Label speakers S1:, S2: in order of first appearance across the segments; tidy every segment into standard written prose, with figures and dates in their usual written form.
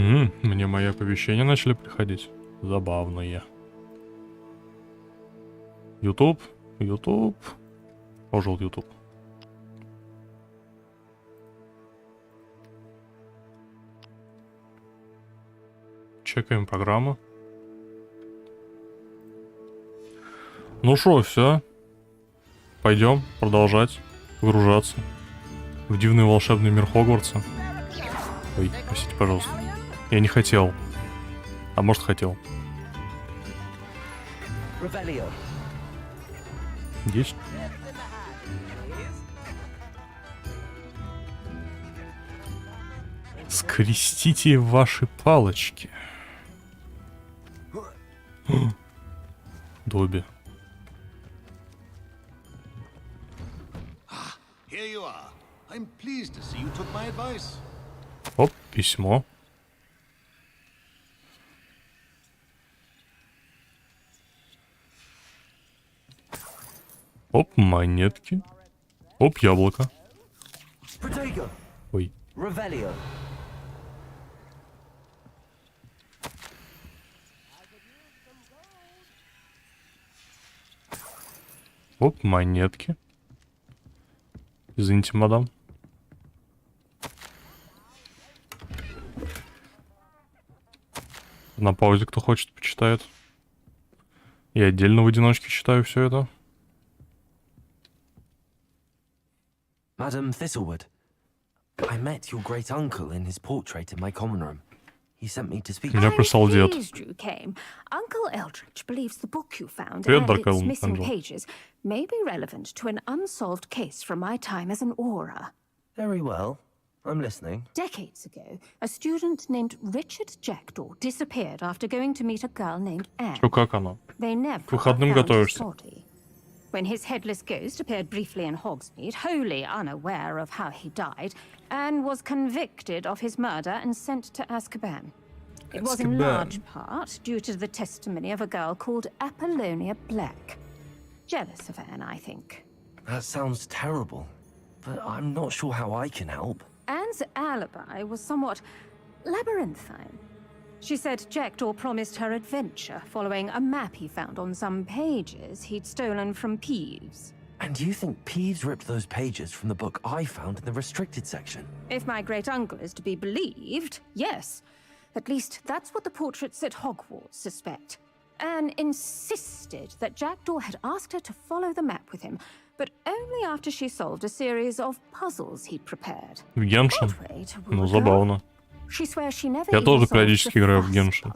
S1: Мне мои оповещения начали приходить. Забавные. YouTube. Ожил YouTube. Чекаем программу. Ну шо, все. Пойдем продолжать погружаться в дивный волшебный мир Хогвартса. Ой, простите, пожалуйста. Я не хотел. А может, хотел. Есть? Скрестите ваши палочки. Добби. Оп, письмо. Оп, монетки. Оп, яблоко. Ой. Оп, монетки. Извините, мадам. На паузе, кто хочет, почитает. Я отдельно в одиночке читаю все это.
S2: Madam Thistlewood, I met your great uncle in his portrait in my common room. He sent me to speak.
S1: Меня прислал дед.
S3: Uncle Eldridge believes the book you found
S1: Привет,
S3: and its missing pages may be relevant to an unsolved case from my time as an aura.
S2: Very well. I'm listening.
S3: Decades ago, a student named Richard Jackdaw disappeared after going to meet a girl named Anne.
S1: Что, как оно?
S3: They never
S1: К выходным
S3: found his
S1: готовишься.
S3: body. When his headless ghost appeared briefly in Hogsmeade, wholly unaware of how he died, Anne was convicted of his murder and sent to Azkaban. It was in large part due to the testimony of a girl called Apollonia Black. Jealous of Anne, I think.
S2: That sounds terrible, but I'm not sure how I can help.
S3: Anne's alibi was somewhat labyrinthine. She said Jackdaw promised her adventure following a map he found on some pages he'd stolen from Peeves.
S2: And you think Peeves ripped those pages from the book I found in the restricted section?
S3: If my great-uncle is to be believed, yes. At least that's what the portraits at Hogwarts suspect. Anne insisted that Jackdaw had asked her to follow the map with him, but only after she solved a series of puzzles he'd prepared.
S1: В Геншин? Ну, забавно. Я тоже периодически играю в Геншин.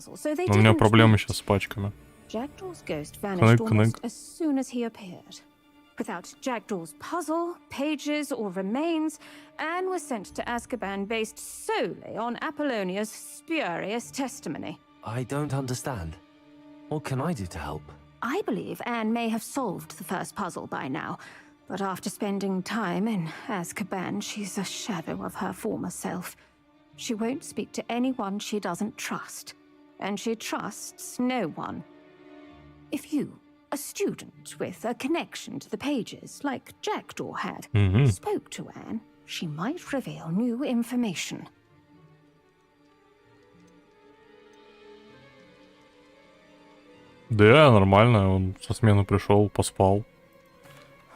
S1: Но у меня проблемы сейчас с пачками. Кнык.
S3: Without Jackdaw's puzzle, pages, or remains, Anne was sent to Azkaban based solely on Apollonia's spurious testimony.
S2: I don't understand. What can I do to help?
S3: I believe Anne may have solved the first puzzle by now, but after spending time in Azkaban, she's a shadow of her former self. She won't speak to anyone she doesn't trust, and she trusts no one. If you, a student with a connection to the pages, like Jackdaw had, spoke to Anne, she might reveal new information.
S1: Да, нормально. Он со смены пришел, поспал.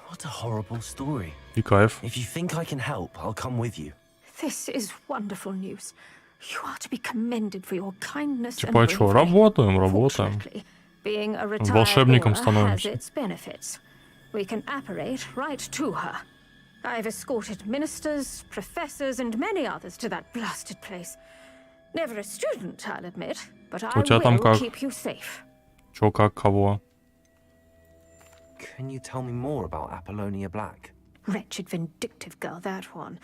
S2: What a horrible story.
S1: И кайф.
S2: If you think I can help, I'll come with you.
S3: This is wonderful news. You are to be commended for your kindness and
S1: Типа, что, работаем.
S3: Being a retired
S1: Волшебником
S3: has
S1: становимся.
S3: its benefits. We can apparate right to her. I've escorted ministers, professors, and many others to that blasted place. Never a student, I'll admit, but I will keep you safe.
S1: Чё, как, кого?
S2: Can you tell me more about Apollonia Black?
S3: Wretched, vindictive girl, that one.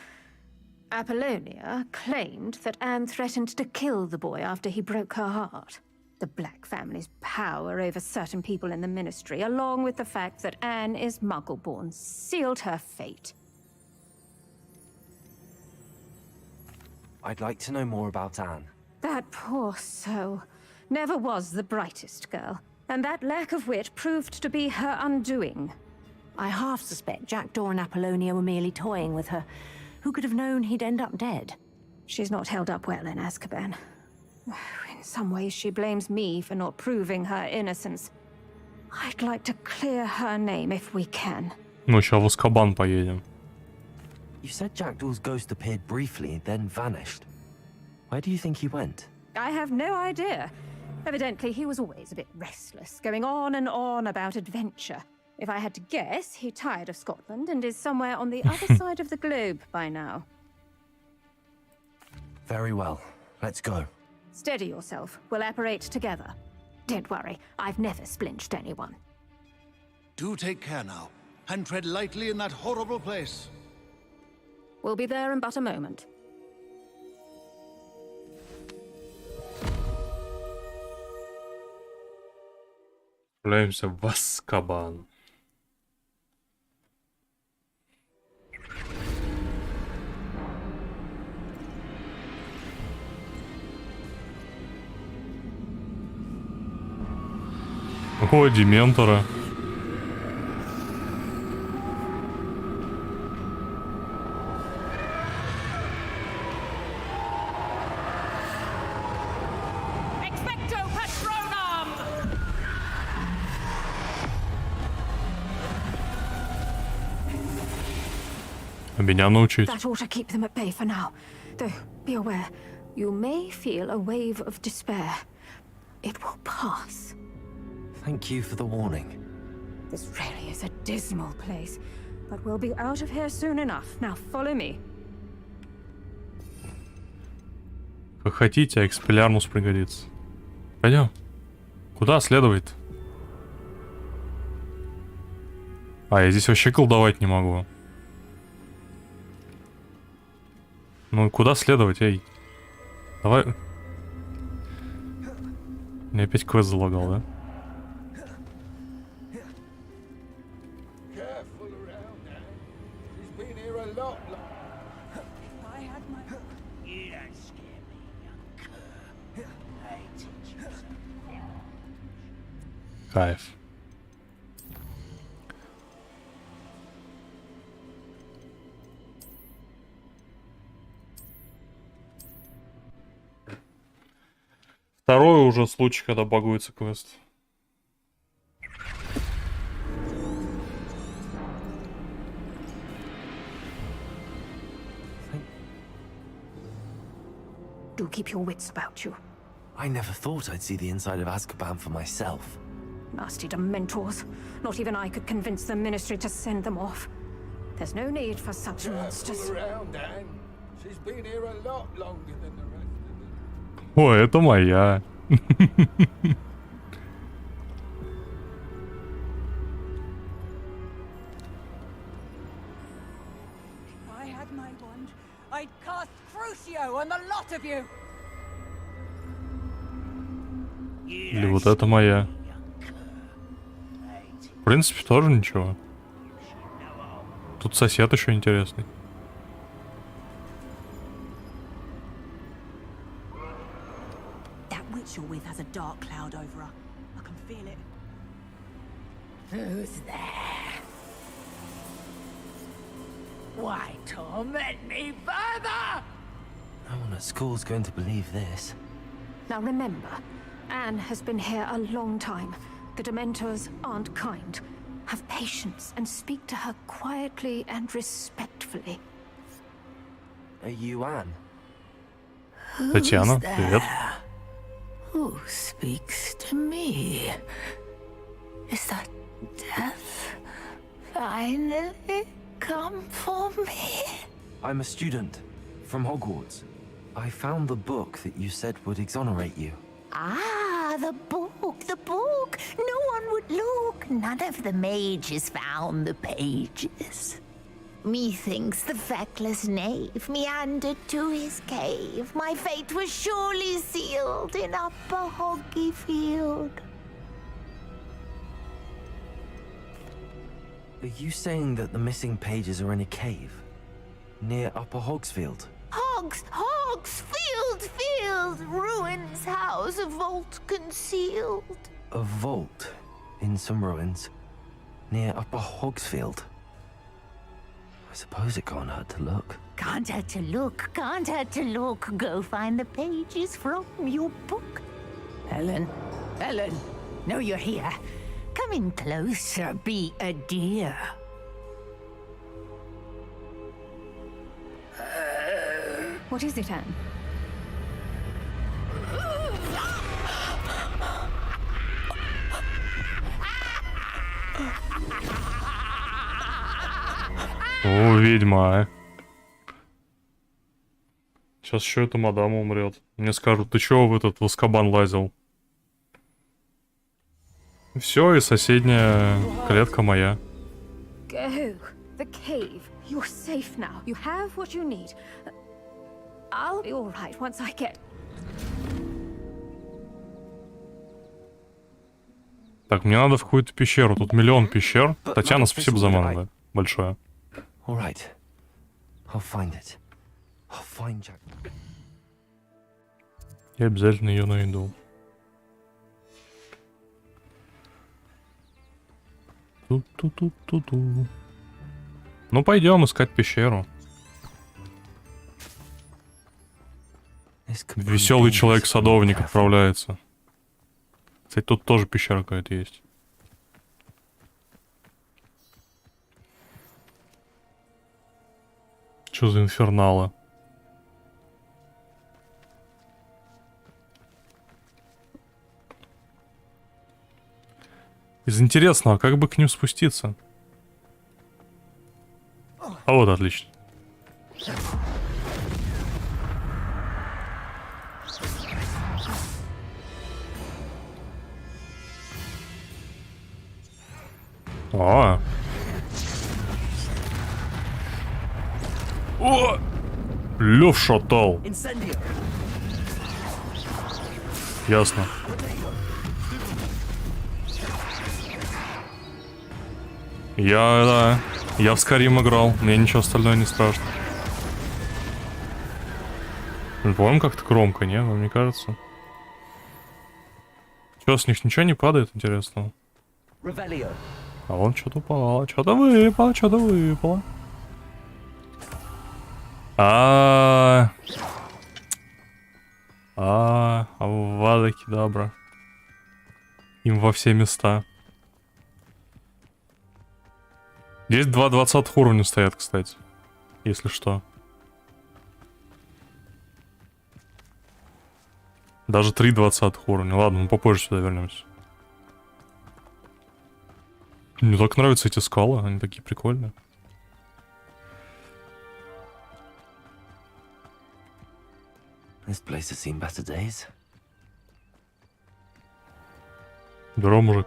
S3: Apollonia claimed that Anne threatened to kill the boy after he broke her heart. The Black family's power over certain people in the ministry, along with the fact that Anne is Muggle-born, sealed her fate.
S2: I'd like to know more about Anne.
S3: That poor soul never was the brightest girl, and that lack of wit proved to be her undoing.
S4: I half suspect Jackdaw and Apollonia were merely toying with her. Who could have known he'd end up dead?
S3: She's not held up well in Azkaban. In some ways, she blames me for not proving her innocence. I'd like to clear her name if we can.
S1: Ну, сейчас в Азкабан поедем.
S2: You said Jackdaw's ghost appeared briefly, then vanished. Where do you think he went?
S3: I have no idea. Evidently, he was always a bit restless, going on and on about adventure. If I had to guess, he tired of Scotland and is somewhere on the other side of the globe by now.
S2: Very well. Let's go.
S3: Steady yourself. We'll apparate together. Don't worry, I've never splinched anyone.
S5: Do take care now, and tread lightly in that horrible place.
S3: We'll be there in but a moment.
S1: Отправляемся в Азкабан. О, дементора. Меня научить.
S3: That ought to keep them at bay for now. Though, be aware, you may feel a wave of despair. It will pass.
S2: Thank you for the warning.
S3: This really is a dismal place, but we'll be out of here soon enough. Now follow me.
S1: Как хотите, а экспеллярмус пригодится. Пойдем. Куда следовать? А, я здесь вообще колдовать не могу. Ну, куда следовать, эй? Давай. Мне опять квест залагал, да? Кайф. Второй уже случай, когда багуется квест.
S3: Do keep your wits about you.
S2: I never thought I'd see the inside of Azkaban for myself.
S3: Nasty Dementors. Not even I could convince the Ministry to send them off. There's no need for such monsters.
S6: Around, Anne. She's been here a lot longer than the rest of them.
S1: О, это моя.
S7: If I had my wand, I'd cast Crucio on the lot of you.
S1: Или вот это моя. В принципе, тоже ничего. Тут сосед еще интересный.
S7: That witch you're with has a dark cloud over her. I can feel it.
S8: Who's there? Why torment me further?
S2: No one at school's going to believe this.
S3: Now remember, Anne has been here a long time. The Dementors aren't kind. Have patience and speak to her quietly and respectfully.
S2: Are you Anne?
S1: Татьяна, привет.
S8: Who speaks to me? Is that death finally come for me?
S2: I'm a student from Hogwarts. I found the book that you said would exonerate you.
S8: Ah, the book, the book. No one would look. None of the mages found the pages. Methinks the feckless knave meandered to his cave. My fate was surely sealed in Upper Hoggyfield.
S2: Are you saying that the missing pages are in a cave? Near Upper Hogsfield?
S8: Field, ruins house, a vault concealed.
S2: A vault in some ruins near Upper Hogsfield. I suppose it can't hurt to look.
S8: Can't hurt to look, can't hurt to look. Go find the pages from your book. Helen, Helen, no, you're here. Come in closer, be a dear.
S3: What is it, Anne?
S1: О, ведьма. Сейчас еще эта мадама умрет. Мне скажут, ты чего в этот Азкабан лазил? Все, и соседняя клетка моя.
S3: Go. The cave. You're safe now. You have what you need. I'll be all right once I get...
S1: Так, мне надо в какую-то пещеру. Тут миллион пещер. Татьяна, спасибо за ману, да? Большое.
S2: All right. I'll find it. I'll find Jack.
S1: Я обязательно ее найду. Ту-ту-ту-ту-ту. Ну, пойдем искать пещеру. Веселый человек-садовник отправляется. Кстати, тут тоже пещера какая-то есть. Что за инферналы? Из интересного, как бы к ним спуститься? А вот, отлично. О! О! Лев шатал. Ясно. Я в Скарим играл, мне ничего остальное не страшно. По-моему, как-то громко, не? Вам не кажется? Чё, с них ничего не падает интересного? А вон что-то упало, что-то выпало, что-то выпало. Авада кедабра. Им во все места. Здесь 2 20 уровня стоят, кстати. Если что. Даже 3 20 уровня. Ладно, мы попозже сюда вернемся. Мне так нравятся эти скалы, они такие прикольные.
S2: This place has seen better days.
S1: Здорово, мужик.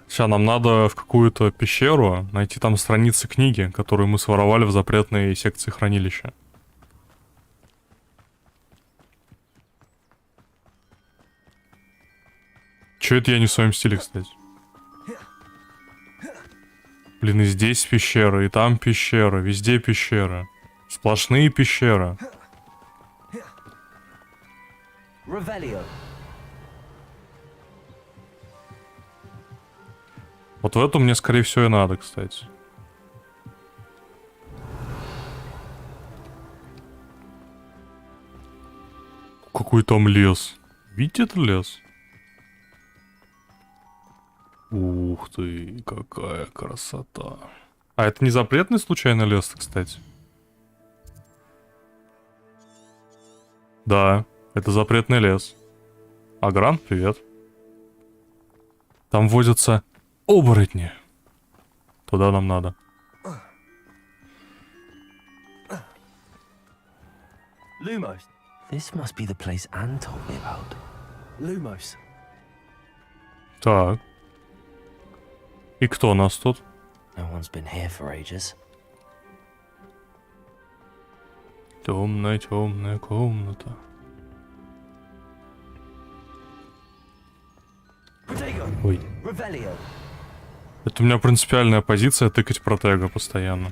S1: Сейчас нам надо в какую-то пещеру найти там страницы книги, которую мы своровали в запретной секции хранилища. Чё это я не в своем стиле, кстати? Блин, и здесь пещера, и там пещера, везде пещера. Сплошные пещеры. Вот в эту мне, скорее всего, и надо, кстати. Какой там лес. Видите этот лес? Ух ты, какая красота. А это не запретный случайно лес, кстати? Да, это запретный лес. Агран, привет. Там водятся оборотни. Туда нам надо.
S2: Lumos. This must be the place Anne told me about. Lumos.
S1: Так. И кто у нас тут?
S2: No one's been here for ages.
S1: Темная, темная комната. Ой. Это у меня принципиальная позиция тыкать протега постоянно.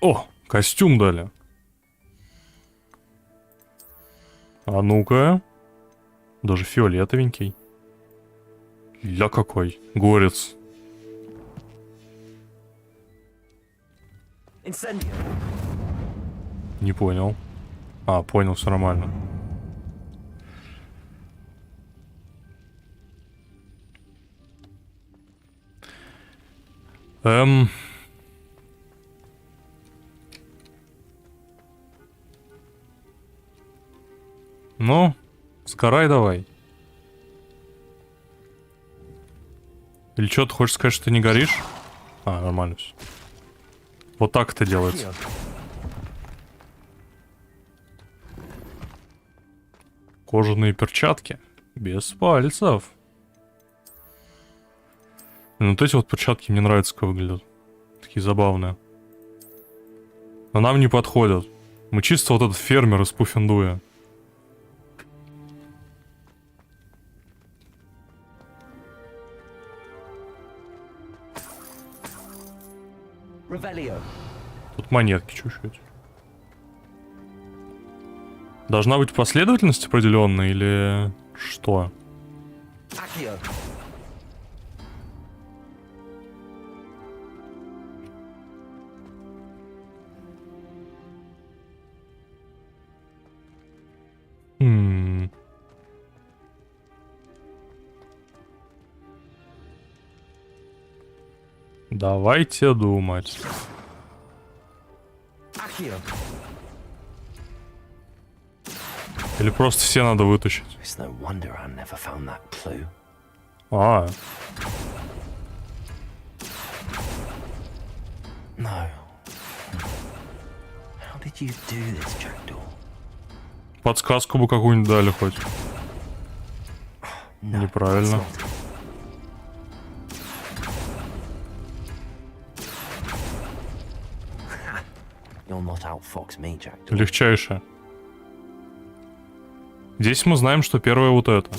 S1: О, костюм дали. А ну-ка. Даже фиолетовенький. Ля какой. Горец.
S2: Incendio.
S1: Не понял. А, понял, все нормально. Ну, сгорай давай. Или что, ты хочешь сказать, что ты не горишь? А, нормально все. Вот так это делается. Кожаные перчатки. Без пальцев. Ну, вот эти вот перчатки мне нравятся, как выглядят. Такие забавные. Но нам не подходят. Мы чисто вот этот фермер из Пуффендуя. Тут монетки чуть-чуть. Должна быть последовательность определенная или что? Давайте думать. Или просто все надо вытащить. А. Подсказку бы какую-нибудь дали хоть. Неправильно. Легчайшее. Здесь мы знаем, что первое вот это.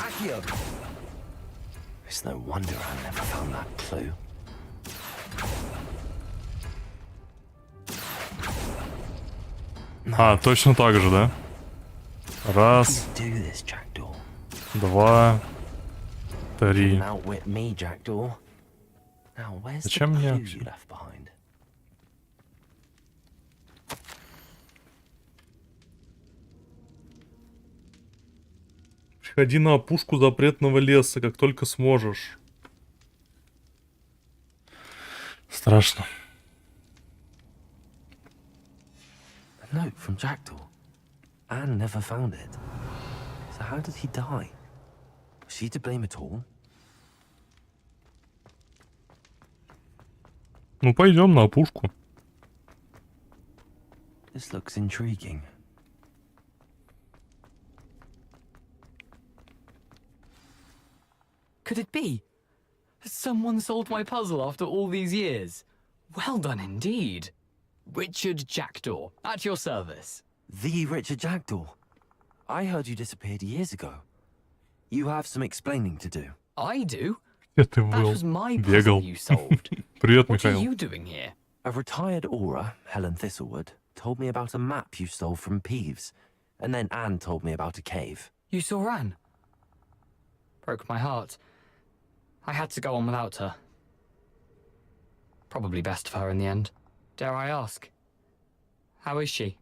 S1: А, точно так же, да? Раз. 2. 3. Зачем мне? Приходи на опушку запретного леса, как только сможешь. Страшно.
S2: A note from Jackdaw. Anne never found it. So how did he die? Was she to blame at all?
S1: Ну, пойдем на опушку.
S2: This looks intriguing.
S9: Could it be? Has someone solved my puzzle after all these years? Well done indeed. Richard Jackdaw, at your service.
S2: The Richard Jackdaw? I heard you disappeared years ago. You have some explaining to do.
S9: I do?
S1: Где ты
S9: That
S1: был?
S9: was my
S1: Бегал.
S9: puzzle you solved.
S1: Привет,
S9: What are
S1: Михаил.
S9: you doing here?
S2: A retired aura, Helen Thistlewood, told me about a map you stole from Peeves. And then Anne told me about a cave.
S9: You saw Anne? Broke my heart. I had to go on without her. Probably best for her in the end. Dare I ask? How is she?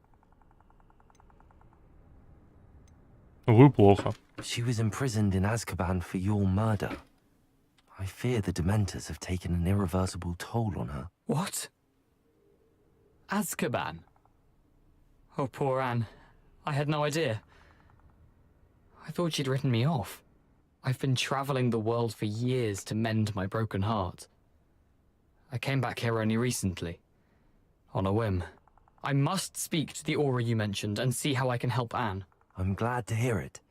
S1: Вы плохо.
S2: She was imprisoned in Azkaban for your murder. I fear the Dementors have taken an irreversible toll on her.
S9: What? Azkaban? Oh, poor Anne. I had no idea. I thought she'd written me off. I've been traveling the world for years to mend my broken heart. I came back here only recently. On a whim. I must speak to the aura you mentioned and see how I can help Anne.
S2: I'm glad to hear it.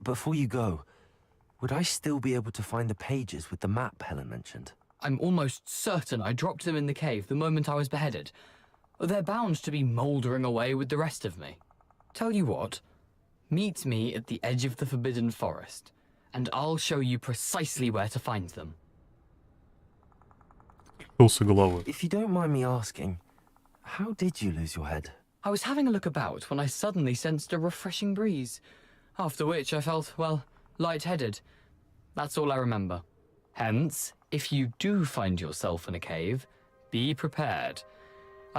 S2: Before you go, would I still be able to find the pages with the map Helen mentioned?
S9: I'm almost certain I dropped them in the cave the moment I was beheaded. They're bound to be mouldering away with the rest of me. Tell you what, meet me at the edge of the Forbidden Forest, and I'll show you precisely where to find them.
S2: If you don't mind me asking, how did you lose your head?
S9: I was having a look about when I suddenly sensed a refreshing breeze, after which I felt, well, lightheaded. That's all I remember. Hence, if you do find yourself in a cave, be prepared.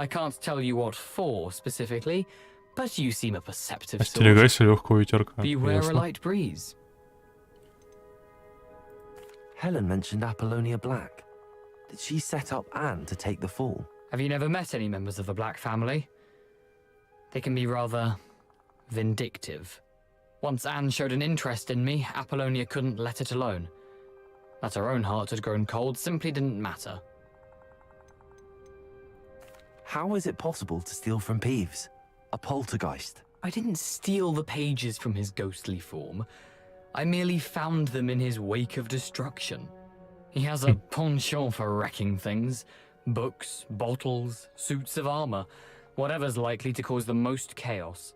S9: I can't tell you what for specifically, but you seem a perceptive sort.
S1: Остерегайся легкого ветерка.
S9: Beware a
S1: Ясно.
S9: light breeze.
S2: Helen mentioned Apollonia Black. Did she set up Anne to take the fall?
S9: Have you never met any members of the Black family? They can be rather vindictive. Once Anne showed an interest in me, Apollonia couldn't let it alone. That her own heart had grown cold simply didn't matter.
S2: How is it possible to steal from Peeves? A poltergeist?
S9: I didn't steal the pages from his ghostly form. I merely found them in his wake of destruction. He has a penchant for wrecking things. Books, bottles, suits of armor, whatever's likely to cause the most chaos.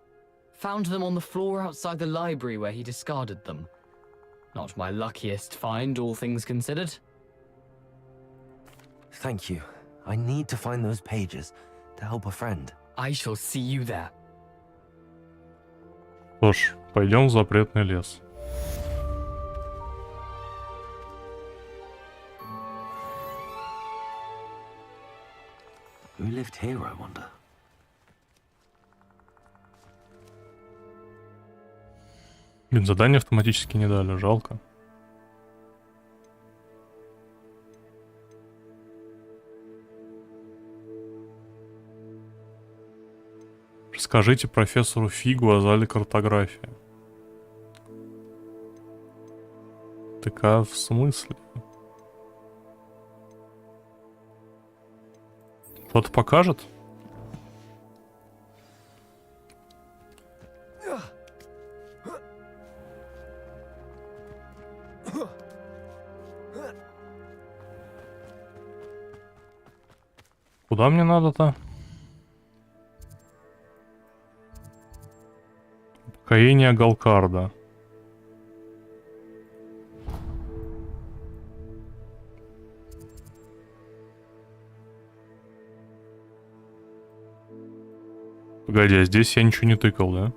S9: Found them on the floor outside the library where he discarded them. Not my luckiest find, all things considered.
S2: Thank you. I need to find those pages to help a friend.
S9: I shall see you there.
S1: Что ж, пойдем в запретный лес.
S2: Who lived here, I wonder?
S1: Блин, задание автоматически не дали, жалко. Расскажите профессору Фигу о зале картографии. Такая в смысле? Кто-то покажет? Куда мне надо-то? Упокоение Галкарда. Погоди, а здесь я ничего не тыкал, да?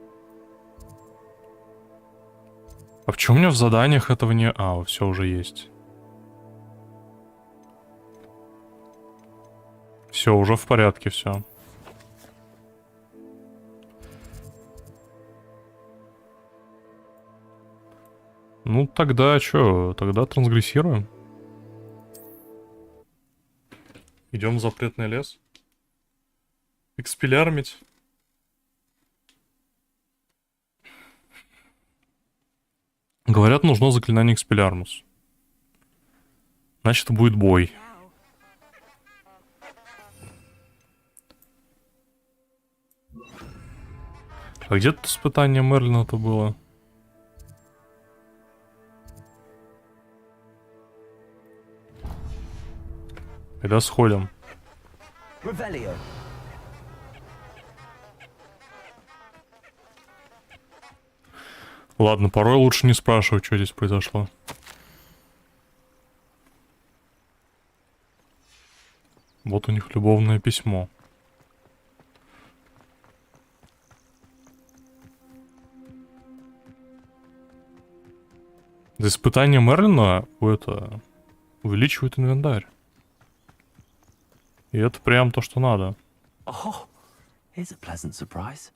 S1: А почему у меня в заданиях этого не... А, все уже есть. Все, уже в порядке, все. Ну, тогда что? Тогда трансгрессируем. Идем в запретный лес. Экспелярмить. Говорят, нужно заклинание экспелярмус. Значит, будет бой. А где тут испытание Мерлина-то было? Когда сходим? Ладно, порой лучше не спрашивать, что здесь произошло. Вот у них любовное письмо. За испытание Мерлина это увеличивает инвентарь. И это прям то, что надо.
S2: Oh, here's a pleasant surprise.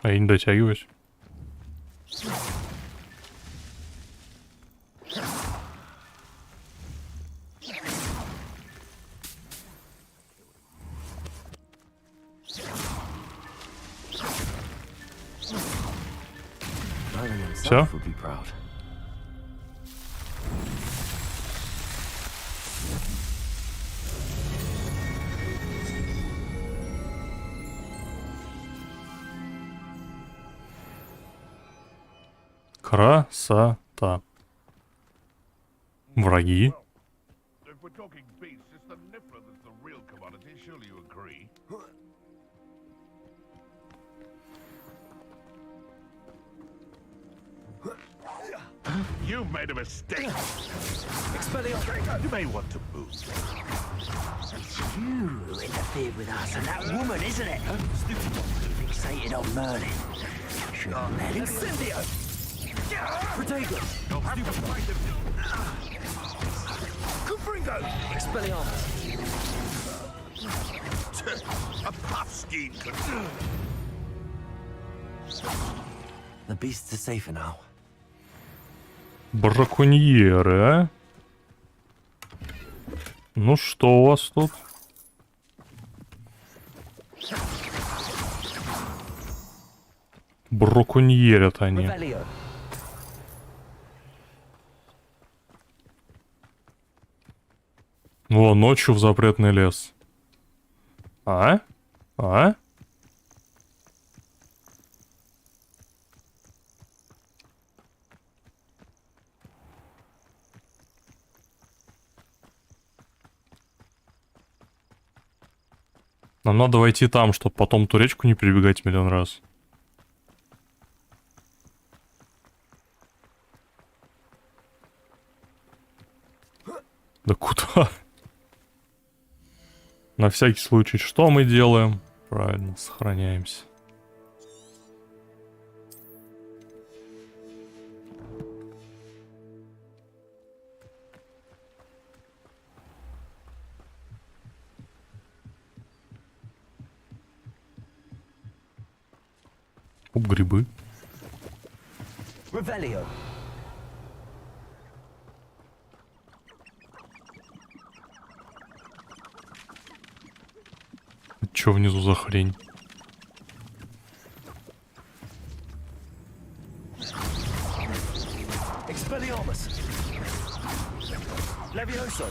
S1: А я не дотягиваюсь. Все? Красота. Враги.
S5: You've made a mistake. You may want to move.
S2: You interfered with us and that woman, isn't it? Fixated on Merlin. Should have let him. Incendio! Protego!
S5: You'll have to fight him. Cupringo!
S2: Expelliarmus!
S5: A puff scheme could...
S2: The beasts are safer now.
S1: Браконьеры, а? Ну что у вас тут? Браконьерят они.
S2: Revelio.
S1: О, ночью в запретный лес. А? А? Нам надо войти там, чтобы потом ту речку не перебегать миллион раз. Да куда? На всякий случай, что мы делаем? Правильно, сохраняемся. Оп, грибы.
S2: Revelio.
S1: Чё внизу за хрень?
S2: Expelliarmus. Levioso.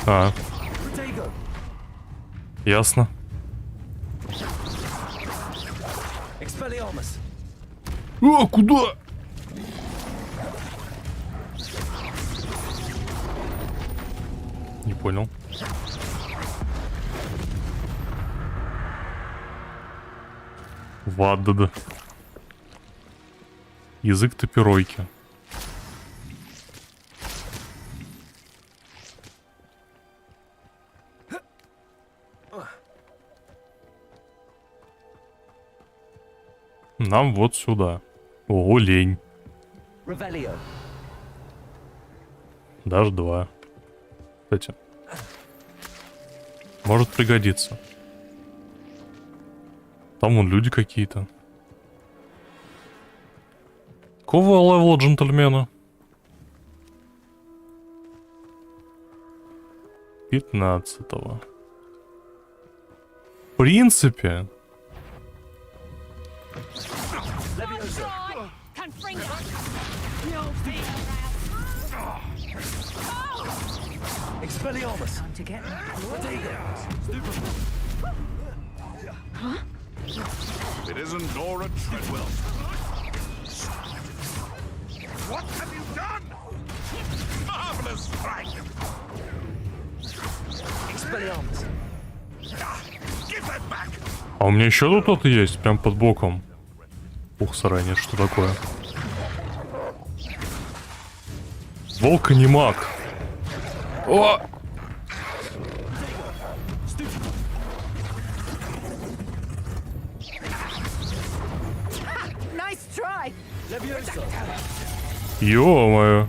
S1: А,
S2: Protego.
S1: ясно.
S2: Expelliarmus.
S1: О, куда? Не понял. Вадда. Язык топиройки. Нам вот сюда. О, лень.
S2: Revelio.
S1: Даже два. Кстати. Может пригодиться. Там вон люди какие-то. Какого левела джентльмена? 15-го. В принципе.
S2: Expelliarmus.
S7: To get
S5: It isn't Nora Treadwell. What have you done? Marvelous strike!
S2: Expelliarmus.
S5: Give that back!
S1: А у меня еще тут кто-то есть, прям под боком. Ух, сарай, что такое? Волк и не маг. О!
S7: Nice try.
S2: Levioso.
S1: Ё-моё.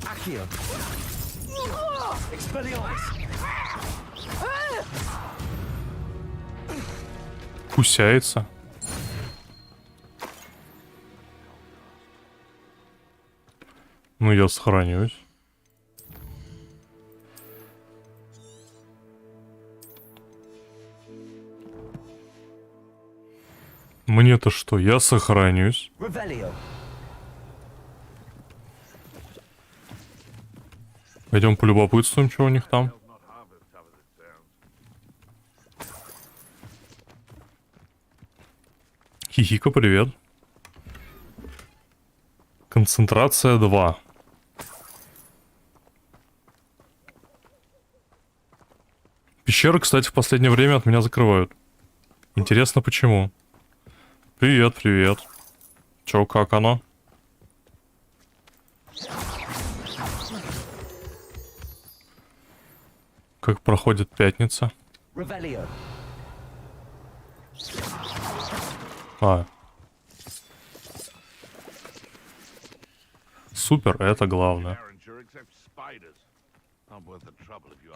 S2: Accio. Expelliarmus.
S1: Кусяется. Ну, я сохранюсь. Мне-то что? Я сохранюсь.
S2: Revelio.
S1: Пойдем полюбопытствуем, что у них там. Хихика, привет. Концентрация 2. Пещеры, кстати, в последнее время от меня закрывают. Интересно, почему? Привет, привет. Чё, как оно? Как проходит пятница? А. Супер, это главное.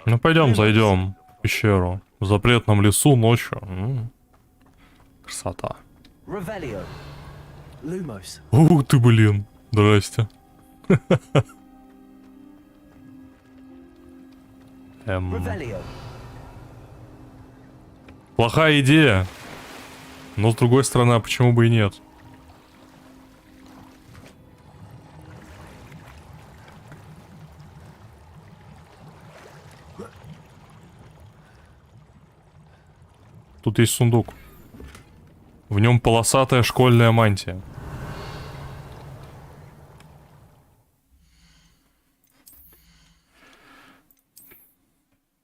S1: Ну пойдем, зайдем в пещеру. В запретном лесу ночью. Красота. Ух ты, блин. Здрасте. Плохая идея. Но с другой стороны, а почему бы и нет? Тут есть сундук. В нем полосатая школьная мантия.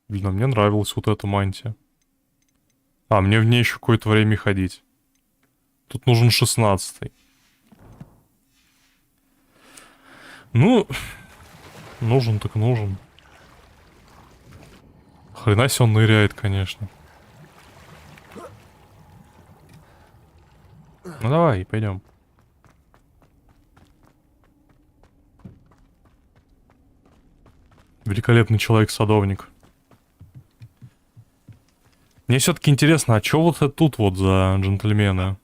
S1: Блин, а мне нравилась вот эта мантия. А, мне в ней еще какое-то время ходить. Тут нужен 16-й. Ну, нужен так нужен. Хрена себе он ныряет, конечно. Ну давай, пойдем. Великолепный человек-садовник. Мне все-таки интересно, а что вот это тут вот за джентльмены?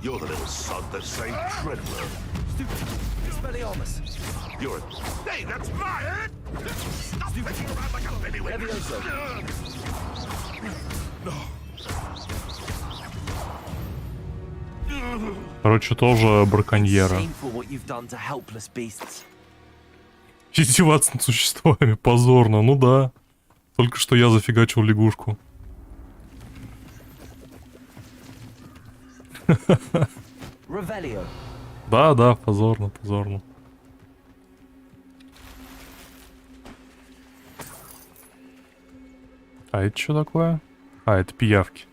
S10: You're the little sod that saved Treadwell. You're a... Hey, that's mine! Stop thinking around like a bellywig!
S1: Короче, тоже браконьеры. Издеваться над существами позорно, ну да. Только что я зафигачил лягушку. Да, позорно, позорно. А это что такое? А, это пиявки.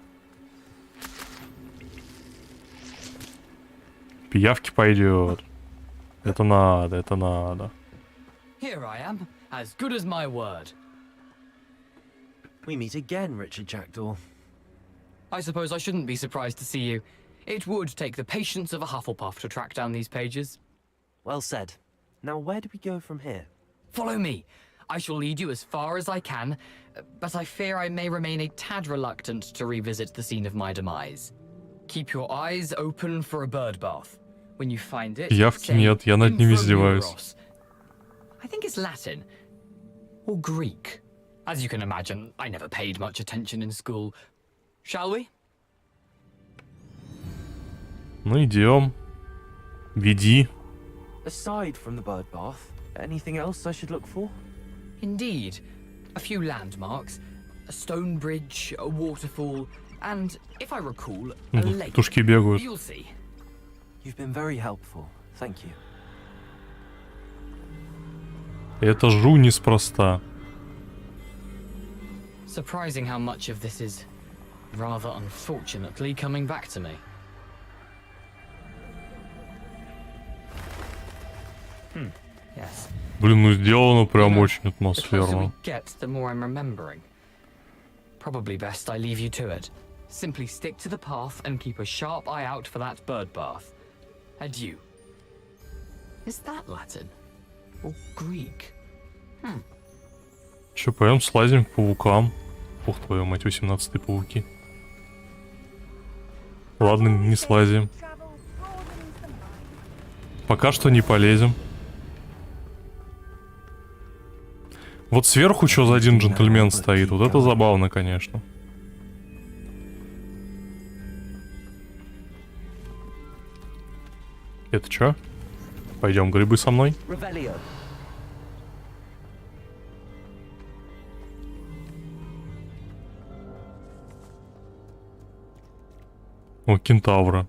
S1: Пиявки пойдет. Это надо, это надо.
S9: Here I am, as good as my word.
S2: We meet again, Richard Jackdaw.
S9: I suppose I shouldn't be surprised to see you. It would take the patience of a Hufflepuff to track down these pages.
S2: Well said. Now where do we go from here?
S9: Follow me. I shall lead you as far as I can, but I fear I may remain a tad reluctant to revisit the scene of my demise. Keep your eyes open for a bird bath. When you find it,
S1: Пиявки нет, я над ними издеваюсь.
S9: I think it's Latin or Greek. As you can imagine, I never paid much attention in school. Shall we?
S1: Ну идем. Веди.
S2: Aside from the bird bath, anything else I should look for?
S9: Indeed. A few landmarks, a stone bridge, a waterfall, and, if I recall, a lake.
S1: Петушки бегают.
S9: You'll see.
S2: You've been very helpful. Thank you.
S1: Это жу неспроста.
S9: Surprising how much of this is, rather unfortunately, coming back to me. Yes.
S1: Блин, ну сделано прям очень
S9: The closer we
S1: атмосферно.
S9: get, the more I'm remembering. Probably best I leave you to it. Simply stick to the path and keep a sharp eye out for that bird bath. Adieu. Is that Latin? Or Greek?
S1: Че, пойдем слазим к паукам. Ух, твою мать, 18-й пауки. Ладно, не слазим. Пока что не полезем. Вот сверху что за один джентльмен стоит? Вот это забавно, конечно. Это что? Пойдем, грибы со мной. О, кентавра.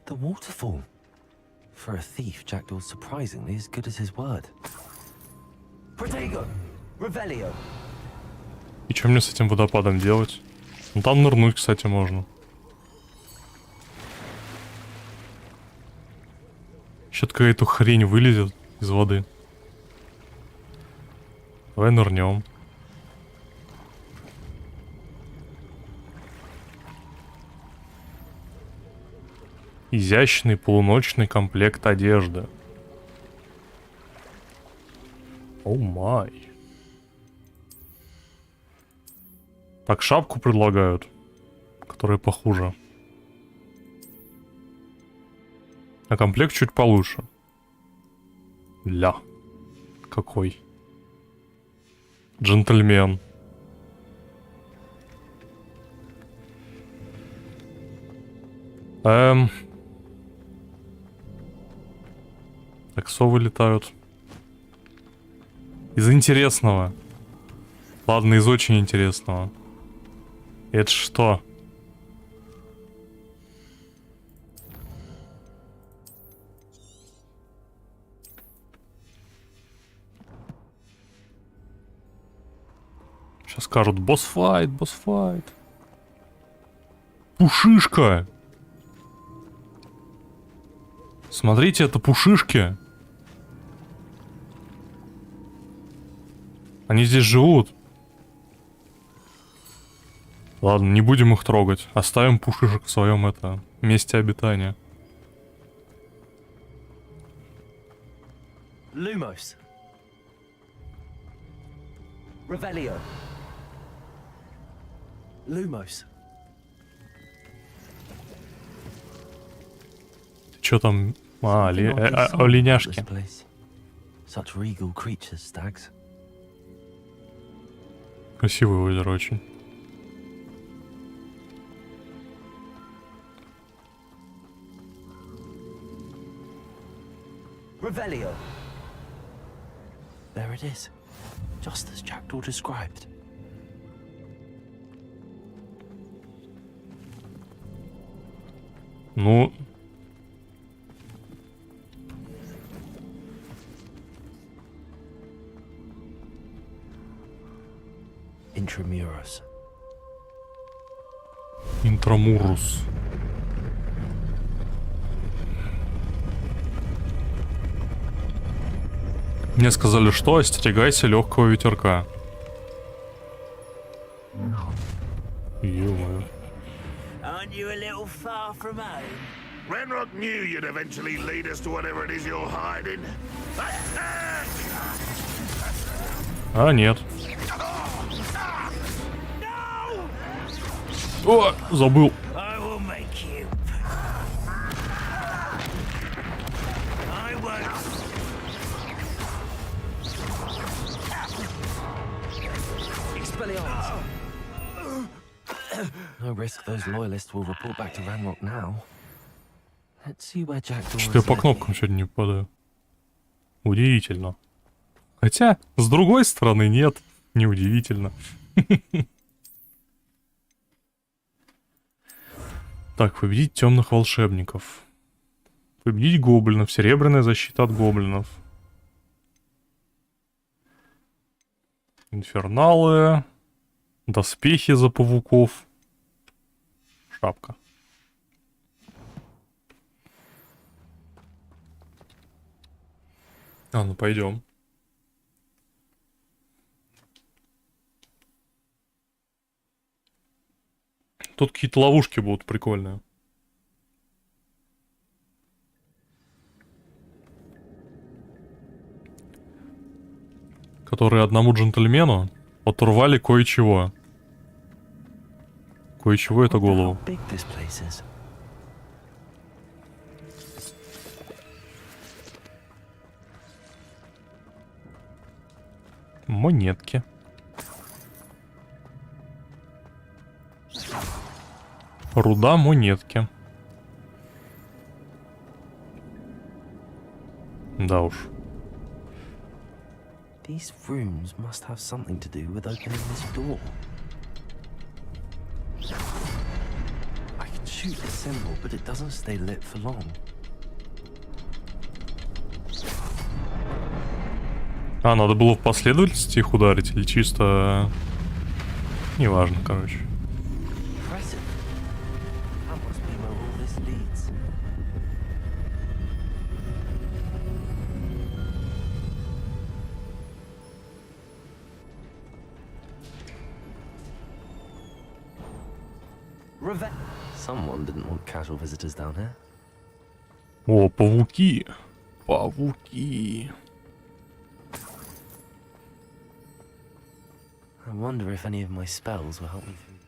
S2: The waterfall. For a thief, Jackdaw's surprisingly as good as his word. Protego! Revelio!
S1: И что мне с этим водопадом делать? Ну там нырнуть, кстати, можно. Сейчас какая-то хрень вылезет из воды. Давай нырнем. Изящный полуночный комплект одежды. О май. Так, шапку предлагают, которая похуже. А комплект чуть получше. Ля. Какой. Джентльмен. Так, совы летают. Из интересного. Ладно, из очень интересного. Это что? Сейчас скажут босс-файт, босс-файт. Пушишка! Смотрите, это пушишки. Они здесь живут. Ладно, не будем их трогать. Оставим пушишек в своем месте обитания.
S2: Lumos. Revelio. Lumos.
S1: Ты чё там? Оленяшки.
S2: Such regal creatures, stags.
S1: Красивое озеро очень.
S2: Revelio. There it is, just as Jackdaw described.
S1: Ну...
S2: Intramuros.
S1: Интрамурус. Мне сказали, что остерегайся легкого ветерка. Ё-моё.
S10: Aren't you a little far from home? Renrock knew you'd eventually lead us to whatever it is you're hiding.
S1: А, нет. О, забыл.
S10: I will make you. I won't.
S2: Expelliarmus. No risk those loyalists will report back to Ranrock now. Let's see where Jackdaw
S1: Что-то я по кнопкам сегодня не попадаю. Удивительно. Хотя, с другой стороны, нет. Неудивительно. Так, победить темных волшебников. Победить гоблинов. Серебряная защита от гоблинов. Инферналы. Доспехи за пауков. Шапка. А, ну пойдем. Тут какие-то ловушки будут прикольные. Которые одному джентльмену оторвали кое-чего. Кое-чего это голову. Монетки. Руда монетки. Да уж.
S2: These rooms must have something to do with opening this door. I can shoot the symbol, but it doesn't stay lit for long.
S1: А, надо было в последовательности их ударить или чисто... Неважно, короче.
S2: Someone didn't want casual visitors down here.
S1: О, пауки. Пауки.
S2: I wonder if any of my spells will help me through.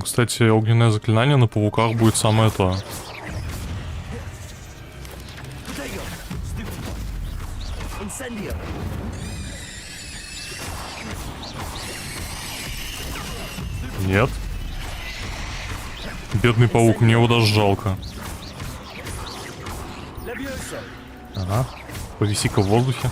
S1: Кстати, огненное заклинание на пауках будет самое то. Нет. Бедный паук, мне его даже жалко. Ага. Повиси-ка в воздухе.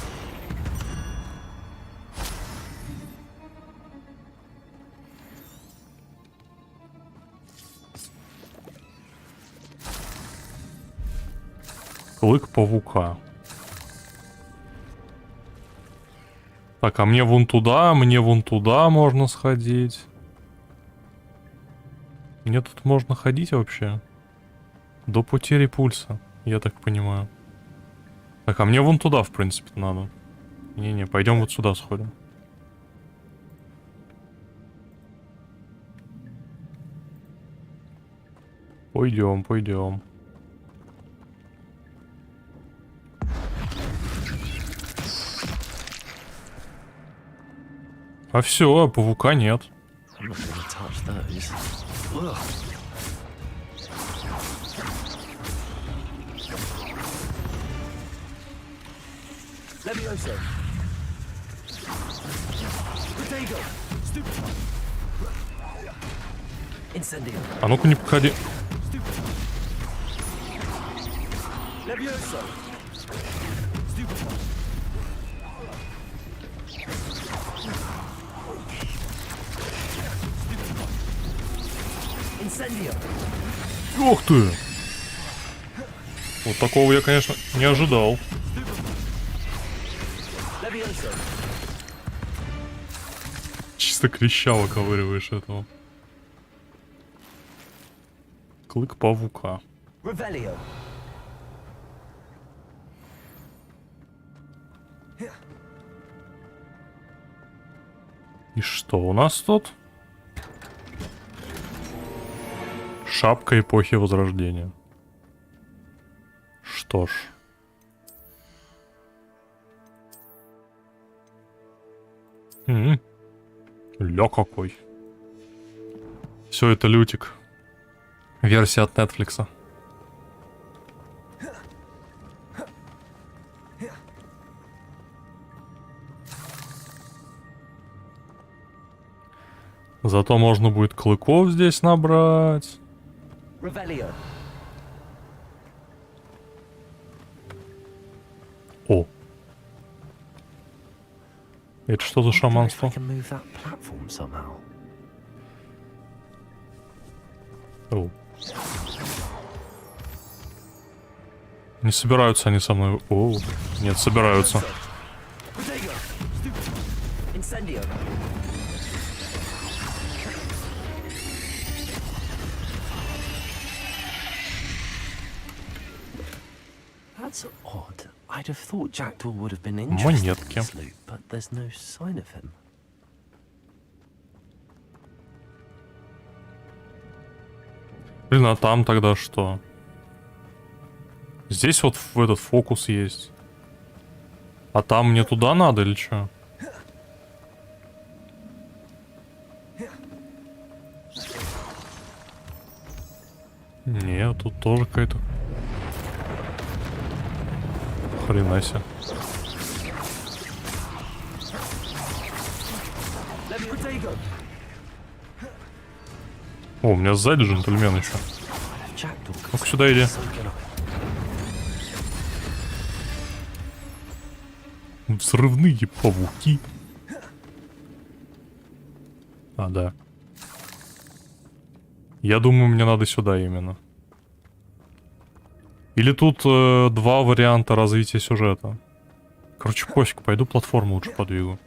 S1: Клык паука. Так, а мне вон туда можно сходить. Мне тут можно ходить вообще? До потери пульса, я так понимаю. Так, а мне вон туда, в принципе, надо. Не-не, пойдем вот сюда сходим. Пойдем, пойдем. А все, паука нет. А ну-ка не подходи. Ух ты! Вот такого я, конечно, не ожидал. Чисто клеща выковыриваешь этого. Клык паука. И что у нас тут? Шапка эпохи Возрождения. Что ж. Ля какой. Все это лютик. Версия от Netflix. Зато можно будет клыков здесь набрать. О. Это что за шаманство? О. Не собираются они со мной. О, нет, собираются.
S2: That's odd. I'd have thought Jackdaw would have been interested in this loot, but there's no sign of him.
S1: Блин, а там тогда что? Здесь вот этот фокус есть. А там мне туда надо или что? Нет, тут тоже какая-то... Хрена себе. О, у меня сзади джентльмен еще. Ну-ка сюда иди. Взрывные пауки. А, да. Я думаю, мне надо сюда именно. Или тут два варианта развития сюжета. Короче, пофиг, пойду платформу лучше подвигу.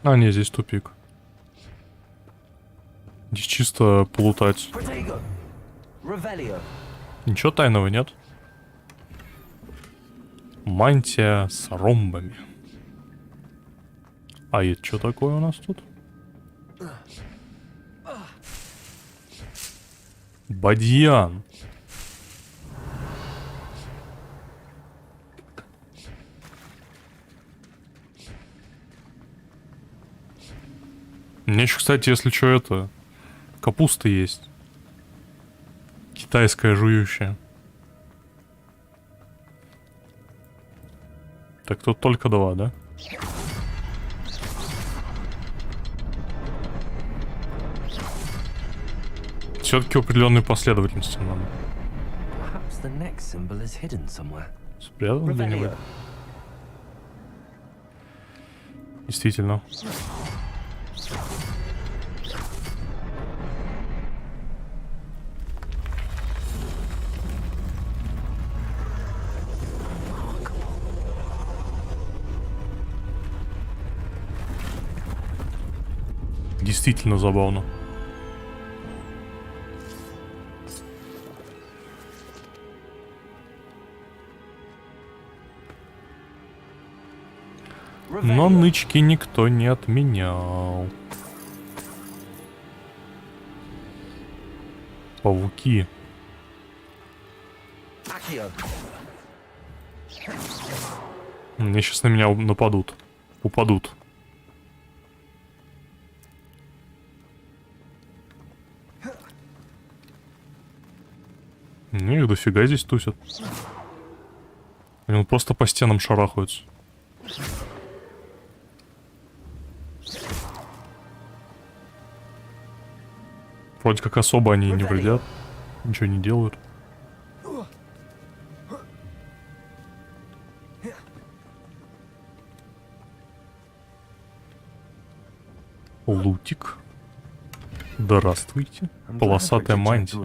S1: А, не, здесь тупик. Здесь чисто плутать. Ничего тайного нет. Мантия с ромбами. А это что такое у нас тут? Бадьян. У меня еще, кстати, если что, это... Капуста есть. Китайская жующая. Так тут только два, да? Все-таки определенную последовательность надо. Спрятал где-нибудь? Действительно. Действительно забавно. Но нычки никто не отменял. Пауки. Мне сейчас на меня нападут. Упадут. Не, их дофига здесь тусят. Они просто по стенам шарахаются. Вроде как особо они не вредят. Ничего не делают. Лутик. Здравствуйте. Полосатая мантия.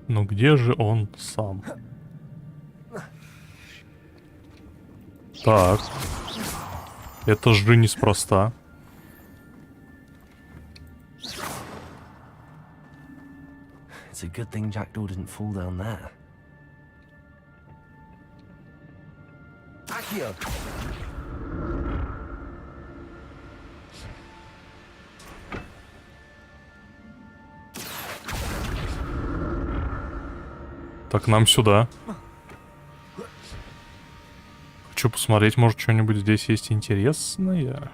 S1: Но где же он сам? Так. Это же неспроста.
S2: It's a good thing Jackdaw didn't fall down there.
S1: Так, нам сюда. Хочу посмотреть, может, что-нибудь здесь есть интересное.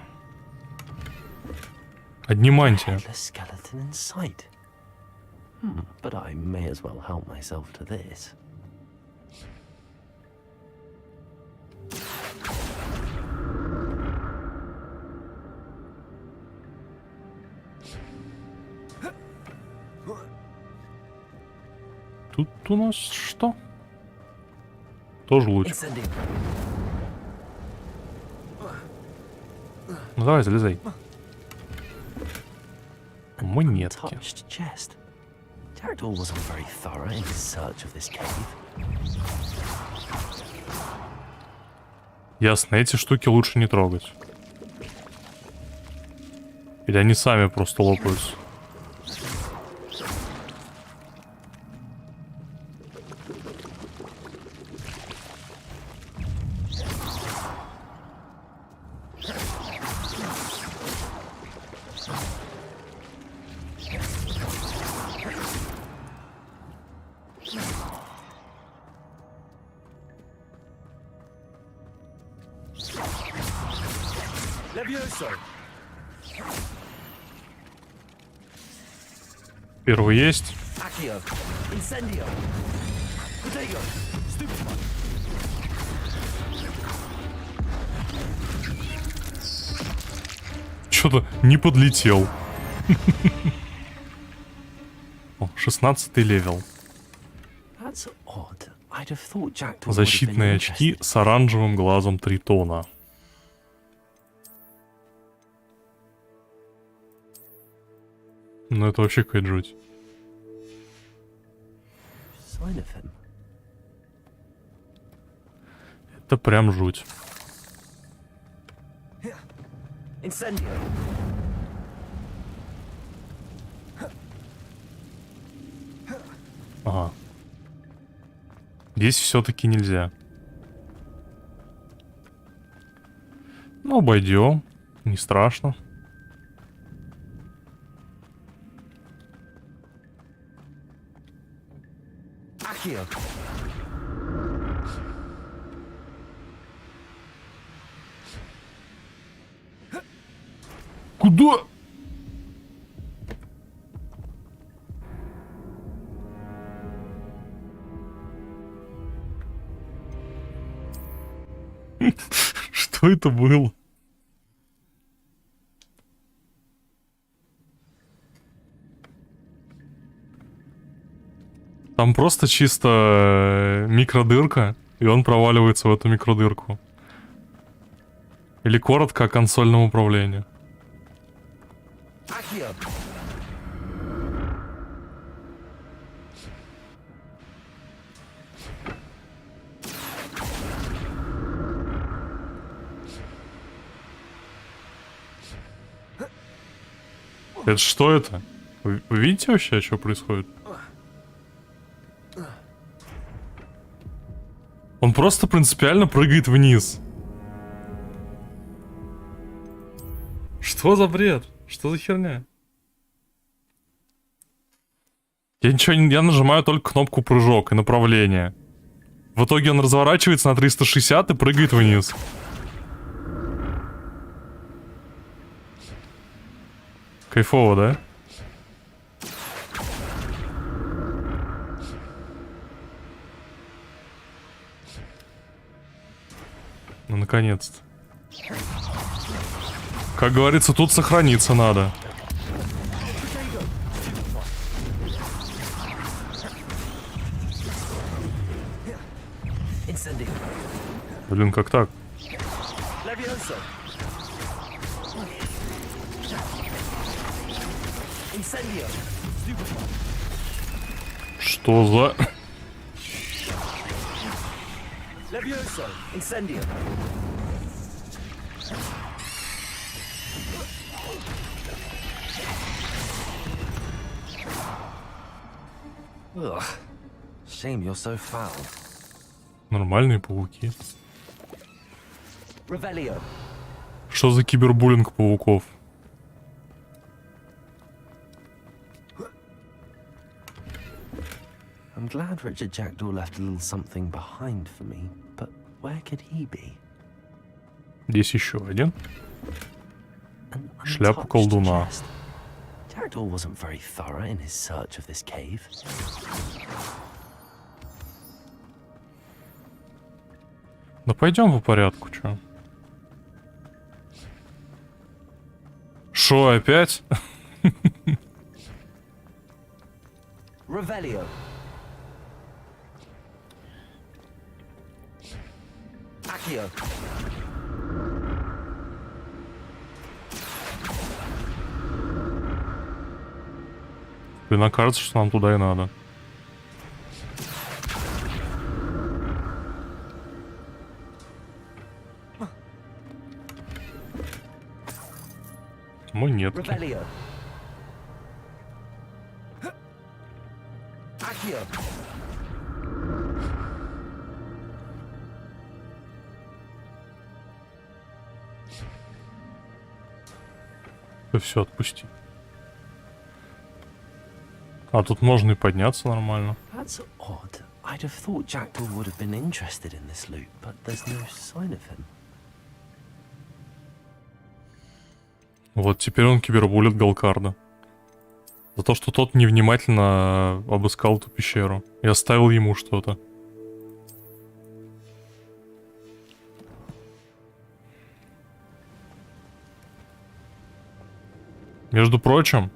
S1: Одни мантии.
S2: But I may as well help myself to this.
S1: Тут у нас что? Тоже лучик. Ну давай, залезай. Монетки.
S2: Jackdaw wasn't very thorough in his search of this cave.
S1: Ясно, эти штуки лучше не трогать. Или они сами просто лопаются. Первый есть. Что-то не подлетел. 16-й левел. Защитные очки с оранжевым глазом тритона. Ну это вообще какая-то жуть. Это прям жуть. Ага. Здесь все-таки нельзя. Ну, обойдем. Не страшно. Куда? Что это было? Там просто чисто микродырка, и он проваливается в эту микродырку. Или коротко о консольном управлении. Это что это? Вы видите вообще, что происходит? Он просто принципиально прыгает вниз. Что за бред? Что за херня? Я ничего не... Я нажимаю только кнопку прыжок и направление. В итоге он разворачивается на 360 и прыгает вниз. Кайфово, да? Ну, наконец-то. Как говорится, тут сохраниться надо. Блин, как так? Что за...
S2: Shame you're so foul.
S1: Нормальные пауки. Что за кибербуллинг пауков?
S2: I'm glad Richard Jackdaw left a little something behind for me, but where could he be?
S1: Здесь еще один. Шляпа колдуна.
S2: Jackdaw wasn't very thorough in his search of this cave.
S1: Да пойдем по порядку, чё? Шо, опять?
S2: Revelio. Accio.
S1: Блин, кажется, что нам туда и надо. Монетки. Все, отпусти. А тут можно и подняться нормально.
S2: That's odd. I'd have thought Jackdaw would have been interested in this loot, but there's no sign of him.
S1: Вот теперь он кибербулит Галкарда. За то, что тот невнимательно обыскал эту пещеру и оставил ему что-то. Между прочим,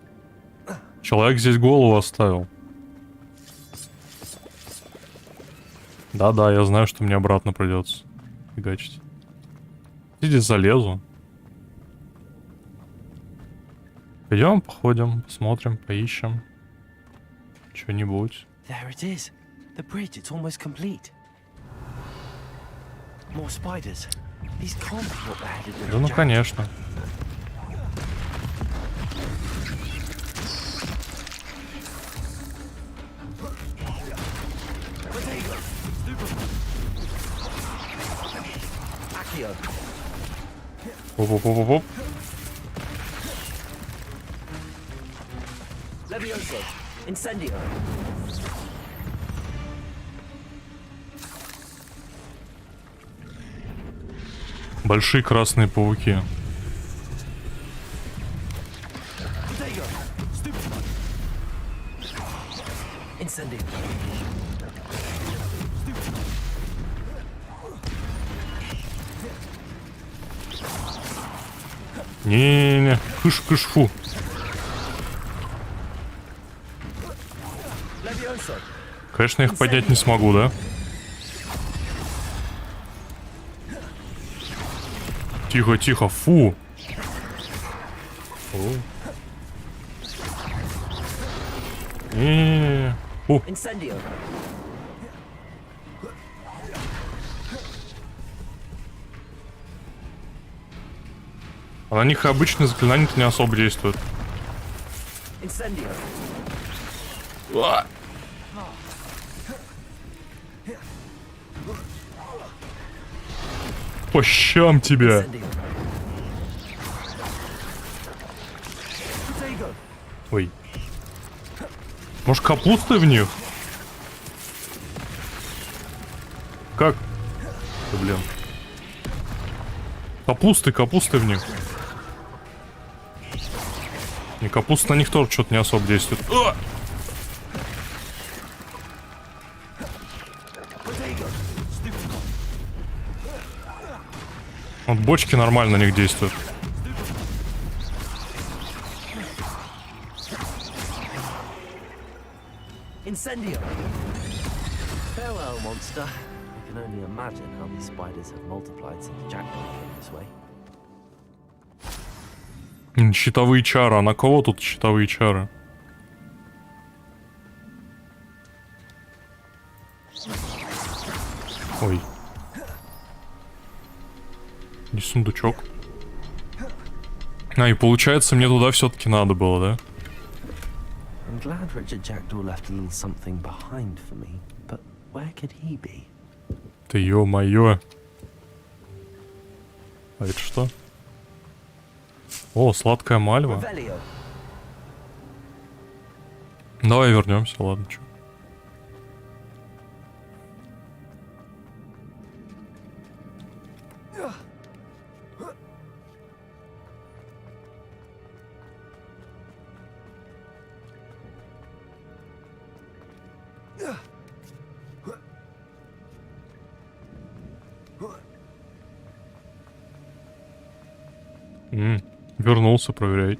S1: человек здесь голову оставил. Да-да, я знаю, что мне обратно придется фигачить. Здесь залезу. Пойдем, походим, посмотрим, поищем. Что-нибудь.
S2: There it is. The bridge, it's almost complete. More spiders. These can't be what the head of the
S1: Да ну конечно. Оп-оп-оп-оп.
S2: Levioso. Incendio.
S1: Большие красные пауки.
S2: Incendio.
S1: Не-не-не, кыш-кыш-фу. Конечно, я их поднять не смогу, да? Тихо, тихо, фу. Не-не-не. Фу.
S2: Incendio.
S1: А на них обычные заклинания-то не особо действуют.
S2: Incendio.
S1: По щам тебя.
S2: Incendio.
S1: Ой. Может, капусты в них? Как? Да, блин. Капусты в них. Не, капуста на них тоже что-то не особо действует. Вот бочки нормально на них действуют.
S2: Incendio. Farewell, monster. I can only imagine how these spiders have multiplied since Jackdaw came this way.
S1: Щитовые чары. А на кого тут щитовые чары? Ой. Не сундучок. А, и получается, мне туда все-таки надо было, да?
S2: I'm glad Richard Jackdaw left a little something behind for me, but where could he be?
S1: Ты ё-моё. А это что? О, сладкая мальва.
S2: Revelio.
S1: Давай вернемся, ладно, чё. Вернулся проверять.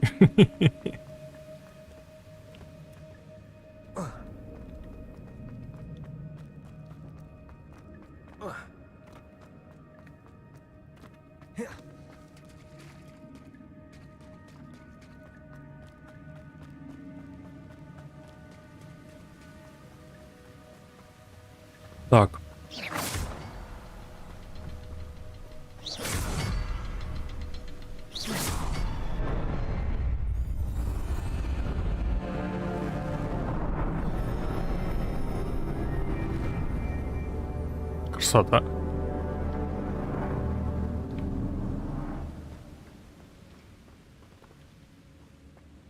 S1: Так. Красота.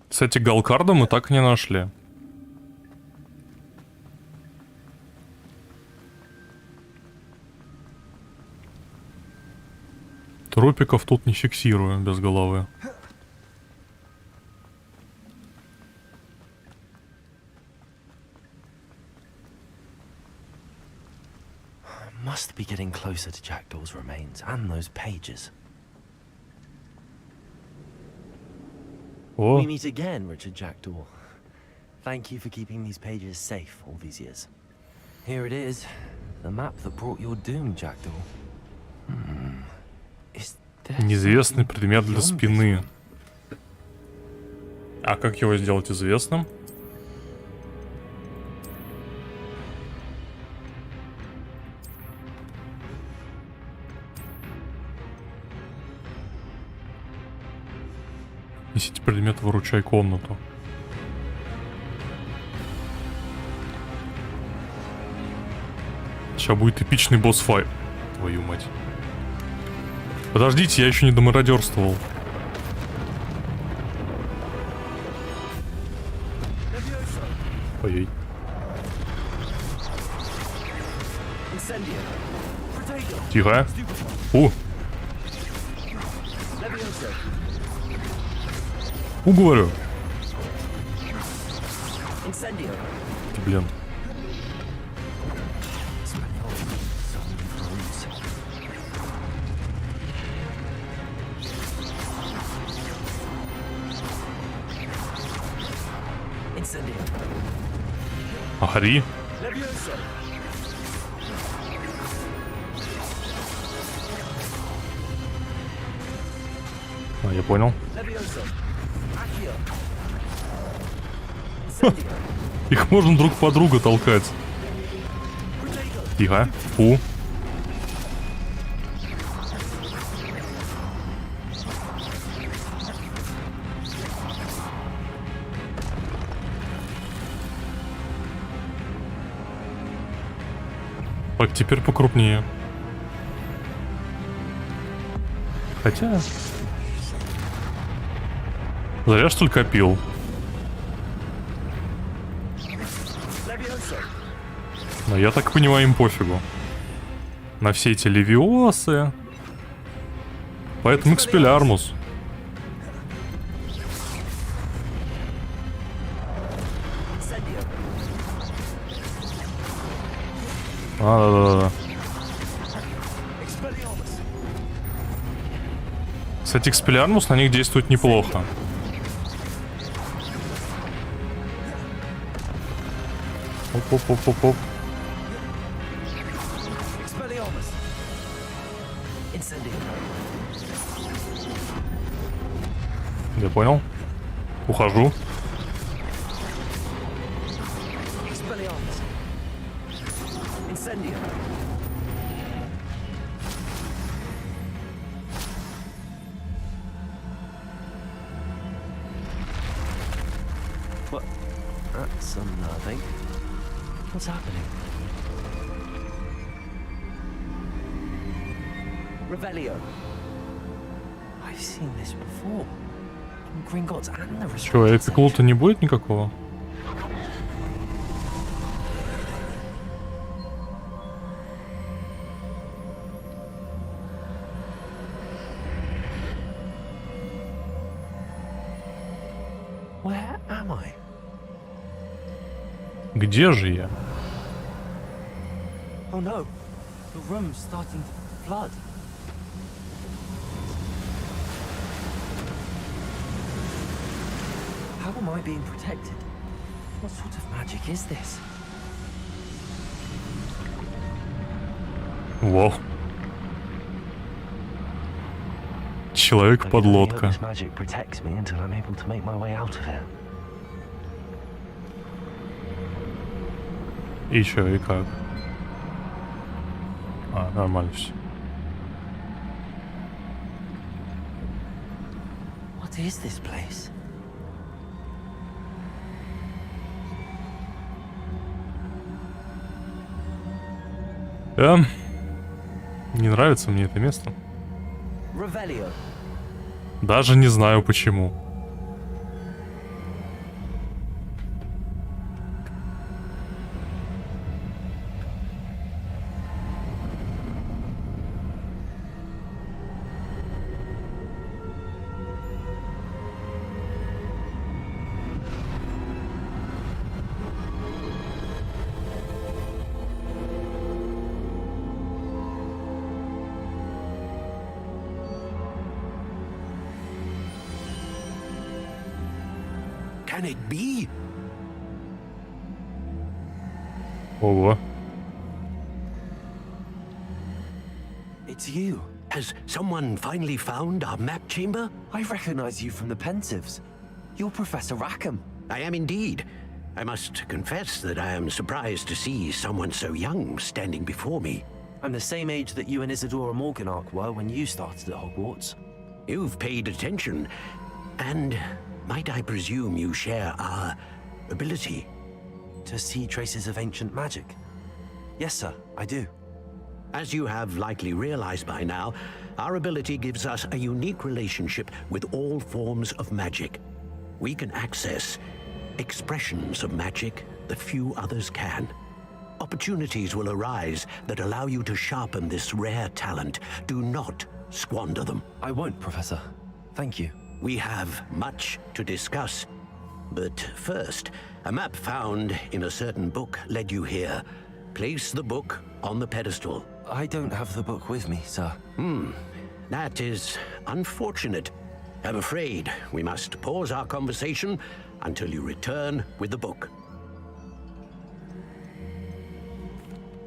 S1: Кстати, Галкарда мы так и не нашли. Трупиков тут не фиксирую без головы.
S2: Must be getting closer to Jackdaw's remains and those pages.
S1: О,
S2: We meet again, Richard Jackdaw. Thank you for keeping these pages safe all these years. Here it is, the map that brought your doom, Jackdaw. Is there
S1: неизвестный
S2: something
S1: предмет для
S2: beyond this
S1: спины.
S2: one?
S1: А как его сделать известным? Несите предмет, выручай комнату. Сейчас будет эпичный босс-файт. Твою мать. Подождите, я еще не домародерствовал. Ой-ой. Тихо. Говорю. Блин. Ахари. А, я понял. Ха, их можно друг по другу толкать. Тихо. Фу. Так, теперь покрупнее. Хотя... Зря, что ли, копил. Но я так понимаю, им пофигу. На все эти левиосы. Поэтому экспеллиармус. Да-да-да. Кстати, экспеллиармус на них действует неплохо. Оп-оп-оп-оп-оп. Я понял. Ухожу.
S2: What? That's unnerving. What's happening? Revelio. I've seen this before. On Gringotts and the
S1: Чё, эпик лута не будет никакого?
S2: Where am I?
S1: Где же я?
S2: Oh no, the room's starting to flood. How am I being protected? What sort of magic is this?
S1: Вау. Человек-подлодка.
S2: This magic protects me until I'm able to make my way out of here.
S1: И чё, и как? А, нормально все.
S2: What is this place?
S1: Не нравится мне это место.
S2: Revelio.
S1: Даже не знаю почему.
S10: can it be?
S1: Ого.
S2: It's you.
S10: Has someone finally found our map chamber?
S2: I recognize you from the Pensieves. You're Professor Rackham.
S10: I am indeed. I must confess that I am surprised to see someone so young standing before me.
S2: I'm the same age that you and Isadora Morganach were when you started at Hogwarts.
S10: You've paid attention, and might I presume you share our ability?
S2: To see traces of ancient magic? Yes, sir, I do.
S10: As you have likely realized by now, our ability gives us a unique relationship with all forms of magic. We can access expressions of magic that few others can. Opportunities will arise that allow you to sharpen this rare talent. Do not squander them.
S2: I won't, Professor. Thank you.
S10: We have much to discuss. But first, a map found in a certain book led you here. Place the book on the pedestal.
S2: I don't have the book with me, sir.
S10: That is unfortunate. I'm afraid we must pause our conversation until you return with the book.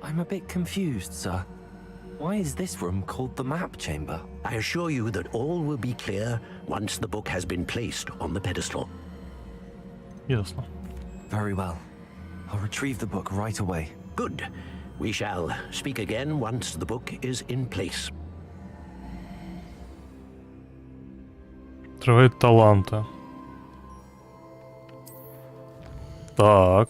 S2: I'm a bit confused, sir. Why is this room called the map chamber?
S10: I assure you that all will be clear once the book has been placed on the pedestal.
S1: Ясно.
S2: Very well. I'll retrieve the book right away.
S10: Good. We shall speak again once the book is in place.
S1: Открывает таланты. Так.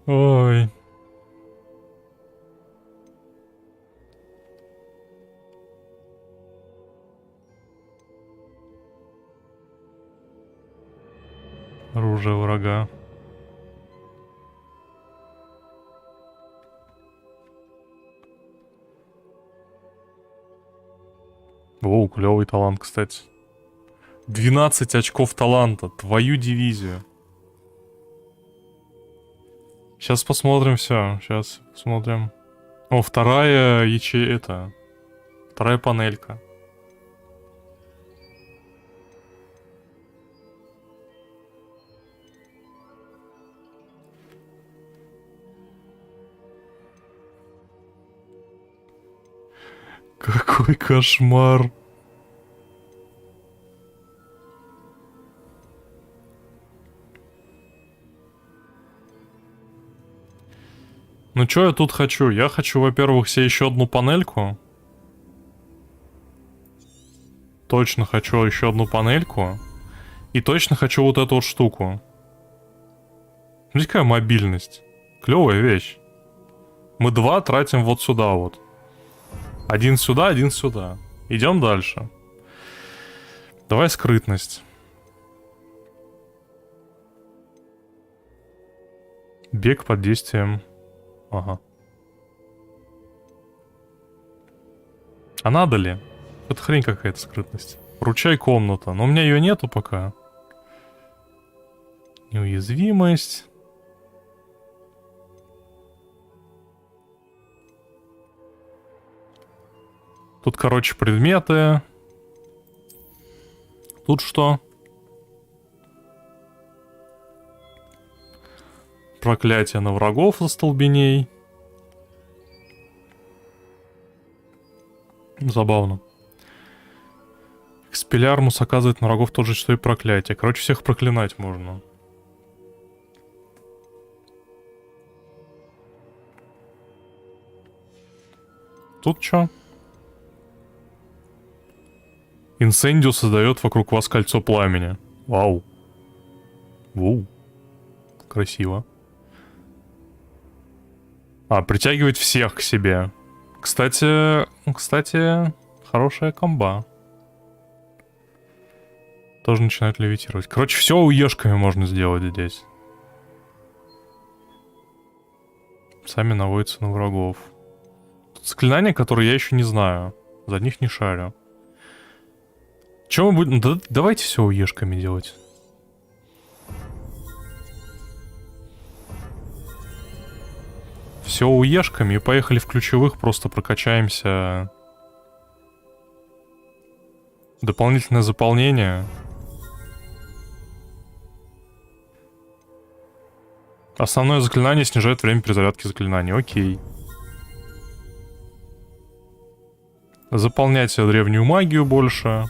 S1: Ой. Оружие врага. О, клевый талант, кстати. 12 очков таланта. Твою дивизию. Сейчас посмотрим все. Сейчас посмотрим. О, вторая ячейка. Вторая панелька. Какой кошмар. Ну чё я тут хочу? Я хочу, во-первых, себе еще одну панельку. Точно хочу еще одну панельку. И точно хочу вот эту вот штуку. Смотрите, какая мобильность. Клевая вещь. Мы 2 тратим вот сюда вот. Один сюда, один сюда. Идем дальше. Давай скрытность. Бег под действием. Ага. А надо ли? Это хрень какая-то скрытность. Вручай комната. Но у меня ее нету пока. Неуязвимость. Тут, короче, предметы. Тут что? Проклятие на врагов остолбеней. Забавно. Экспелярмус оказывает на врагов тот же, что и проклятие. Короче, всех проклинать можно. Тут что? Инсендио создает вокруг вас кольцо пламени. Вау. Вау. Красиво. А, притягивает всех к себе. Кстати, хорошая комба. Тоже начинают левитировать. Короче, все уешками можно сделать здесь. Сами наводятся на врагов. Тут заклинания, которые я еще не знаю. За них не шарю. Че мы будем... Да, давайте все уешками делать. Все уешками и поехали в ключевых, просто прокачаемся. Дополнительное заполнение. Основное заклинание снижает время перезарядки заклинаний. Окей. Заполнять древнюю магию больше.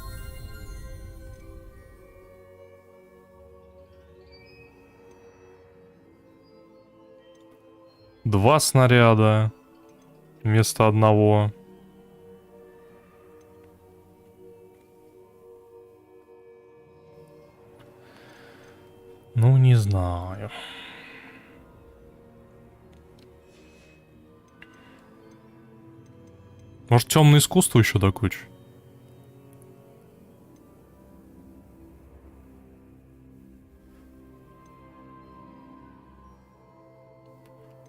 S1: Два снаряда вместо одного. Ну, не знаю. Может, темное искусство еще до кучи?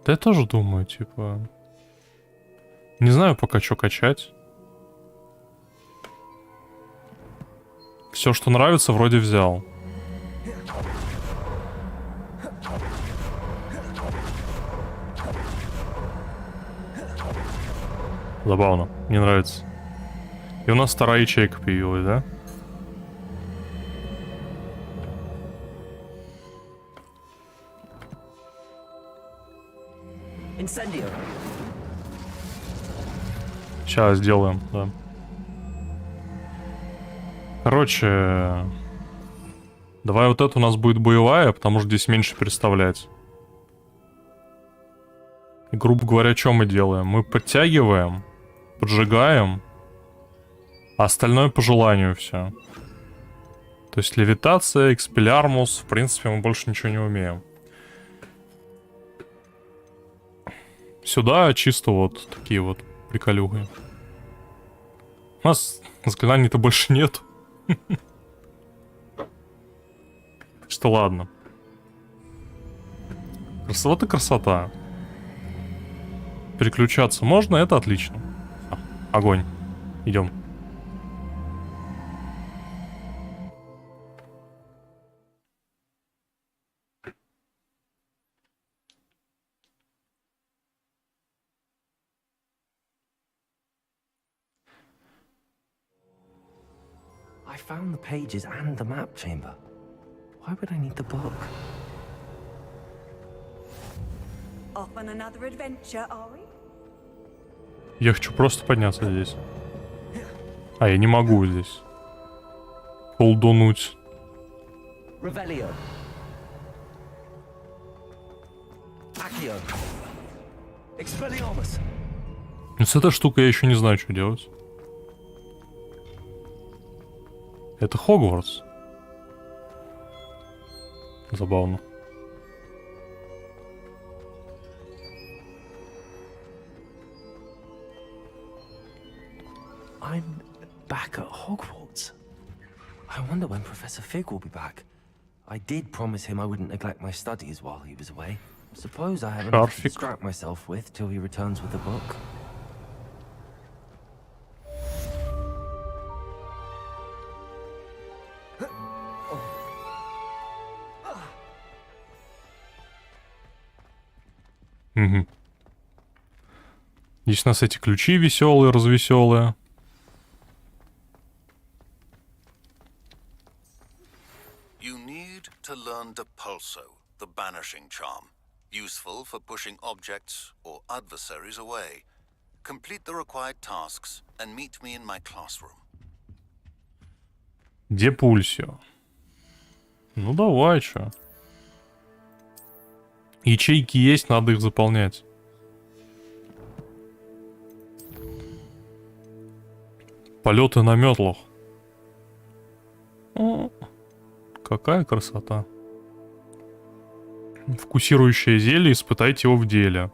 S1: Да я тоже думаю, типа... Не знаю пока, что качать. Все, что нравится, вроде взял. Забавно, мне нравится. И у нас вторая ячейка появилась, да? Сейчас сделаем, да. Короче, давай вот это у нас будет боевая, потому что здесь меньше переставлять. И, грубо говоря, что мы делаем? Мы подтягиваем, поджигаем, а остальное по желанию все. То есть левитация, экспеллярмус, в принципе, мы больше ничего не умеем. Сюда чисто вот такие вот приколюхи. У нас заклинаний-то больше нет. Что ладно. Красота, красота. Переключаться можно, это отлично. Огонь. Идем.
S2: I found the pages and the map chamber. Why would I need the book?
S7: Off on another adventure, are we?
S1: Я хочу просто подняться здесь. А, я не могу здесь. Колдунуть.
S2: Revelio. Accio. Expelliarmus.
S1: Ну, с этой штукой я еще не знаю, что делать. Это Хогвартс. Забавно.
S2: I'm back at Hogwarts. I wonder when Professor Fig will be back. I did promise him I wouldn't neglect my studies while he was away. Suppose I have enough to distract myself with till he returns with the book.
S1: Угу. Здесь у нас эти ключи веселые, развеселые.
S5: You need to learn Depulso, the banishing charm. Useful for pushing objects or adversaries away. Complete the required tasks and meet me in my classroom.
S1: Депульсио. Ну давай, чё. Ячейки есть, надо их заполнять. Полеты на метлах. О, какая красота. Фокусирующее зелье, испытайте его в деле.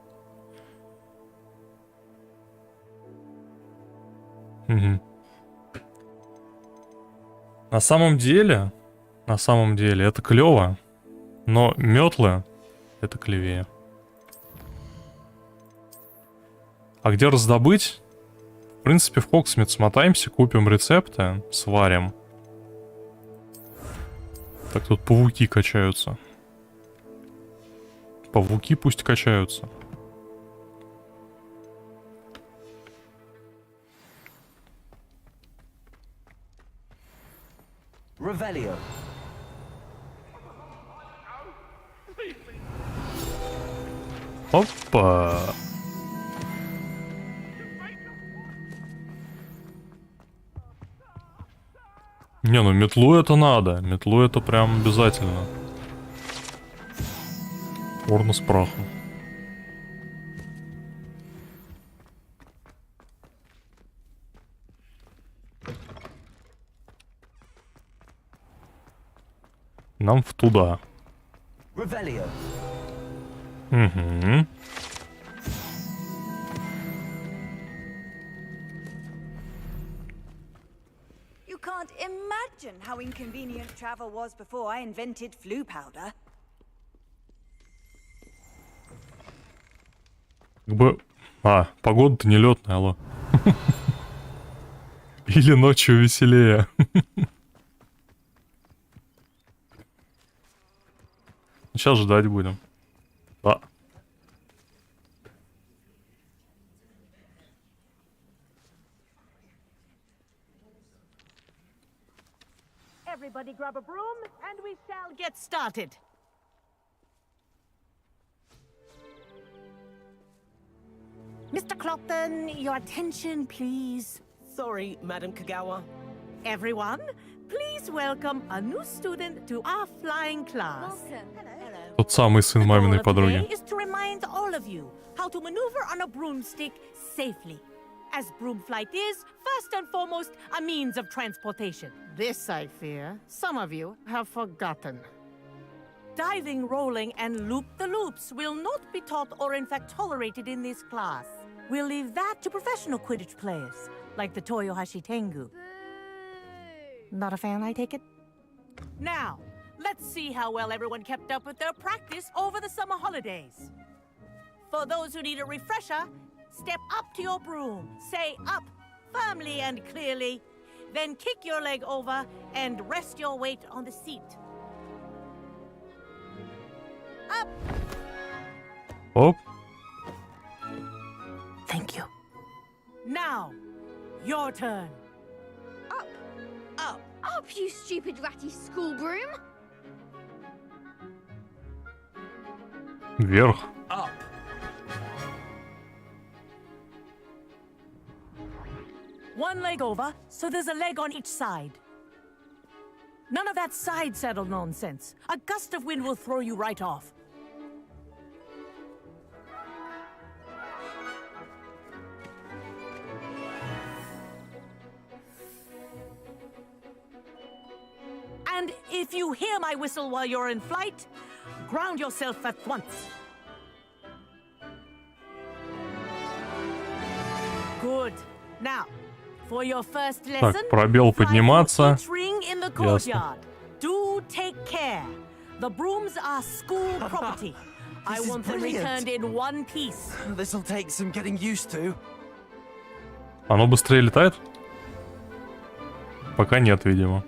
S1: Угу. На самом деле, это клево, но метлы это клевее. А где раздобыть? В принципе, в Хоксмит смотаемся, купим рецепты, сварим. Так, тут пауки качаются. Пауки пусть качаются.
S2: Revelio.
S1: Опа. Не, ну метлу это надо. Метлу это прям обязательно. Урна с прахом. Нам в туда.
S2: Revelio.
S1: Угу.
S7: You can't imagine how inconvenient travel was before I invented flu powder.
S1: Как бы... погода-то нелетная, алло. Или ночью веселее. Сейчас ждать будем. Да.
S7: Everybody grab a broom and we shall get started. Mr. Clopton, your attention, please.
S11: Sorry, Madam Kagawa.
S7: Everyone, please welcome a new student to our flying class.
S1: Тот самый сын маминой подруги.
S7: Is to remind all of you how to maneuver on a broomstick safely. As broom flight is, first and foremost, a means of transportation.
S12: This, I fear, some of you have forgotten.
S7: Diving, rolling, and loop-the-loops will not be taught or in fact tolerated in this class. We'll leave that to professional Quidditch players, like the Toyohashi Tengu.
S12: Not a fan, I take it?
S7: Now, let's see how well everyone kept up with their practice over the summer holidays. For those who need a refresher, step up to your broom, say up firmly and clearly, then kick your leg over and rest your weight on the seat. Up!
S1: Оп.
S7: Thank you. Now, your turn.
S13: Up! Up! Up, you stupid ratty school broom!
S1: Вверх.
S2: Up.
S7: One leg over, so there's a leg on each side. None of that side saddle nonsense. A gust of wind will throw you right off. And if you hear my whistle while you're in flight, ground yourself at once. Good. Now, for your first lesson,
S1: Так, пробел подниматься.
S7: Ясно. Do take care. The brooms are school property. I want them returned in one piece.
S2: This'll take some getting used to.
S1: Оно быстрее летает? Пока нет, видимо.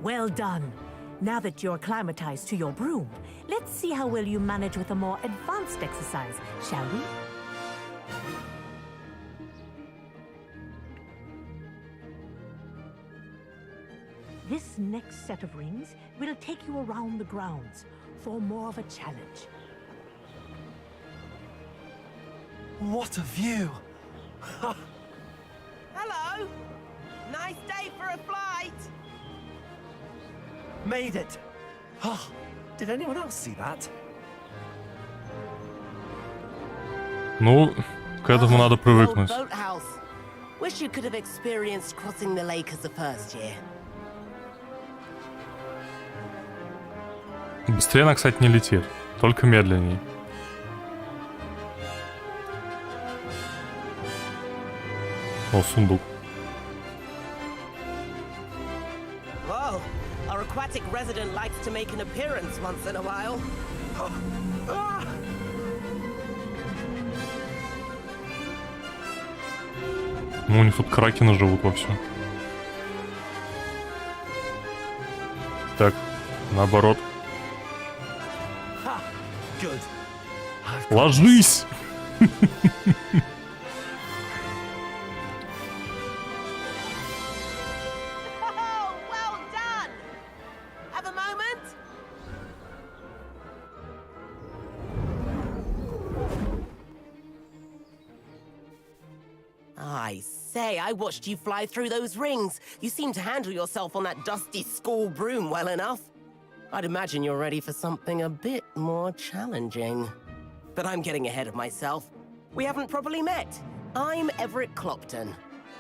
S7: Well done. Now that you're acclimatized to your broom, let's see how well you manage with a more advanced exercise, shall we? This next set of rings will take you around the grounds for more of a challenge.
S2: What a view!
S11: Hello! Nice day for a flight!
S2: Made it! Oh, did anyone else see that?
S1: Ну, к этому надо привыкнуть.
S11: Boathouse. Wish you could have experienced crossing the lake as a first year.
S1: Быстрее она, кстати, не летит. Только медленней. О, сундук.
S11: Well, our aquatic resident likes to make an appearance once in a while.
S1: Ну, у них тут кракены живут вовсю. Так, наоборот. Ложись!
S11: I say, I watched you fly through those rings. You seem to handle yourself on that dusty school broom well enough. I'd imagine you're ready for something a bit more challenging. But I'm getting ahead of myself. We haven't properly met. I'm Everett Clopton.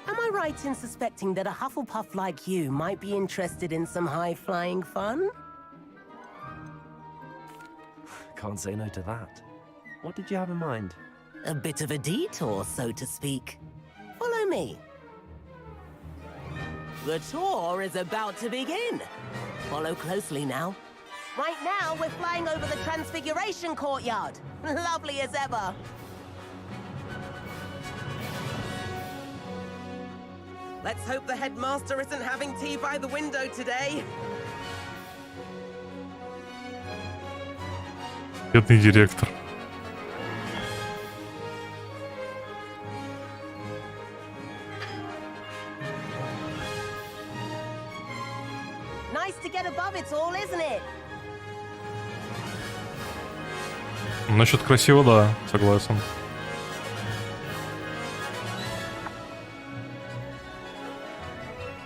S11: Am I right in suspecting that a Hufflepuff like you might be interested in some high-flying fun?
S2: Can't say no to that. What did you have in mind?
S11: A bit of a detour, so to speak. Follow me. The tour is about to begin. Follow closely now. Right now, we're flying over the Transfiguration Courtyard. Lovely as ever. Let's hope the headmaster isn't having tea by the window today.
S1: Бедный директор.
S11: Nice to get above it all, isn't it?
S1: Насчет красиво, да, согласен.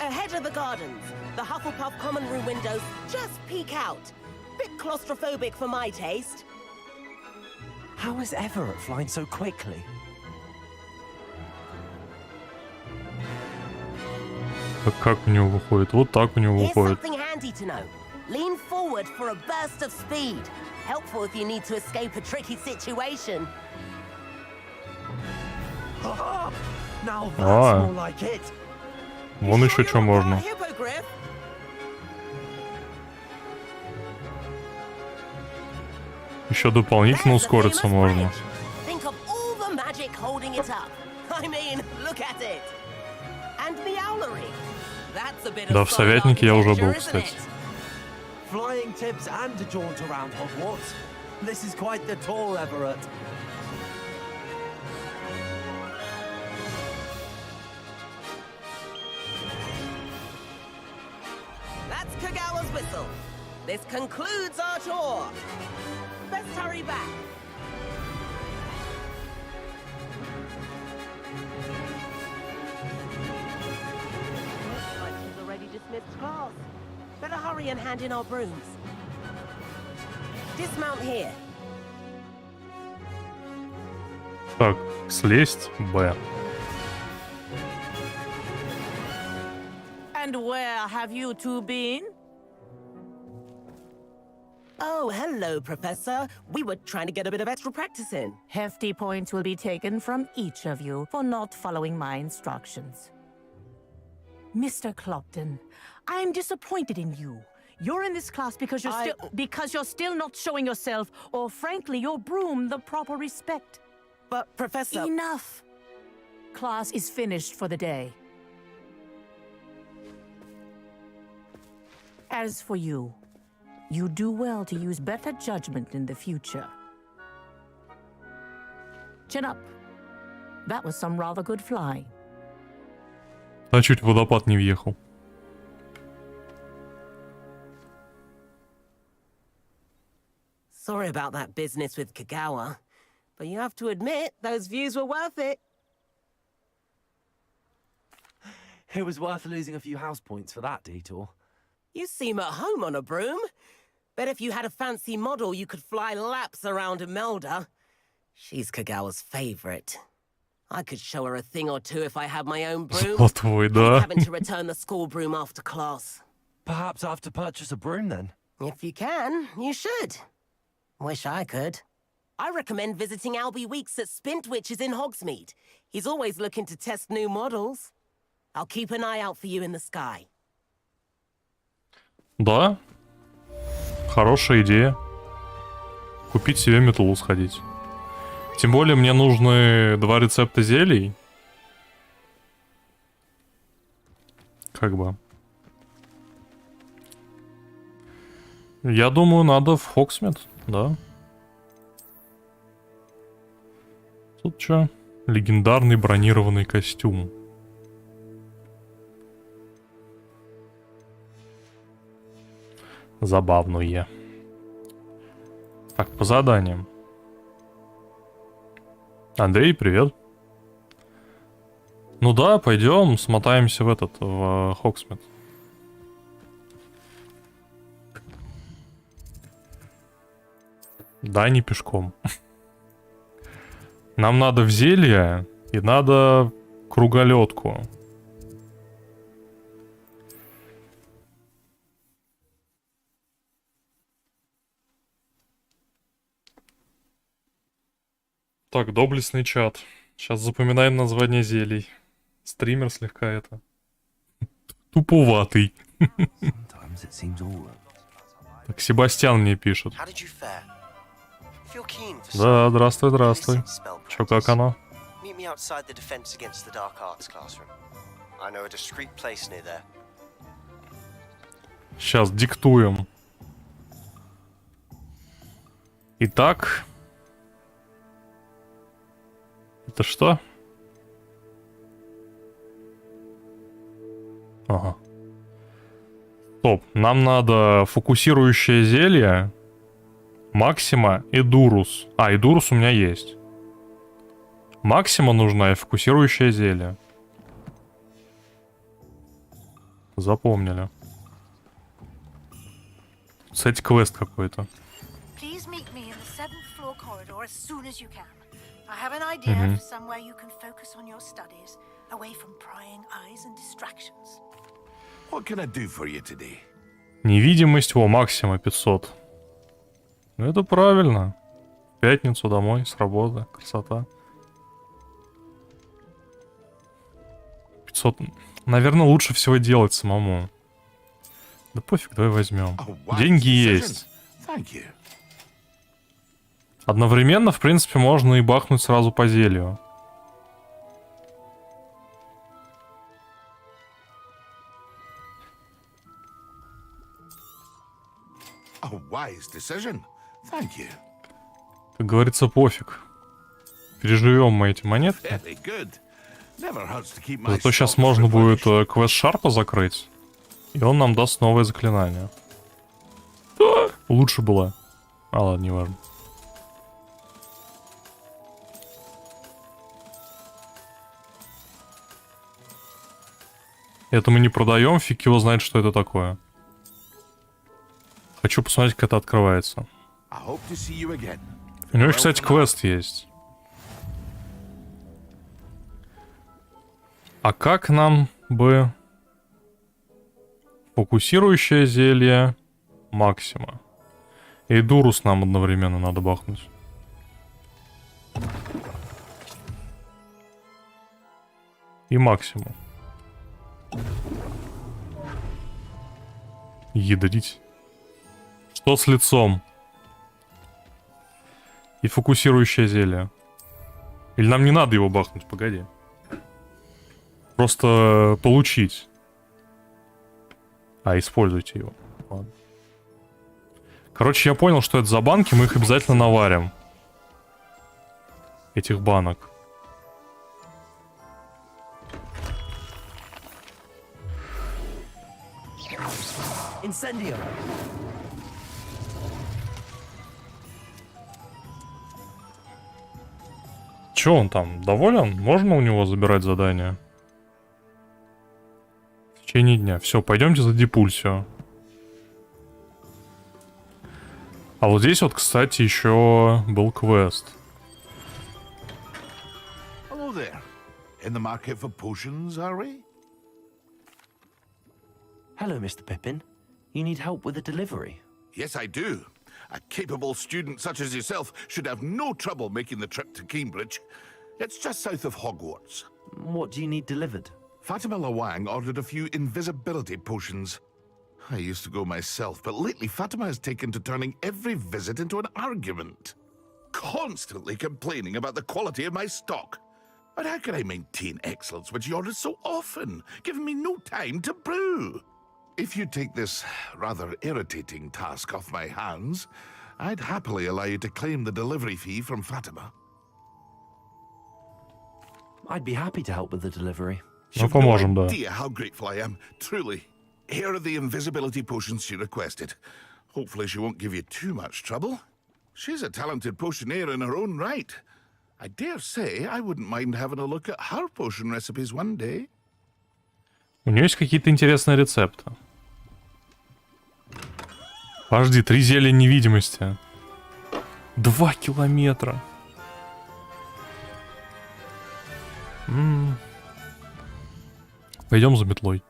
S11: Ahead of the gardens, the Hufflepuff common room windows just peek out. Bit claustrophobic for my taste.
S2: How is Everett flying so quickly?
S1: Как у него выходит? Вот так у него
S11: Here's
S1: выходит.
S11: something handy to know. Lean forward for a burst of speed. Helpful if you need to escape a tricky situation.
S2: Now that's more like it.
S1: Вон еще что можно.
S11: Hippogriff?
S1: Еще дополнительно ускориться можно.
S11: Think of all the magic holding it up. I mean, look at it. And Meowlery. That's a bit of
S1: Да, в советнике я уже был, кстати.
S2: Flying tips and a jaunt around Hogwarts. This is quite the tour, Everett.
S11: That's Kagawa's whistle. This concludes our tour. Best hurry back. Looks like she's already dismissed class. Better hurry and hand in our brooms. Dismount here.
S1: Так, слезть, Б.
S7: And where have you two been?
S11: Oh, hello, Professor. We were trying to get a bit of extra practice in.
S7: Hefty points will be taken from each of you for not following my instructions. Mr. Clopton, I'm disappointed in you. You're in this class because you're still not showing yourself, or frankly, your broom the proper respect.
S11: But, Professor...
S7: Enough! Class is finished for the day. As for you, you do well to use better judgment in the future. Chin up. That was some rather good flying.
S1: А чуть в водопад не въехал.
S11: Sorry about that business with Kagawa, but you have to admit, those views were worth it.
S2: It was worth losing a few house points for that detour.
S11: You seem at home on a broom. Bet if you had a fancy model, you could fly laps around Imelda. She's Kagawa's favorite. I could show her a thing or two if I had my own broom.
S1: Захватывай, да.
S11: Having to return the school broom after class.
S2: Perhaps I have to purchase a broom then?
S11: If you can, you should. Wish I could. I recommend visiting Albie Weeks at Spintwitches in Hogsmeade. He's always looking to test new models. I'll keep an eye out for you in the sky.
S1: Да. Хорошая идея. Купить себе метлу, сходить. Тем более мне нужны 2 рецепта зелий. Как бы. Я думаю, надо в Хогсмит, да. Тут что? Легендарный бронированный костюм. Забавное. Так, по заданиям. Андрей, привет. Ну да, пойдем, смотаемся в Хогсмит. Да, не пешком. Нам надо в зелье и надо круголетку. Так, доблестный чат. Сейчас запоминаем название зелий. Стример слегка это... туповатый. Так, Себастьян мне пишет. Да, здравствуй, здравствуй. Чё, как оно? Сейчас диктуем. Итак. Это что? Ага. Стоп, нам надо фокусирующее зелье, Максима и Дурус. А, и Дурус у меня есть. Максима нужна и фокусирующее зелье. Запомнили. Кстати, квест какой-то. Невидимость, о, Максима 500. Ну это правильно. В пятницу домой с работы. Красота. 500. Наверное, лучше всего делать самому. Да пофиг, давай возьмем. Деньги есть. Одновременно, в принципе, можно и бахнуть сразу по зелью. Как говорится, пофиг. Переживем мы эти монетки. Зато сейчас можно будет квест Шарпа закрыть. И он нам даст новое заклинание. Да! Лучше было. А ладно, не важно. Это мы не продаем, фиг его знает, что это такое. Хочу посмотреть, как это открывается. У него, кстати, квест есть. А как нам бы фокусирующее зелье Максима? И Дурус нам одновременно надо бахнуть. И Максиму. Ядрить. Что с лицом? И фокусирующее зелье. Или нам не надо его бахнуть? Погоди. Просто получить. А, используйте его. Ладно. Короче, я понял, что это за банки. Мы их обязательно наварим. Этих банок.
S2: Incendio.
S1: Чё он там? Доволен? Можно у него забирать задание? В течение дня. Все, пойдемте за депульсию. А вот здесь вот, кстати, еще был квест.
S14: Hello there. In the market for potions, are we?
S2: Hello, Mr. Pippin. You need help with a delivery?
S14: Yes, I do. A capable student such as yourself should have no trouble making the trip to Cambridge. It's just south of Hogwarts.
S2: What do you need delivered?
S14: Fatima Lawang ordered a few invisibility potions. I used to go myself, but lately Fatima has taken to turning every visit into an argument. Constantly complaining about the quality of my stock. But how can I maintain excellence when she orders so often, giving me no time to brew? If you take this rather irritating task off my hands, I'd happily allow you to claim the delivery fee from Fatima.
S2: I'd be happy to help with the delivery.
S14: You've no idea how grateful I am, truly. Here are the invisibility potions she requested. Hopefully she won't give you too much trouble. She's a talented potioneer in her own right. I dare say I wouldn't mind having a look at her potion recipes one day.
S1: У нее есть какие-то интересные рецепты. Подожди, 3 зелья невидимости. 2 километра. Пойдем за метлой.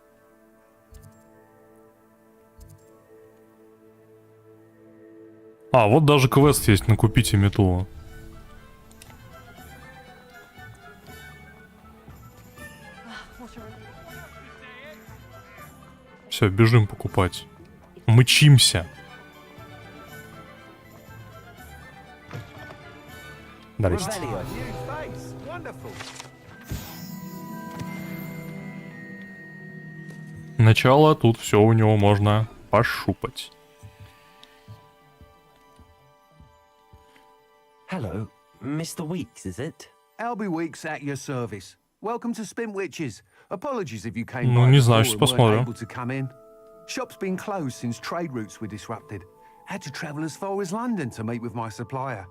S1: А, вот даже квест есть, накупите метлу. Все, бежим покупать. Мчимся. Здрасте. Начало, тут все у него можно пошупать.
S2: Hello, Mr. Weeks, is it?
S15: Albie Weeks at your service. Welcome to Spintwitches. Apologies if you came
S1: Ну,
S15: by
S1: не
S15: before
S1: знаю,
S15: and
S1: сейчас
S15: weren't
S1: посмотрим.
S15: able to come in. Shop's been closed since trade routes were disrupted. Had to travel as far as London to meet with my supplier.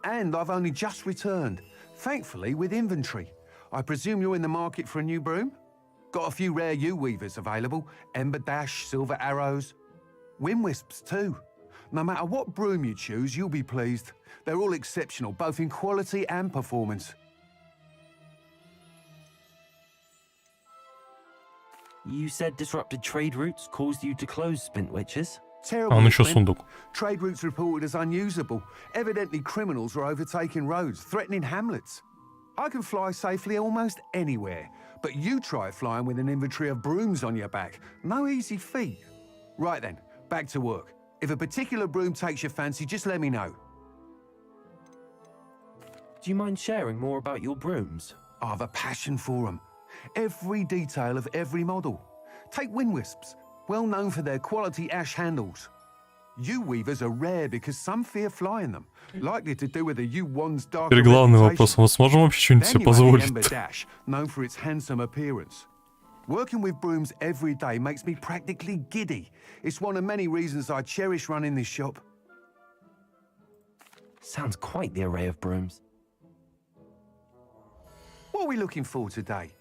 S15: And I've only just returned, thankfully with inventory. I presume you're in the market for a new broom? Got a few rare U-weavers available. Ember Dash, Silver Arrows. Wind Wisps too. No matter what broom you choose, you'll be pleased. They're all exceptional, both in quality and performance.
S2: You said disrupted trade routes caused you to close Spintwitches?
S15: Terrible.
S1: еще сундук.
S15: Trade routes reported as unusable. Evidently criminals were overtaking roads, threatening hamlets. I can fly safely almost anywhere, but you try flying with an inventory of brooms on your back. No easy feat. Right then, back to work. If a particular broom takes your fancy, just let me know.
S2: Do you mind sharing more about your brooms?
S15: I have a passion for them. Every detail of every model. Take Wind Wisps, well known for their quality ash handles. U-weavers are rare because some fear flying them, likely to do with the U-one's dark
S1: Теперь главный вопрос, мы сможем вообще что-нибудь себе позволить?
S15: Ember Dash, known for its handsome appearance. Working with brooms every day makes me practically giddy. It's one of many reasons I cherish running this shop.
S2: Sounds quite the array of brooms.
S15: What are we looking for today?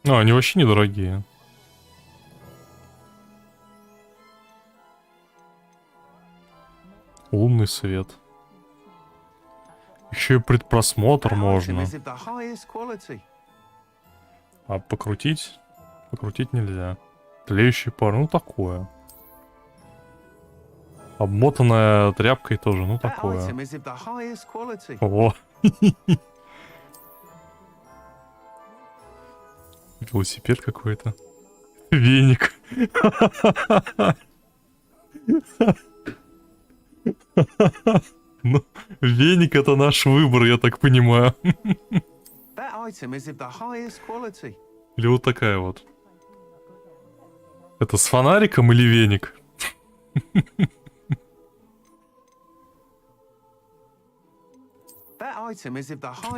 S1: А, они вообще недорогие. Лунный свет. Еще и предпросмотр можно. А покрутить? Покрутить нельзя. Тлеющий пар, ну такое. Обмотанная тряпкой тоже, ну такое. О. Велосипед какой-то. Веник. Ну, веник это наш выбор, я так понимаю. Или вот такая вот. Это с фонариком или веник?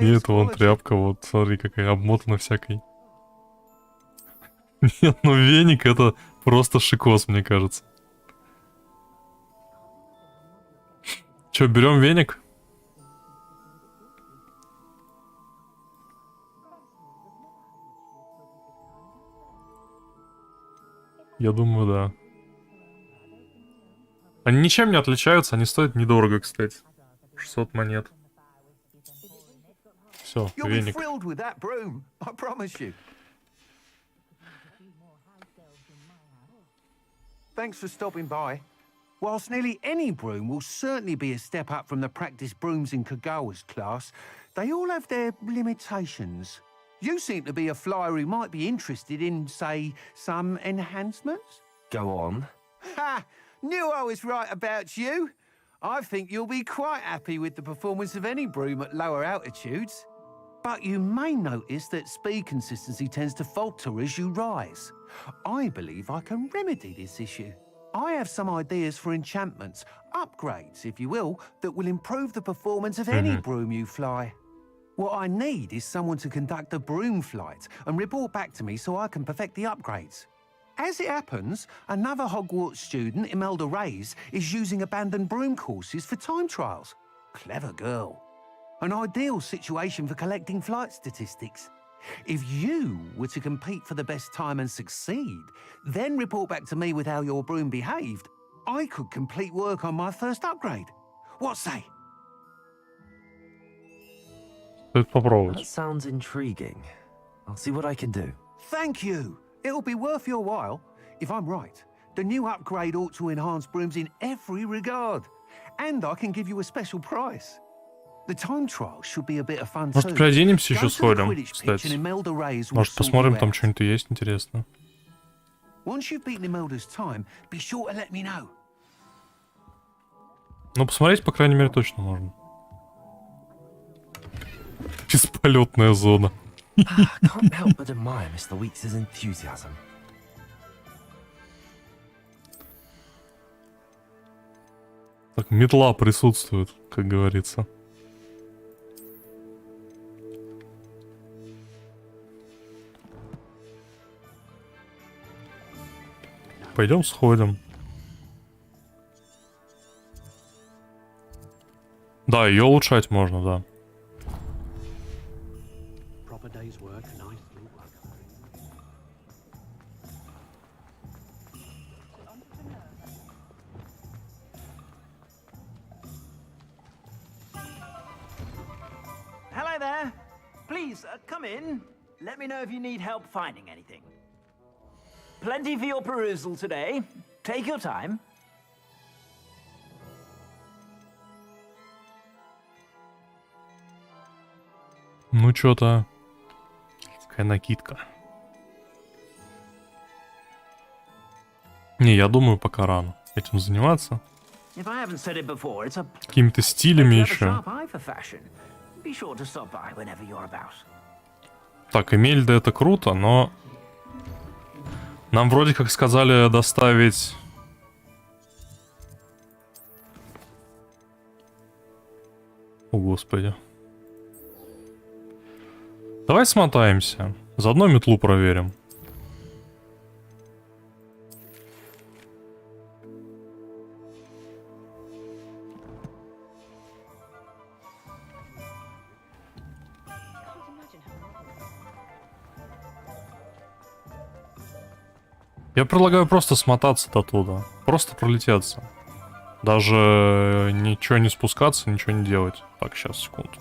S1: Нет, вон тряпка, вот, смотри, какая обмотана всякой. Нет, ну веник это просто шикос, мне кажется. Че, берем веник? Я думаю, да. Они ничем не отличаются, они стоят недорого, кстати. 600 монет. Все, веник.
S15: Thanks for stopping by. Whilst nearly any broom will certainly be a step up from the practice brooms in Kagawa's class, they all have their limitations. You seem to be a flyer who might be interested in, say, some enhancements?
S2: Go on.
S15: Ha! Knew I was right about you. I think you'll be quite happy with the performance of any broom at lower altitudes. But you may notice that speed consistency tends to falter as you rise. I believe I can remedy this issue. I have some ideas for enchantments, upgrades, if you will, that will improve the performance of any broom you fly. What I need is someone to conduct a broom flight and report back to me so I can perfect the upgrades. As it happens, another Hogwarts student, Imelda Reyes, is using abandoned broom courses for time trials. Clever girl. An ideal situation for collecting flight statistics. If you were to compete for the best time and succeed, then report back to me with how your broom behaved, I could complete work on my first upgrade. What say?
S2: That sounds intriguing. I'll see what I can do.
S15: Thank you. It'll be worth your while. If I'm right, the new upgrade ought to enhance brooms in every regard. And I can give you a special price. The time trial should be a bit of fun too.
S1: Может, приоденемся еще сходим, кстати. Может, посмотрим, там что-нибудь есть интересно.
S15: Once you've beaten Imelda's time, be sure to let me know.
S1: Ну, посмотреть, по крайней мере, точно можно. Бесполетная зона.
S2: Can't help but admire Mr. Weeks' enthusiasm.
S1: Так, метла присутствует, как говорится. Пойдем сходим. Да, ее улучшать можно, да.
S16: Hello there. Please, come in. Let me know if you need help finding anything. Plenty for your perusal today. Take your time.
S1: Ну, что-то... Какая накидка. Не, я думаю, пока рано этим заниматься. Какими-то стилями еще. Так, Эмельда это круто, но... Нам вроде как сказали доставить... О, господи. Давай смотаемся. Заодно метлу проверим. Я предлагаю просто смотаться до туда. Просто пролететься. Даже ничего не спускаться, ничего не делать. Так, сейчас, секунду.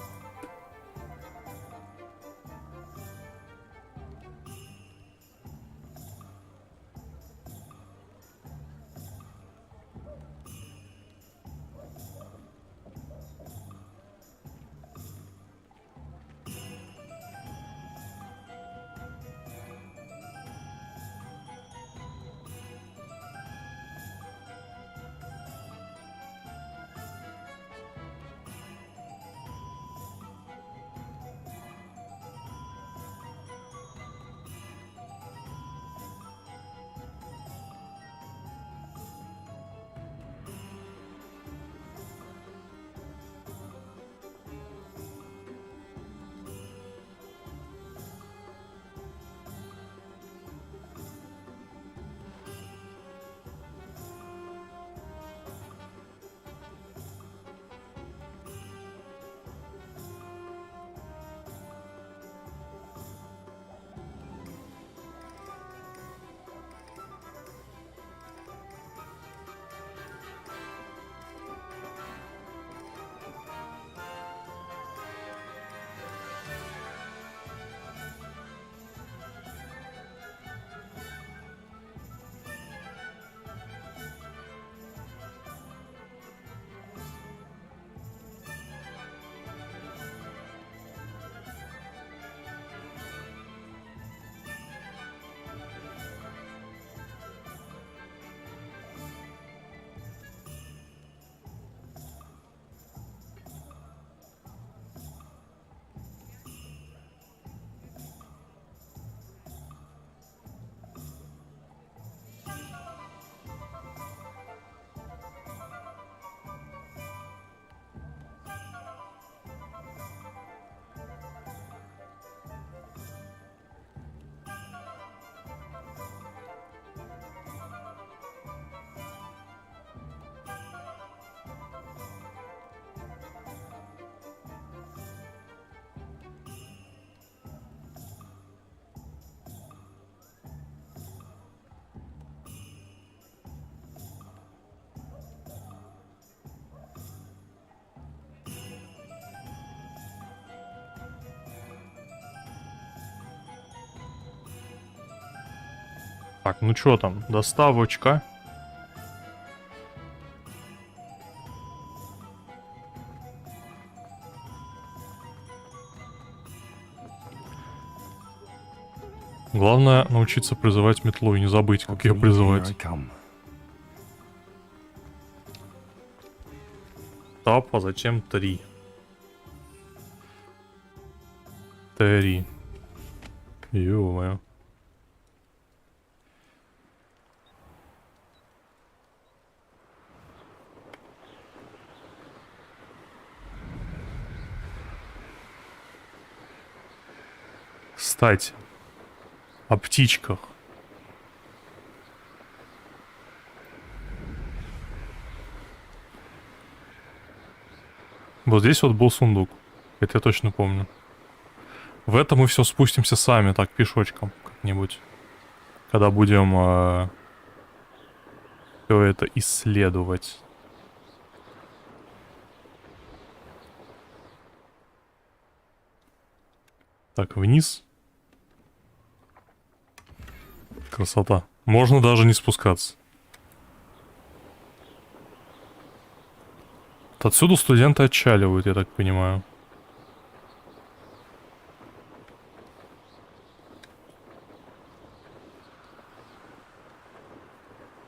S1: Так, ну что там? Доставочка. Главное научиться призывать метлу и не забыть, как ее призывать. Тап, а затем 3. 3. Ё-моё. Кстати, о птичках. Вот здесь вот был сундук. Это я точно помню. В это мы все спустимся сами, так, пешочком как-нибудь. Когда будем все это исследовать. Так, вниз. Красота. Можно даже не спускаться. Отсюда студенты отчаливают, я так понимаю.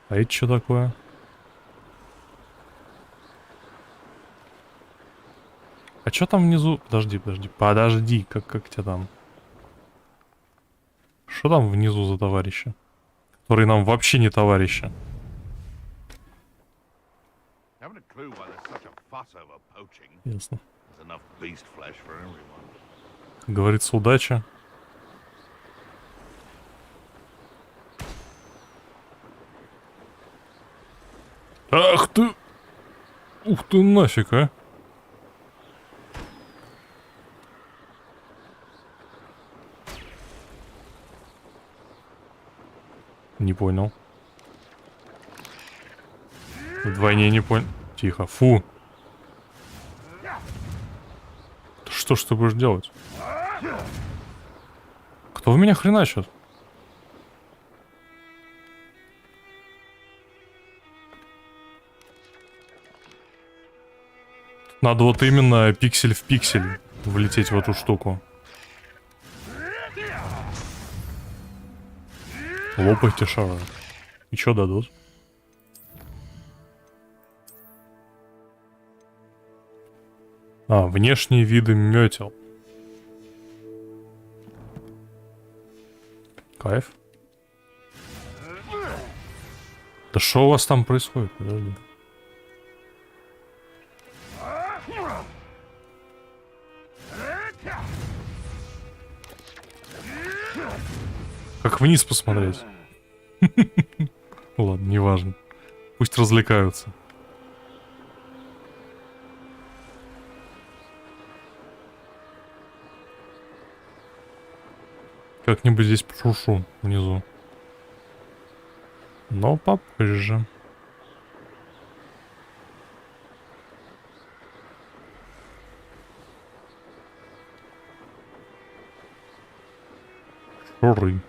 S1: А это что такое? А что там внизу? Подожди. Подожди, как тебя там? Что там внизу за товарищи? Которые нам вообще не товарищи. Ясно. Как говорится, удача. Ах ты! Ух ты нафиг, а! Не понял. Вдвойне не понял. Тихо. Фу. Что ж ты будешь делать? Кто в меня хреначит? Надо вот именно пиксель в пиксель влететь в эту штуку. Лопайте шары. И что дадут? А, внешние виды метел. Кайф. Да что у вас там происходит? Подожди. Как вниз посмотреть? Ладно, неважно. Пусть развлекаются. Как-нибудь здесь пошушу внизу. Но попозже. Шуры.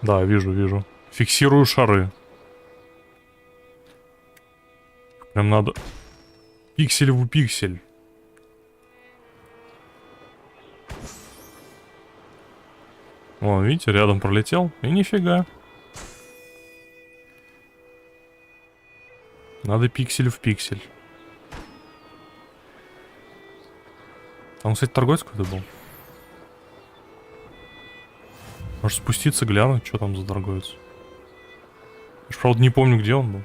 S1: Да, вижу. Фиксирую шары. Прям надо... Пиксель в пиксель. Вон, видите, рядом пролетел. И нифига. Надо пиксель в пиксель. Там, кстати, торговец какой-то был. Может спуститься, глянуть, что там за торговец. Я ж, правда, не помню, где он был.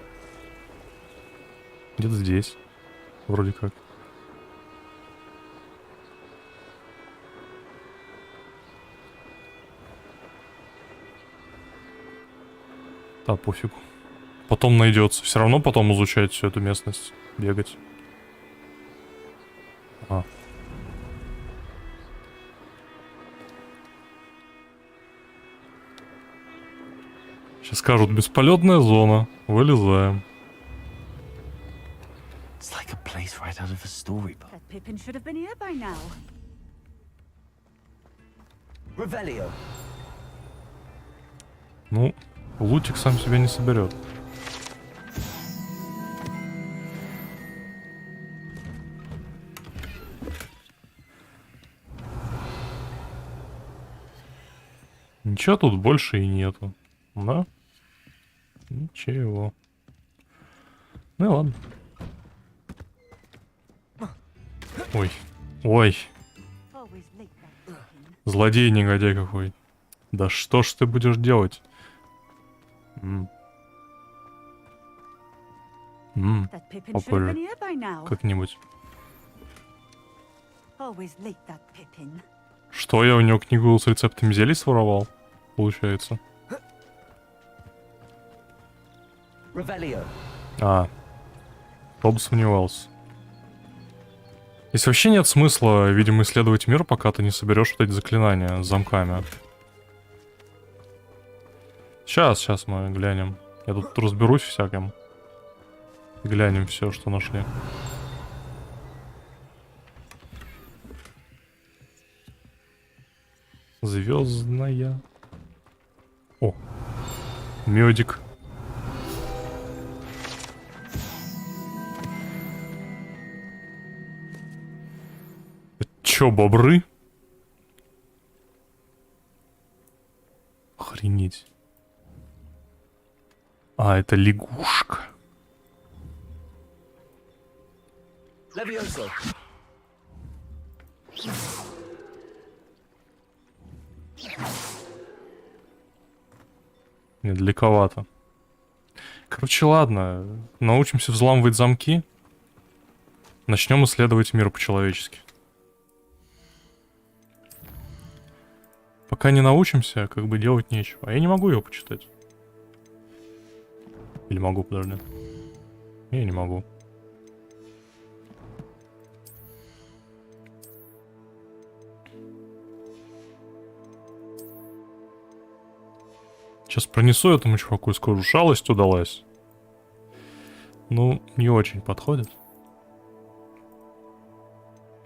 S1: Где-то здесь. Вроде как. Да, пофигу. Потом найдется. Все равно потом изучать всю эту местность. Бегать. А. Сейчас скажут, бесполетная зона. Вылезаем.
S2: It's like a place right out of a storybook.
S13: Pippin should have been here by now.
S1: Ну, лутик сам себя не соберет. Ничего тут больше и нету. Да? Ничего. Ну и ладно. Ой. Ой. Злодей, негодяй какой. Да что ж ты будешь делать? Попозже. Как-нибудь. Что, я у него книгу с рецептами зелий своровал? Получается. А. Кто бы сомневался. Здесь вообще нет смысла, видимо, исследовать мир, пока ты не соберешь вот эти заклинания с замками. Сейчас мы глянем. Я тут разберусь всяким. Глянем все, что нашли. Звездная. О, медик. Чё, бобры? Охренеть. А, это лягушка. Нет, далековато. Короче, ладно. Научимся взламывать замки. Начнем исследовать мир по-человечески. Пока не научимся, как бы делать нечего. А я не могу его почитать. Или могу, подожди. Я не могу. Сейчас пронесу этому чуваку и скажу, шалость удалась. Ну, не очень подходит.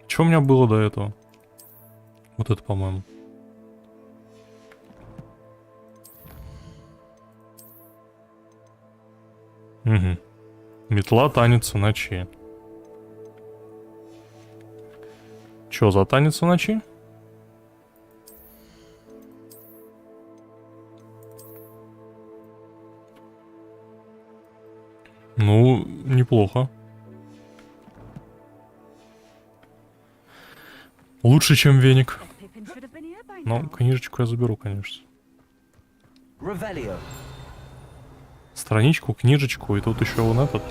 S1: Что у меня было до этого? Вот это, по-моему. Угу. Метла танец в ночи. Чё за танец в ночи? Ну, неплохо. Лучше, чем веник. Но книжечку я заберу, конечно. Страничку, книжечку, и тут еще вон этот.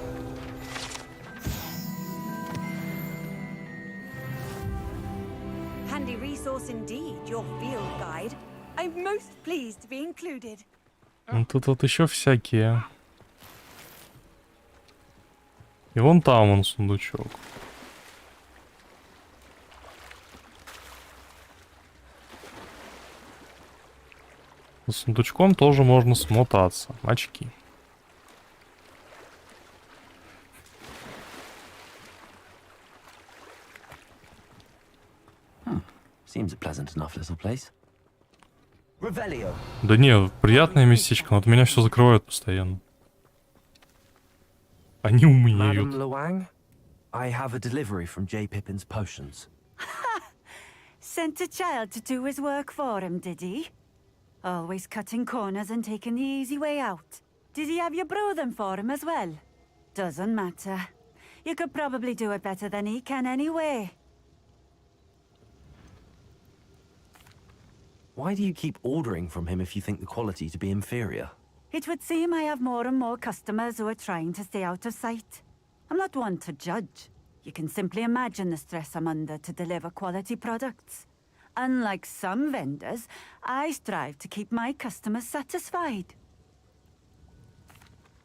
S1: Ну, тут вот еще всякие. И вон там он сундучок. С сундучком тоже можно смотаться. Очки. Да не, приятное местечко, но от меня все закрывают постоянно. Они умнеют.
S2: I have a delivery from J. Pippin's potions.
S17: Sent a child to do his work for him, did he? Always cutting corners and taking the easy way out. Did he have you brew them for him as well? Doesn't matter. You could probably do it better than he can anyway.
S2: Why do you keep ordering from him if you think the quality to be inferior?
S17: It would seem I have more and more customers who are trying to stay out of sight. I'm not one to judge. You can simply imagine the stress I'm under to deliver quality products. Unlike some vendors, I strive to keep my customers satisfied.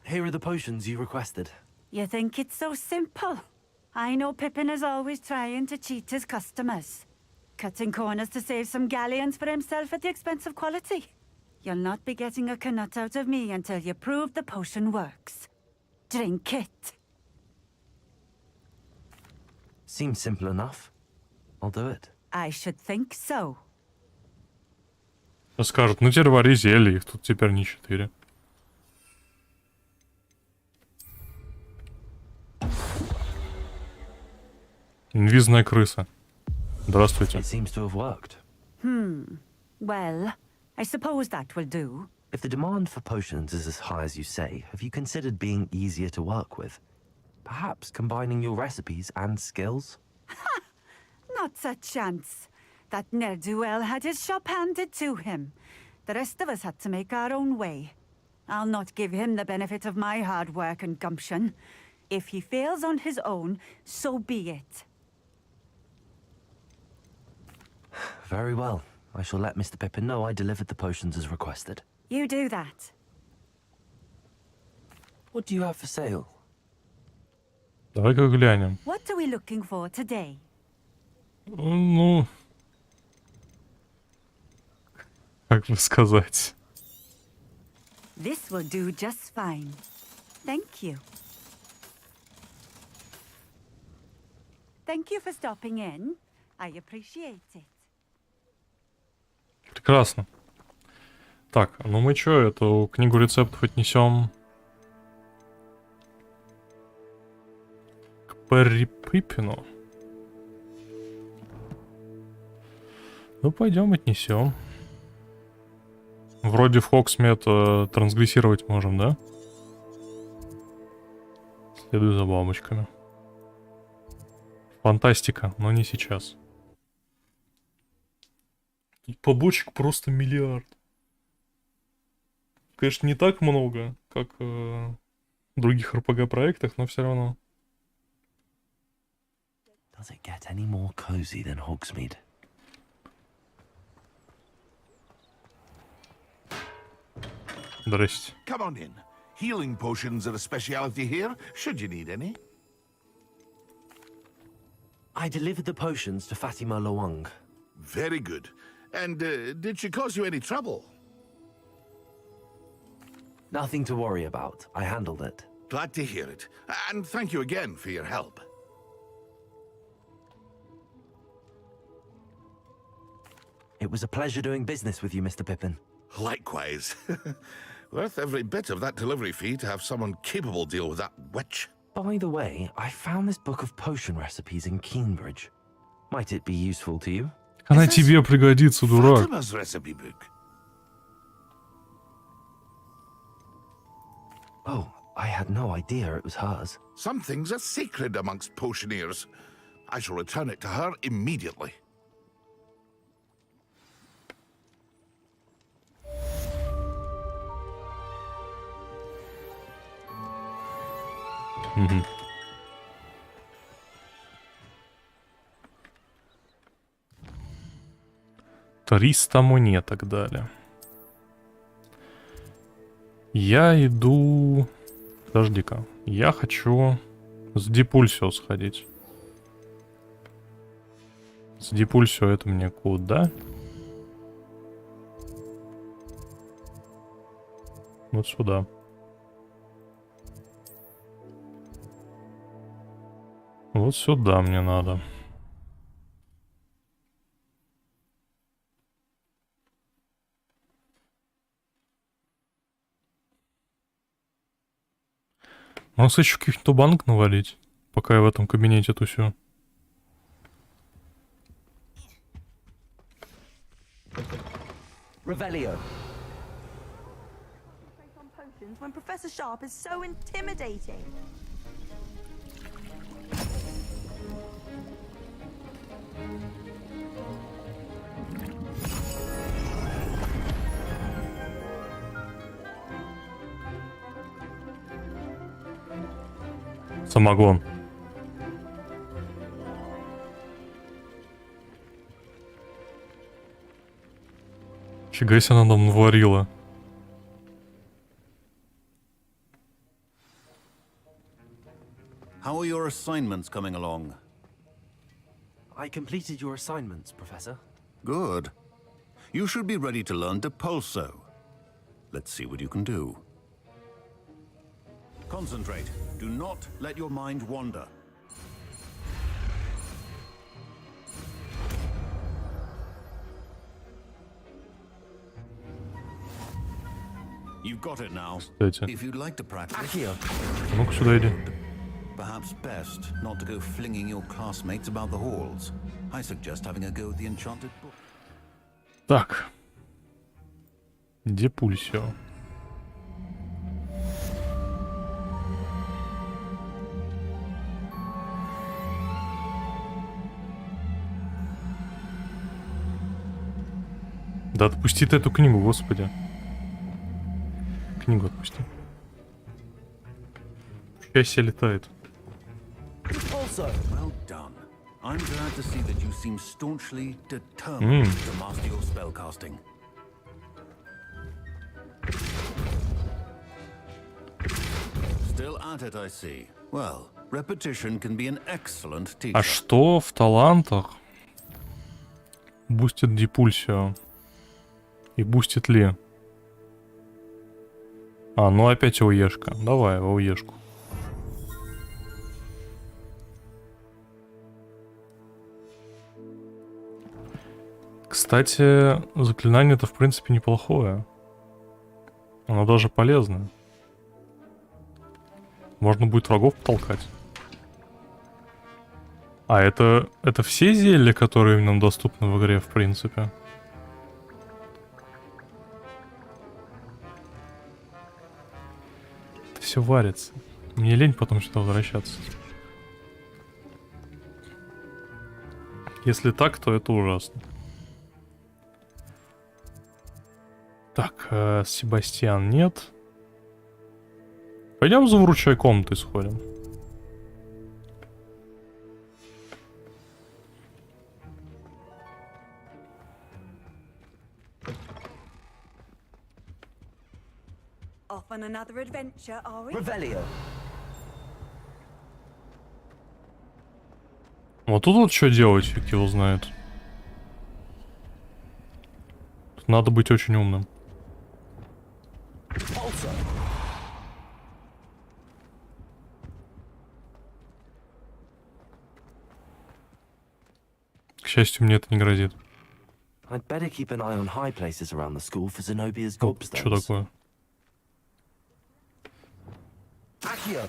S2: Here are the potions you requested.
S17: You think it's so simple? I know Pippin is always trying to cheat his customers. Cutting corners to save some galleons for himself at the expense of quality. You'll not be getting a knut out of me until you prove the potion works. Drink it.
S2: Seems simple enough. I'll do it.
S17: I should think so.
S1: Скажут, ну теперь вари зелья, их тут теперь не 4. Инвизная крыса. Здравствуйте.
S2: It seems to have worked.
S17: Well, I suppose that will do.
S2: If the demand for potions is as high as you say, have you considered being easier to work with? Perhaps combining your recipes and skills?
S17: Not a chance. That ne'er-do-well had his shop handed to him. The rest of us had to make our own way. I'll not give him the benefit of my hard work and gumption. If he fails on his own, so be it.
S2: Very well. I shall let Mr. Pippin know I delivered the potions as requested.
S17: You do that.
S2: What do you have for sale?
S1: Давай-ка глянем.
S17: What are we looking for today?
S1: Ну... Как бы сказать?
S17: This will do just fine. Thank you. Thank you for stopping in. I appreciate it.
S1: Прекрасно. Так, ну мы чё, эту книгу рецептов отнесем к Перри Пиппину. Ну, пойдем отнесем. Вроде в Хоксмит трансгрессировать можем, да? Следуй за бабочками. Фантастика, но не сейчас. Тут побочек просто миллиард. Конечно, не так много, как в других РПГ-проектах, но все равно.
S2: Does it get any more cozy than Hogsmeade?
S1: Здрасте.
S14: Come on in. Healing potions are a speciality here, should you need any.
S2: I delivered the potions to Fatima Lawang.
S14: Very good. And did she cause you any trouble?
S2: Nothing to worry about. I handled it.
S14: Glad to hear it. And thank you again for your help.
S2: It was a pleasure doing business with you, Mr. Pippin.
S14: Likewise. Worth every bit of that delivery fee to have someone capable deal with that witch.
S2: By the way, I found this book of potion recipes in Keenbridge. Might it be useful to you?
S1: Она тебе пригодится, дурак.
S14: Fatima's recipe book.
S2: Oh, I had no idea it was hers.
S14: Some things are sacred amongst potioneers. I shall return it to her immediately.
S1: Угу. $300 монеток дали. Я иду... Подожди-ка. Я хочу с Депульсио сходить. С Депульсио это мне куда? Вот сюда. Вот сюда мне надо. Может, еще каких-то банк навалить, пока я в этом кабинете тусю.
S2: Revelio.
S7: When Professor Sharp is so intimidating.
S1: Самогон. Фига себе она нам наварила.
S5: How are your assignments coming along?
S2: I completed your assignments, Professor.
S5: Good. You should be ready to learn Depulso. Let's see what you can do. Concentrate. Do not let your mind wander.
S1: Кстати. Ну-ка сюда иди.
S5: Perhaps best not to go flinging your classmates about the halls. I suggest having a go at the enchanted book.
S1: Так. Депульсио. Да отпусти ты эту книгу, господи. Книгу отпусти. Счастье летает.
S5: Well done. I'm glad to see that you seem staunchly determined to master your spellcasting. Still at it, I see. Well, repetition can be an excellent teacher.
S1: А что в талантах бустит депульсио? И бустит ли? А, ну опять ОЕшка. Давай, ОЕшку. Кстати, заклинание-то в принципе неплохое. Оно даже полезное. Можно будет врагов потолкать. А это все зелья, которые нам доступны в игре, в принципе? Это все варится. Мне лень потом сюда возвращаться. Если так, то это ужасно. Так, Себастьян нет. Пойдем за вручай комнатой сходим.
S17: Off on another adventure, are we?
S1: Вот тут вот что делать, фиг его знает. Тут надо быть очень умным. К счастью, мне это не грозит.
S2: I'd better keep an eye on high places around the school for Zenobia's
S1: Что
S2: gobstones.
S1: такое?
S2: Well,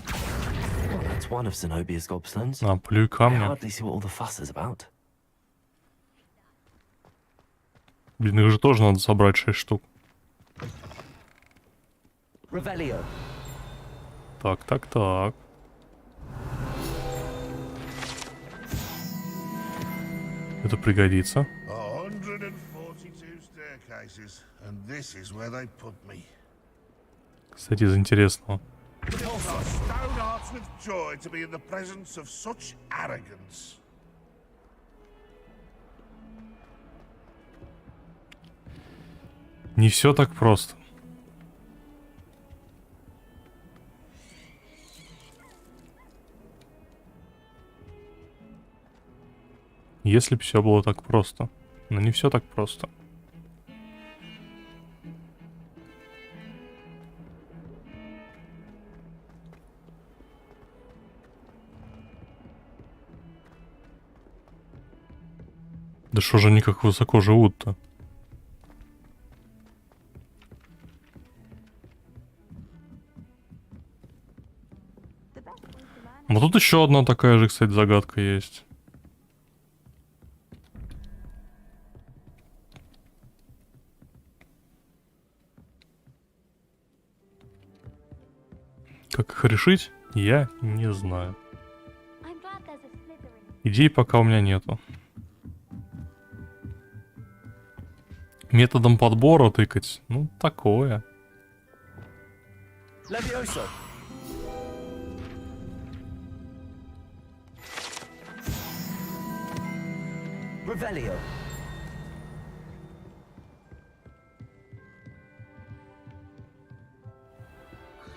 S2: that's one of Zenobia's gobstones.
S1: А, плюй
S2: I
S1: камня.
S2: hardly see what all the fuss is about.
S1: Блин, их же тоже надо собрать 6 штук. Так, так, так. Это пригодится.
S14: 142 staircases, and this is where they put me.
S1: Кстати, из интересного.
S14: Our stone hearts with joy to be in the presence of such arrogance.
S1: Не все так просто. Если бы все было так просто. Но не все так просто. Да что же они как высоко живут-то? Вот тут еще одна такая же, кстати, загадка есть. Как их решить, я не знаю. Идей пока у меня нету. Методом подбора тыкать, ну, такое.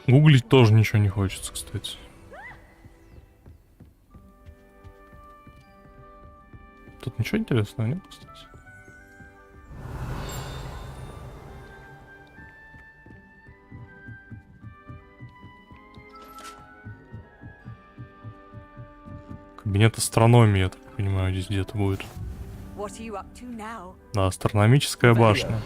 S1: Гуглить тоже ничего не хочется, кстати. Тут ничего интересного нет, кстати. Кабинет астрономии, я так понимаю, здесь где-то будет. Да, астрономическая башня.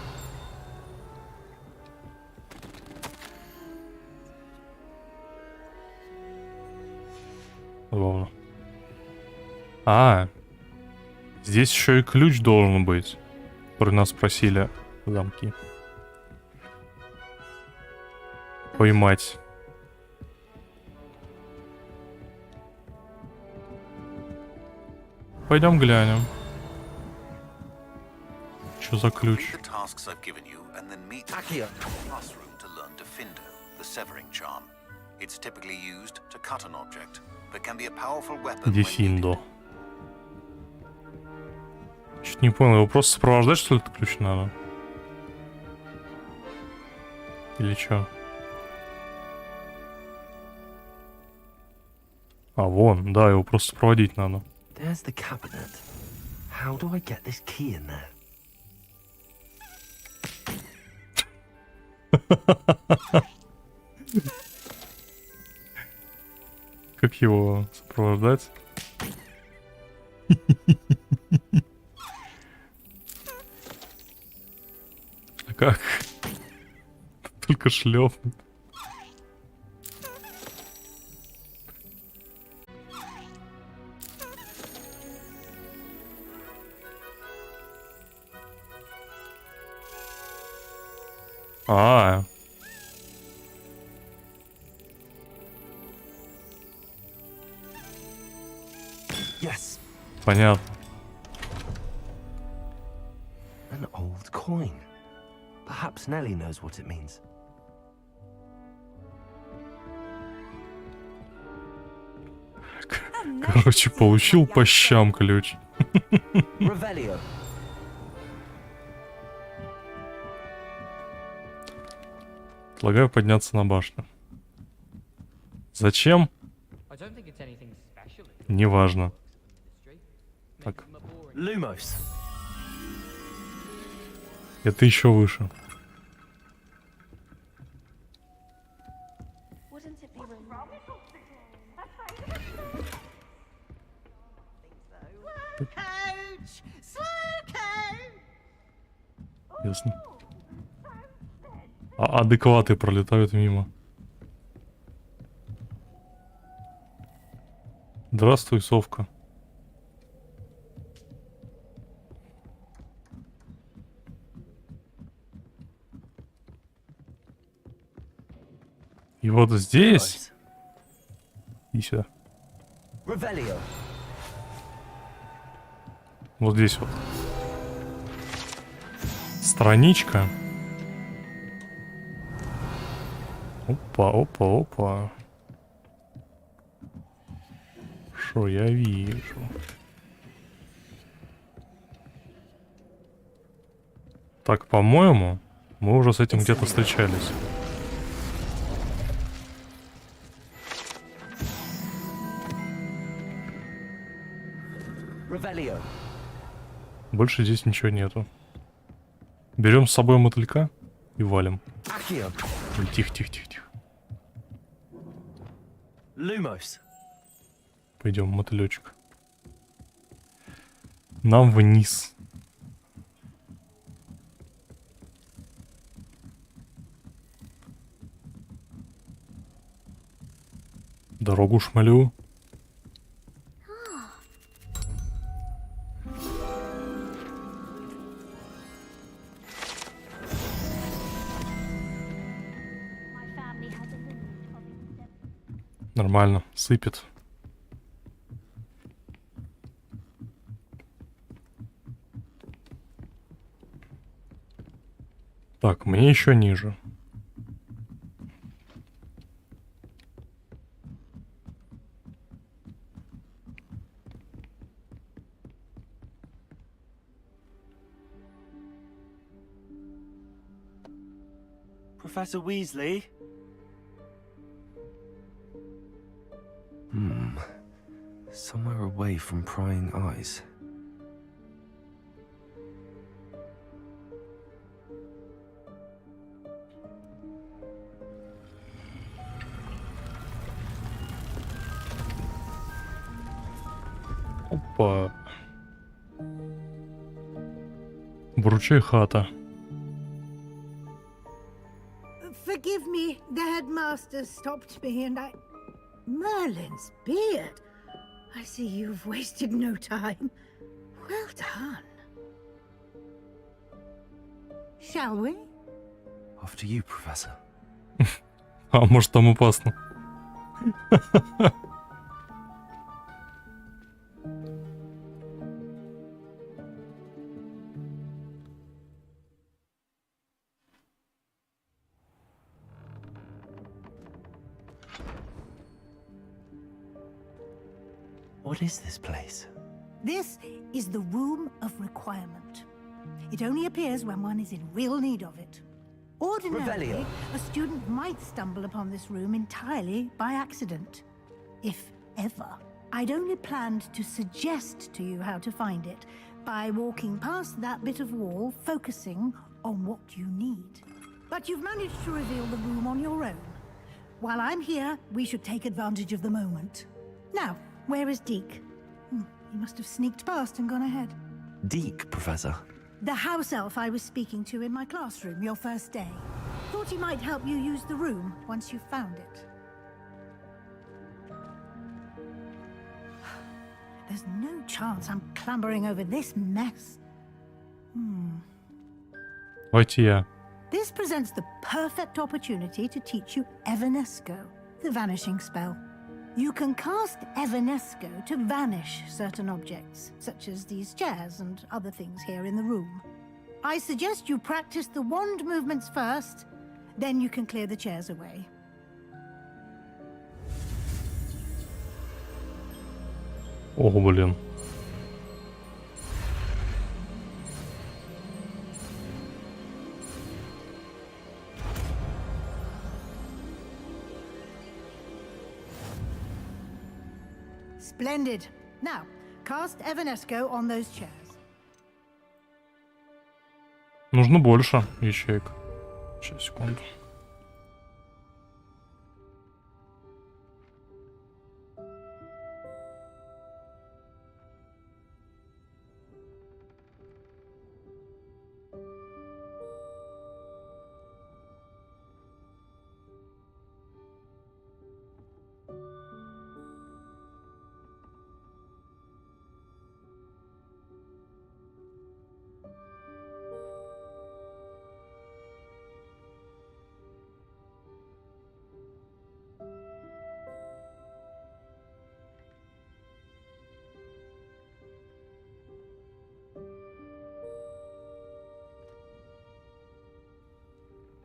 S1: А, здесь еще и ключ должен быть, который нас просили замки поймать. Пойдем глянем. Что за ключ? Дефиндо. Чуть не понял, его просто сопровождать, что ли, этот ключ надо? Или что? А, вон, да, его просто проводить надо.
S2: There's the cabinet. How do I get this key in there?
S1: Как его сопровождать? А как? Только шлепнуть. А.
S2: Yes.
S1: Понятно.
S2: An old coin. Perhaps Nellie knows what it means.
S1: Короче, получил по щам ключ.
S2: Revelio.
S1: Предлагаю подняться на башню. Зачем? Неважно. Так.
S2: Lumos.
S1: Это еще выше. Ясно. А адекваты пролетают мимо. Здравствуй, совка. И вот здесь... И сюда. Вот здесь вот. Страничка. Опа, опа, опа. Что я вижу? Так, по-моему, мы уже с этим где-то встречались. Больше здесь ничего нету. Берем с собой мотылька и валим. Тихо, тихо, тихо, тихо. Пойдем, мотылечек. Нам вниз. Дорогу шмалю. Нормально, сыпет. Так, мне еще ниже.
S18: Professor Weasley?
S2: Somewhere away from prying eyes.
S1: Опа. Вручай хата.
S19: Forgive me, the headmaster stopped me and I... Merlin's beard. I see you've wasted no time. Well done. Shall we?
S2: Off to you, Professor.
S1: А может там опасно?
S2: What is this place?
S19: This is the Room of Requirement. It only appears when one is in real need of it. Ordinarily,
S2: Revelio.
S19: a student might stumble upon this room entirely by accident. If ever. I'd only planned to suggest to you how to find it by walking past that bit of wall, focusing on what you need. But you've managed to reveal the room on your own. While I'm here, we should take advantage of the moment. Now, where is Deke? He must have sneaked past and gone ahead.
S2: Deke, Professor.
S19: The house elf I was speaking to in my classroom your first day. Thought he might help you use the room once you found it. There's no chance I'm clambering over this mess.
S1: Давайте я.
S19: This presents the perfect opportunity to teach you Evanesco, the vanishing spell. You can cast Evanesco to vanish certain objects, such as these chairs and other things here in the room. I suggest you practice the wand movements first, then you can clear the chairs away.
S1: Ого, блин.
S19: Splendid. Now, cast Evanesco on those chairs.
S1: Нужно больше ячеек. Сейчас, секунду.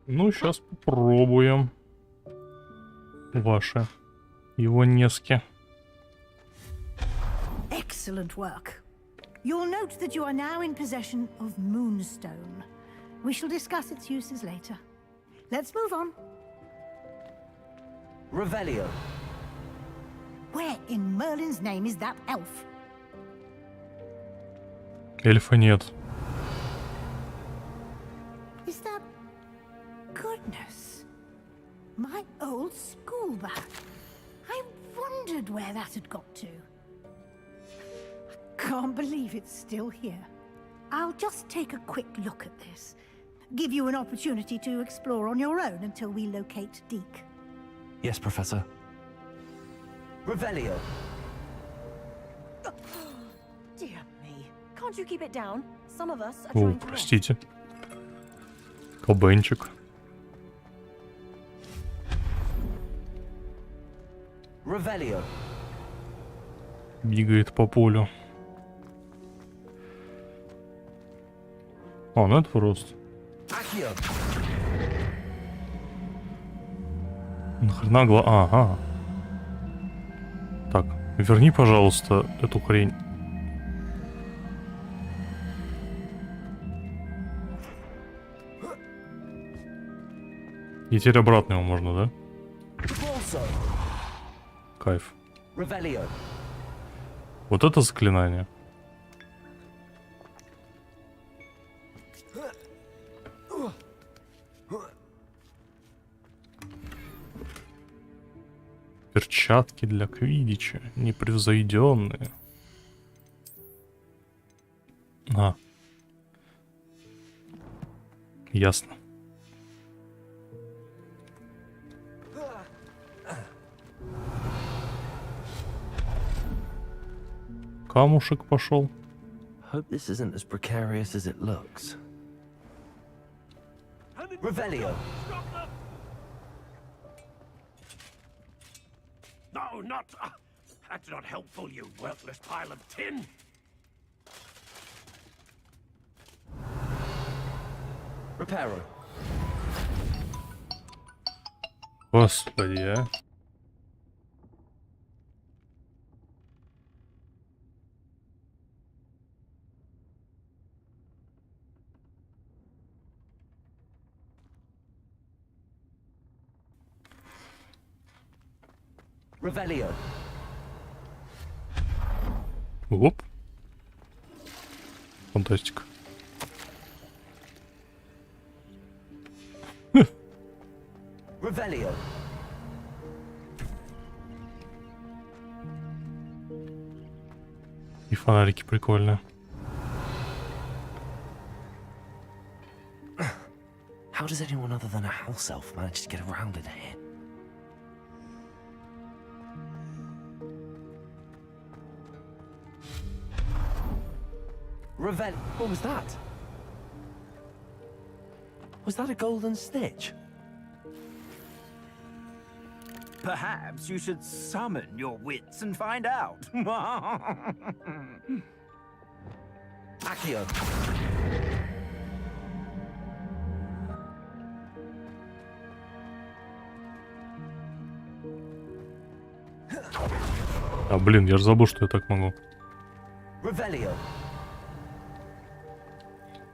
S1: Ну, сейчас попробуем. Ваши его нески.
S19: Excellent work. You'll note that you are now in possession of Moonstone. We shall discuss its uses later. Let's move on.
S2: Revelio.
S19: Where in Merlin's name is that elf?
S1: Эльфа нет.
S19: Is that... Goodness. My old school bag. I wondered where that had got to. I can't believe it's still here. I'll just take a quick look at this. Give you an opportunity to explore on your own until we locate Deke.
S2: Yes, Professor. Revelio.
S20: Dear me. Can't you keep it down? Some of us are
S1: О,
S20: trying to rest.
S1: простите. Кабанчик.
S2: Revelio.
S1: Бегает по полю. О, ну это просто.
S2: Accio.
S1: Нахрена Ага. Так, верни, пожалуйста, эту хрень. И теперь обратно его можно, да? Кайф.
S2: Revelio.
S1: Вот это заклинание. Перчатки для квиддича. Непревзойденные. А. Ясно. Камушек пошел.
S2: Hope this isn't as precarious as it looks. Revelio.
S10: No, not... that's not helpful, you worthless pile of tin.
S2: Reparo.
S1: Господи, а.
S2: Revelio.
S1: Оп. Фантастика.
S2: Revelio.
S1: И фонарики прикольные.
S2: How does anyone other than a house elf manage to get around in here? Revel... What was that? Was that a golden stitch?
S16: Perhaps you should summon your wits and find out.
S2: Accio.
S1: А, блин, я же забыл, что я так могу.
S2: Revelio.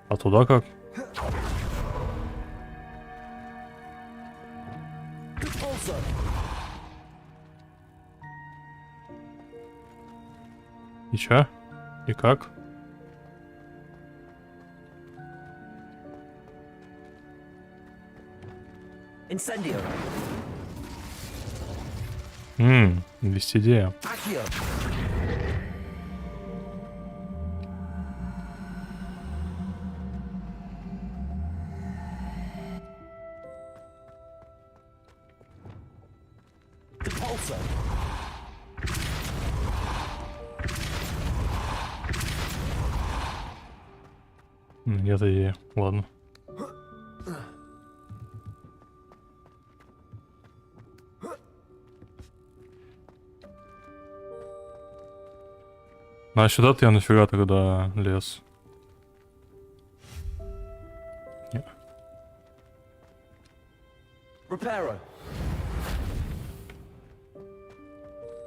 S1: А туда как? И чё? И как?
S2: Incendio.
S1: Есть идея.
S2: Accio. Depulso.
S1: Нет идеи. Ладно. А сюда-то я нафига тогда лез? Нет.
S2: Reparo.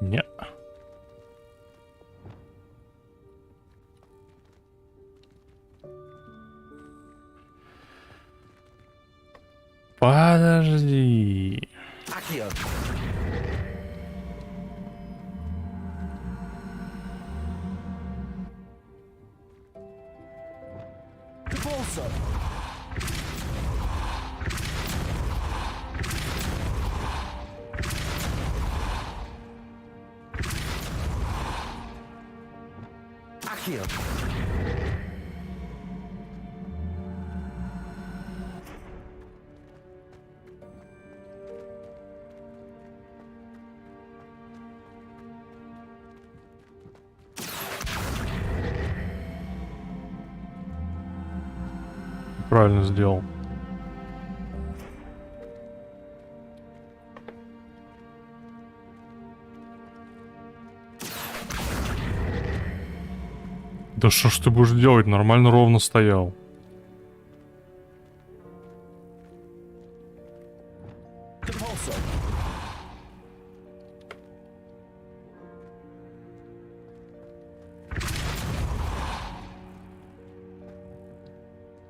S1: Нет. Подожди.
S2: Accio. Depulso. Accio.
S1: Правильно сделал. Да что ж ты будешь делать? Нормально ровно стоял.
S2: Depulso.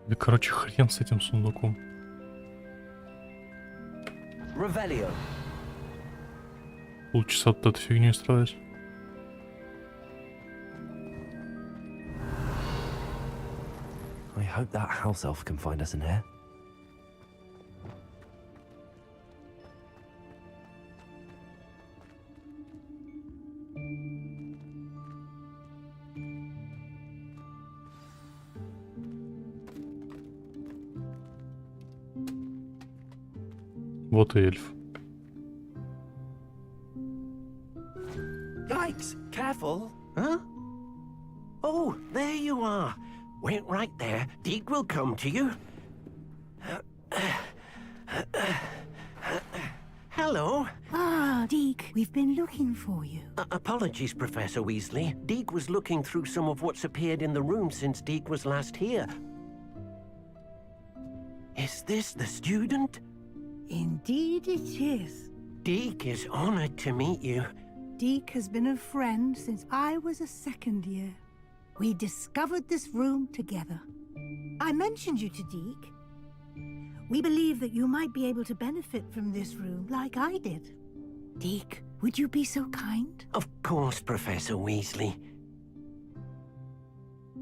S1: Да короче, хрен с этим сундуком.
S2: Revelio.
S1: Полчаса от этой фигней страдать.
S2: I hope that house elf can find us in here.
S1: Вот и эльф.
S2: Yikes! Careful, huh?
S10: Wait right there. Deke will come to you. Hello.
S19: Ah, Deke, we've been looking for you.
S10: Apologies, Professor Weasley. Deke was looking through some of what's appeared in the room since Deke was last here. Is this the student?
S19: Indeed it is.
S10: Deke is honored to meet you.
S19: Deke has been a friend since I was a second year. We discovered this room together. I mentioned you to Deke. We believe that you might be able to benefit from this room like I did. Deke, would you be so kind?
S10: Of course, Professor Weasley.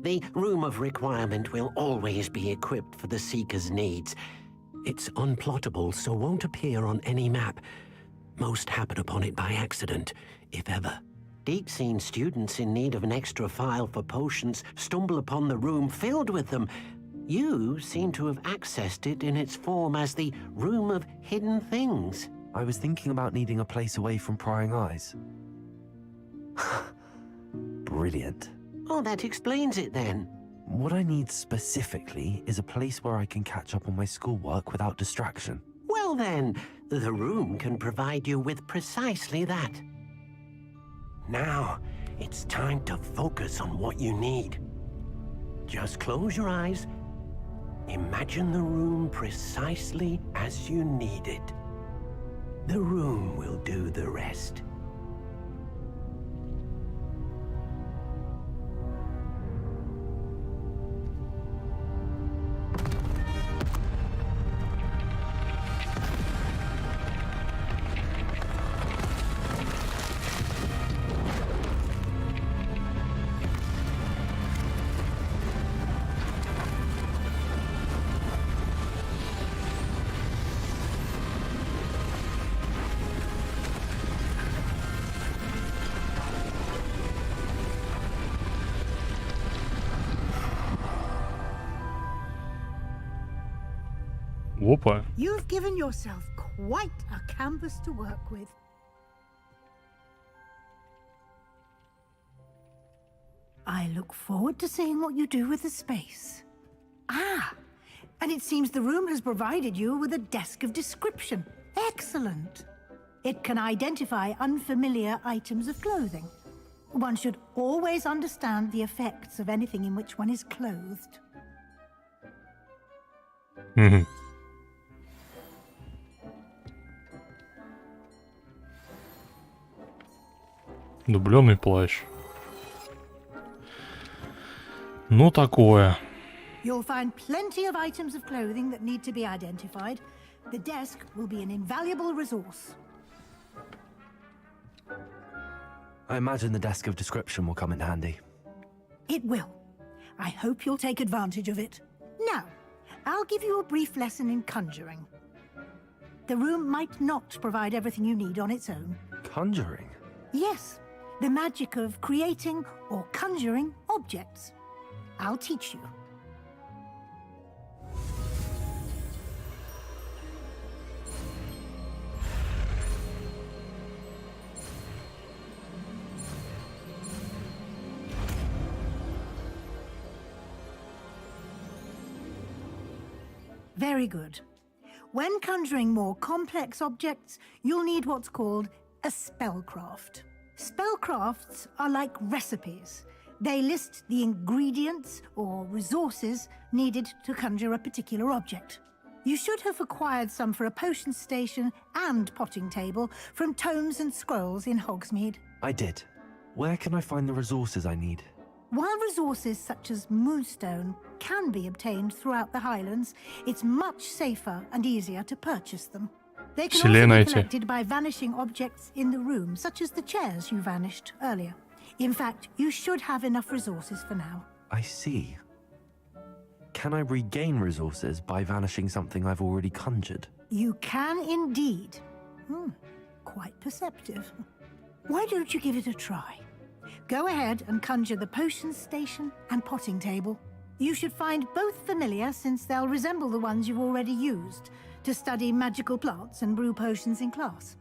S10: The Room of Requirement will always be equipped for the Seeker's needs. It's unplottable, so won't appear on any map. Most happen upon it by accident, if ever. Deke's seen students in need of an extra file for potions stumble upon the room filled with them. You seem to have accessed it in its form as the Room of Hidden Things.
S2: I was thinking about needing a place away from prying eyes. Brilliant.
S10: Oh, that explains it then.
S2: What I need specifically is a place where I can catch up on my schoolwork without distraction.
S10: Well then, the room can provide you with precisely that. Now, it's time to focus on what you need. Just close your eyes. Imagine the room precisely as you need it. The room will do the rest.
S1: Опа.
S19: You've given yourself quite a canvas to work with. I look forward to seeing what you do with the space. Ah, and it seems the room has provided you with a desk of description. Excellent. It can identify unfamiliar items of clothing. One should always understand the effects of anything in which one is clothed.
S1: Дубленый плащ. Ну такое.
S19: You'll find plenty of items of clothing that need to be identified. The desk will be an invaluable resource.
S2: I imagine the desk of description will come in handy.
S19: It will. I hope you'll take advantage of it. Now, I'll give you a brief lesson in conjuring. The room might not provide everything you need on its own.
S2: Conjuring?
S19: Yes, the magic of creating or conjuring objects. I'll teach you. Very good. When conjuring more complex objects, you'll need what's called a spellcraft. Spellcrafts are like recipes. They list the ingredients or resources needed to conjure a particular object. You should have acquired some for a potion station and potting table from tomes and scrolls in Hogsmeade.
S2: I did. Where can I find the resources I need?
S19: While resources such as moonstone can be obtained throughout the Highlands, it's much safer and easier to purchase them. They can also be collected by vanishing objects in the room, such as the chairs you vanished earlier. In fact, you should have enough resources for now.
S2: I see. Can I regain resources by vanishing something I've already conjured?
S19: You can indeed. Quite perceptive. Why don't you give it a try? Go ahead and conjure the potion station and potting table. You should find both familiar, since they'll resemble the ones you've already used to study magical plants and brew potions in class.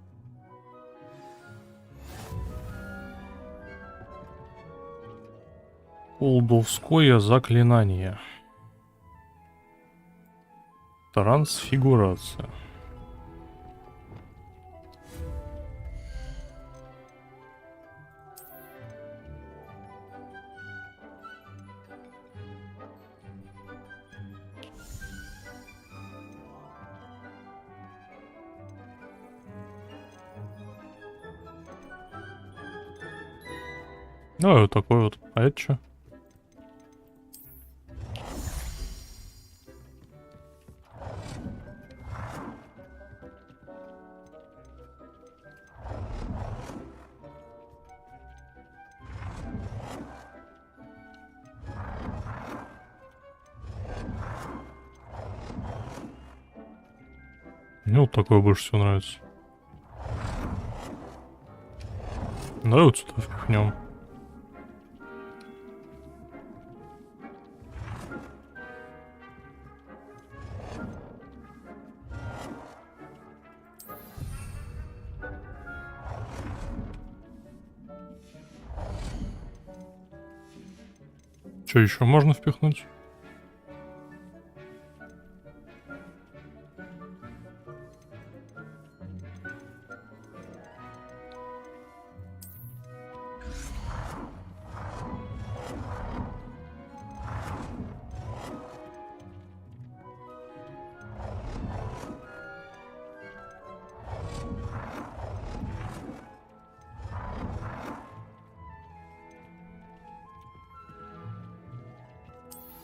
S1: Колдовское заклинание. Трансфигурация. Ну, вот такой вот. А это что? Мне вот такое больше всего нравится. Давай вот сюда впихнем. Что еще можно впихнуть?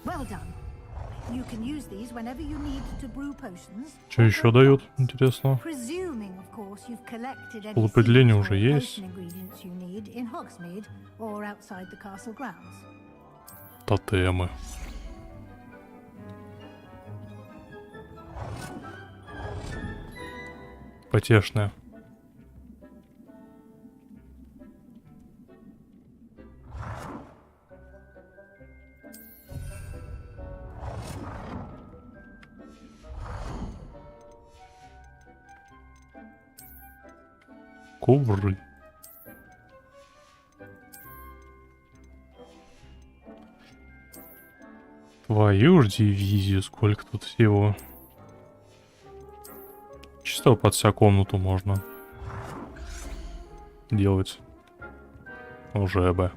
S19: Well done. You can use these whenever you need to brew potions.
S1: Что еще дают? Интересно.
S19: Presuming, of course, you've collected any
S1: Полупределение
S19: seeds
S1: уже
S19: or
S1: есть.
S19: potion ingredients you need in Hogsmeade or outside the castle grounds.
S1: Тотемы. Потешная. Ковры. Твою ж дивизию, сколько тут всего. Чисто под вся комнату можно делать. Уже бы.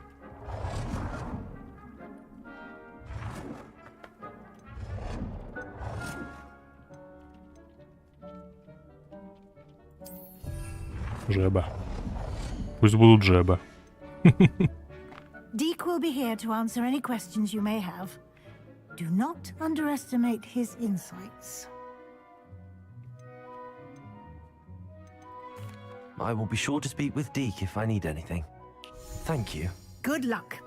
S1: Жеба. Пусть будут жеба.
S19: Deke will be here to answer any questions you may have. Do not underestimate his insights.
S2: I will be sure to speak with Deke if I need anything. Thank you.
S19: Good luck.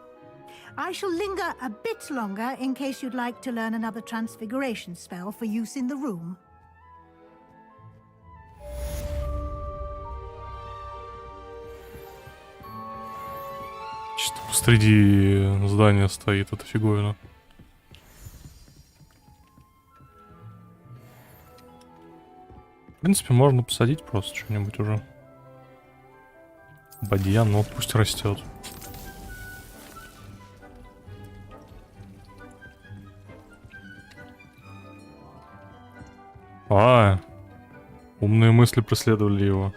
S19: I shall linger a bit longer in case you'd like to learn another transfiguration spell for use in the room.
S1: Чисто посреди здания стоит эта фиговина. В принципе, можно посадить просто что-нибудь уже. Бадьян, ну пусть растет. Умные мысли преследовали его.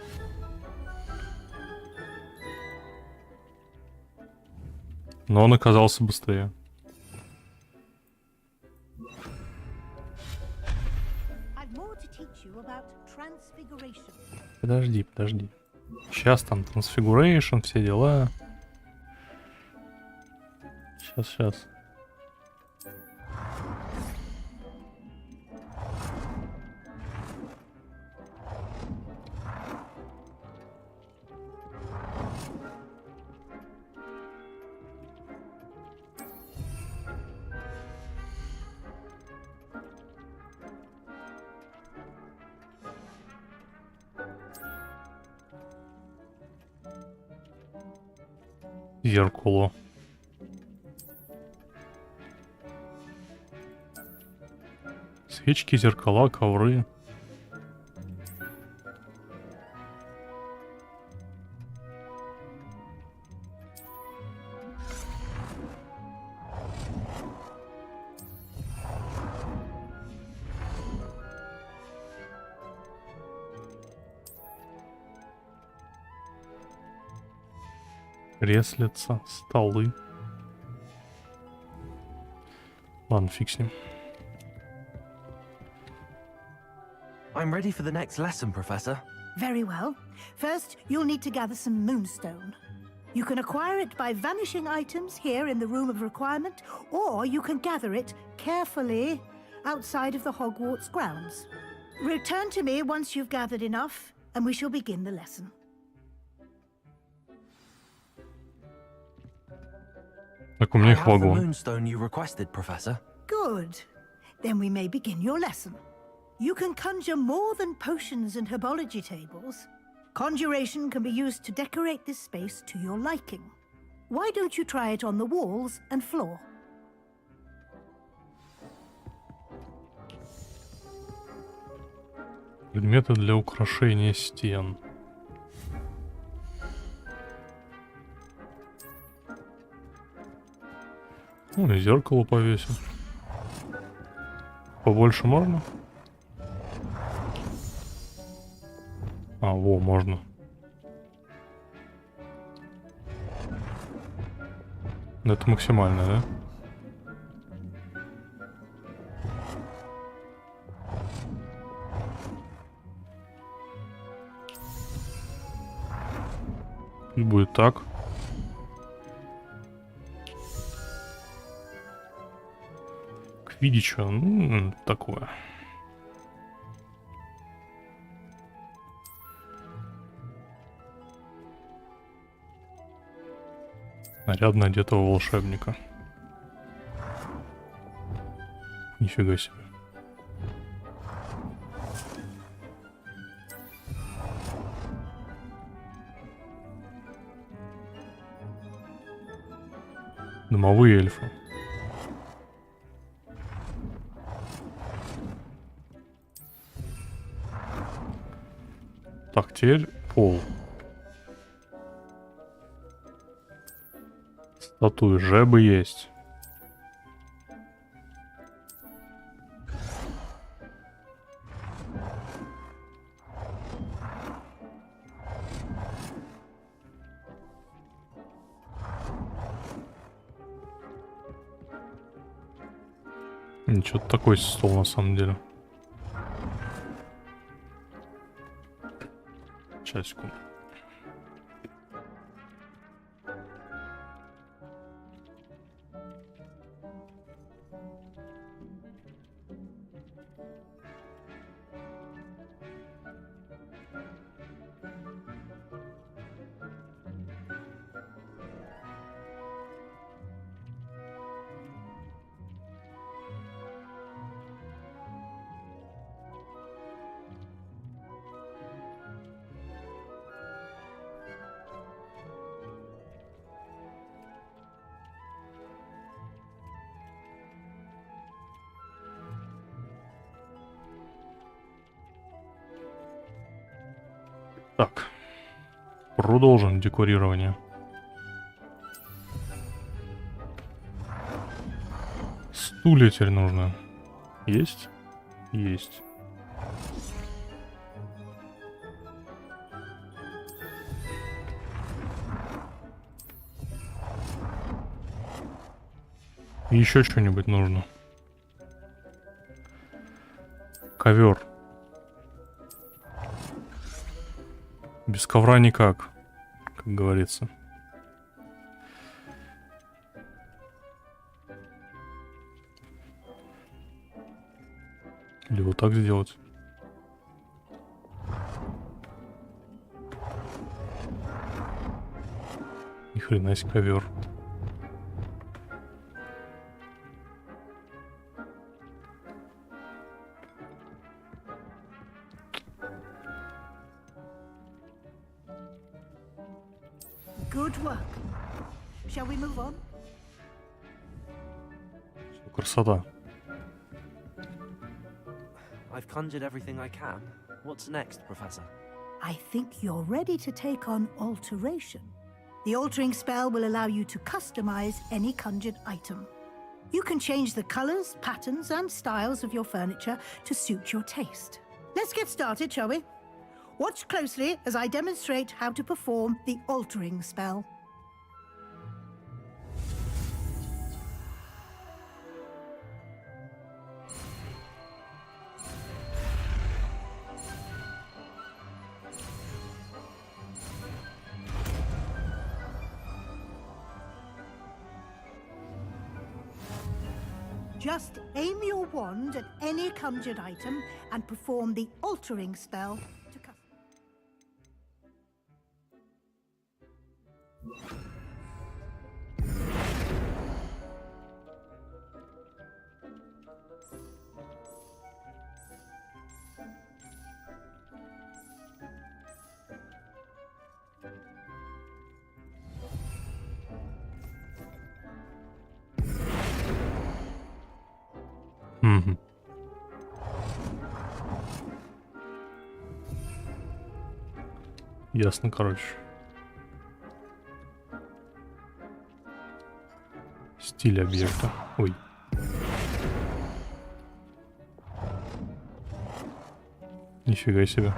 S1: Но он оказался быстрее. Подожди. Сейчас там трансфигурейшн, все дела. Сейчас. Зеркало. Свечки, зеркала, ковры. Креслица, столы. Ладно, фиг с ним.
S2: I'm ready for the next lesson, Professor.
S19: Very well. First, you'll need to gather some moonstone. You can acquire it by vanishing items here in the Room of Requirement, or you can gather it carefully outside of the Hogwarts grounds. Return to me once you've gathered enough, and we shall begin the lesson.
S1: Так у меня их
S2: I have the
S1: вагон.
S2: moonstone you requested, Professor.
S19: Good. Then we may begin your lesson. You can conjure more than potions and herbology tables. Conjuration can be used to decorate this space to your liking. Why don't you try it on the walls and floor?
S1: Предметы для украшения стен. Ну и зеркало повесим. Побольше можно? А, во, можно. Ну, это максимально, да? Пусть будет так. Квиддича, ну, такое. Нарядно одетого волшебника. Нифига себе. Домовые эльфы. Так, теперь пол. Статуи жебы есть. Ничего, такой стол на самом деле. Сейчас, секунду. Так, продолжим декорирование. Стулья теперь нужно. Есть? Есть. Еще что-нибудь нужно. Ковер. Без ковра никак, как говорится. Или вот так сделать. Ни хрена себе ковер.
S19: Good work. Shall we move on?
S1: Красота.
S2: I've conjured everything I can. What's next, Professor?
S19: I think you're ready to take on alteration. The altering spell will allow you to customize any conjured item. You can change the colors, patterns, and styles of your furniture to suit your taste. Let's get started, shall we? Watch closely as I demonstrate how to perform the altering spell. Just aim your wand at any conjured item and perform the altering spell to cast.
S1: Угу. Ясно, короче. Стиль объекта. Ой. Нифига себе.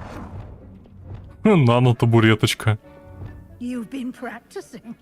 S1: Нано-табуреточка.
S19: You've been practicing.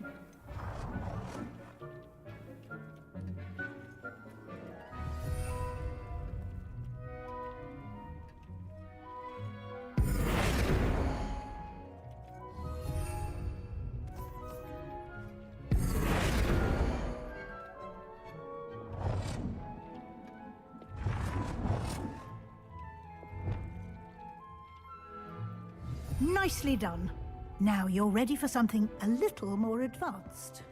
S19: Nicely done. Now you're ready for something a little more advanced.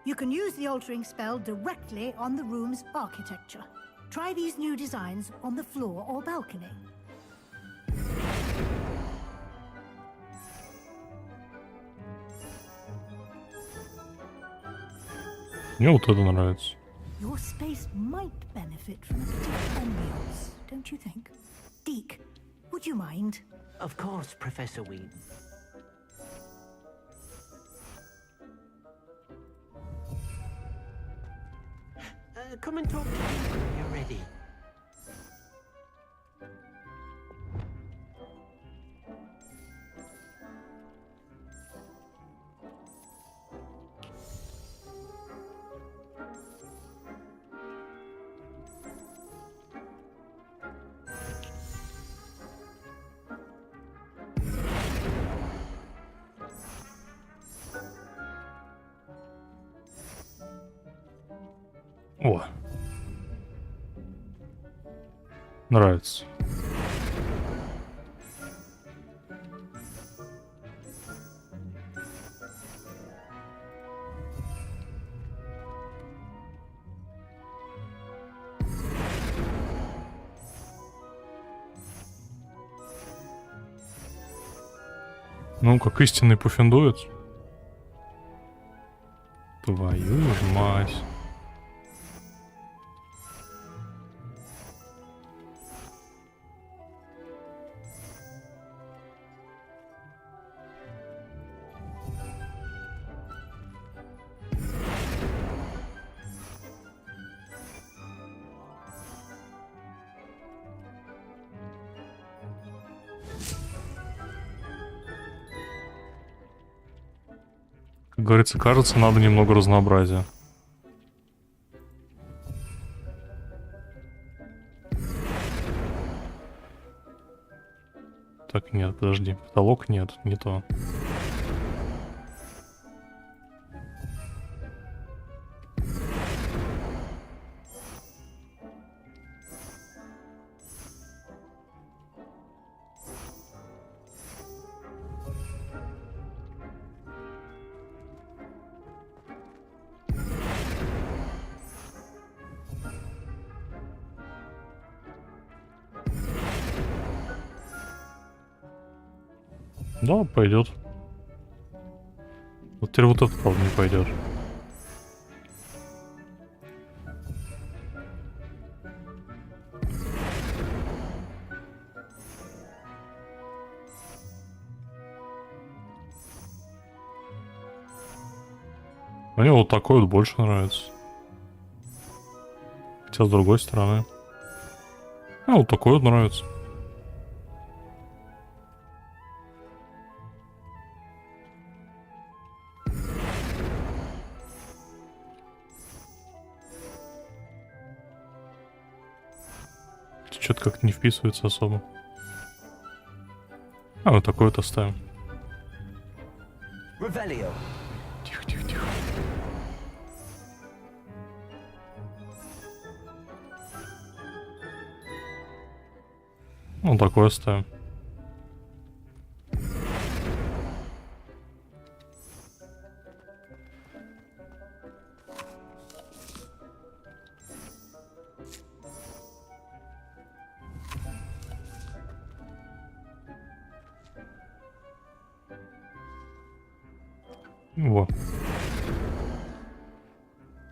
S19: You can use the altering spell directly on the room's architecture. Try these new designs on the floor or balcony.
S1: Мне вот это нравится.
S19: Your space might benefit from a bit of ambience, don't you think? Deke, would you mind?
S10: Of course, Professor Whedon. Come and talk to me when you're ready.
S1: О. Нравится. Ну, как истинный пуффендует. Твою ж мать. Как говорится, кажется, надо немного разнообразия. Так, нет, подожди. Потолок нет, не то. Да, пойдет. Вот теперь вот это, правда, не пойдет. Мне вот такой вот больше нравится. Хотя с другой стороны. Вот такой вот нравится. Что-то как-то не вписывается особо. А, вот такой вот оставим. Тихо, тихо, тихо. Ну, такое ставим. Во.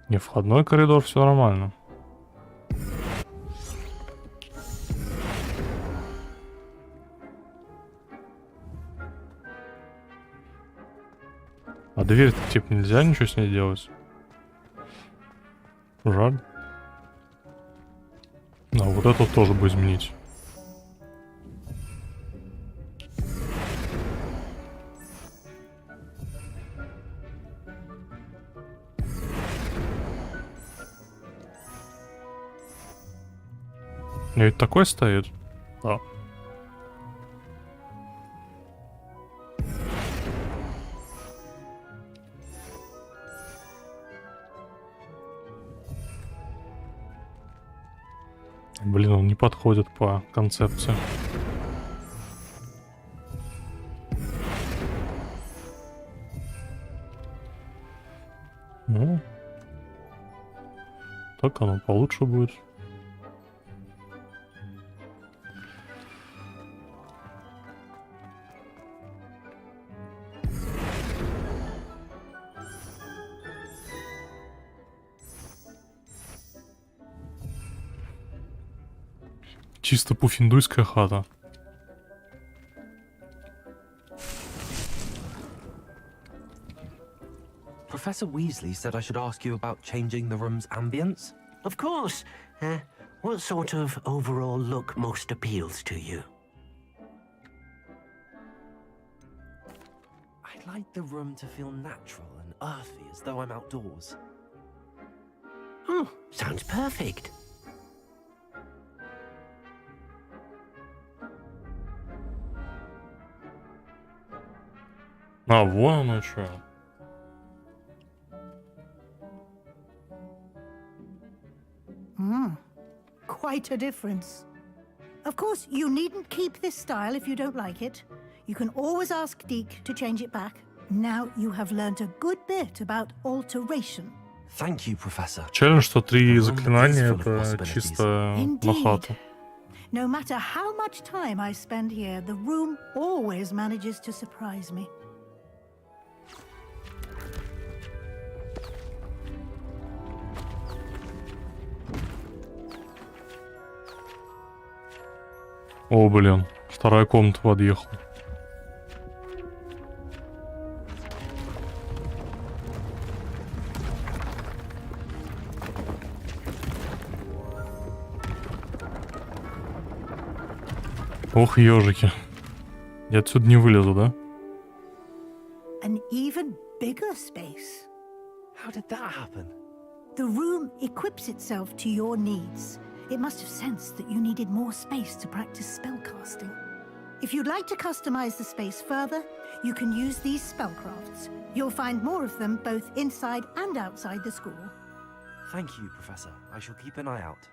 S1: Не, входной коридор, все нормально. А дверь-то типа нельзя ничего с ней делать. Жаль. А вот это тоже бы изменить. Ведь такой стоит? Да. Блин, он не подходит по концепции. Ну, так оно получше будет. Чисто пуффиндуйская хата.
S2: Professor Weasley said I should ask you about changing the room's ambience.
S10: Of course. What sort of overall look most appeals to you?
S2: I'd like the room to feel natural and earthy, as though I'm outdoors.
S10: Oh, sounds perfect.
S1: А, вон оно что.
S19: Quite a difference. Of course, you needn't keep this style if you don't like it. You can always ask Deke to change it back. Now you have learned a good bit about alteration.
S2: Thank you, Professor.
S1: Челлендж, что 3 заклинания это чисто на хату.
S19: No matter how much time I spend here, the room always manages to surprise me.
S1: О, блин, вторая комната подъехала. Ох, ежики. Я отсюда не вылезу, да?
S19: An even bigger space.
S2: How did that happen?
S19: The room equips itself to your needs. It must have sensed that you needed more space to practice spellcasting. If you'd like to customize the space further, you can use these spellcrafts. You'll find more of them both inside and outside the school.
S2: Thank you, Professor. I shall keep an eye out.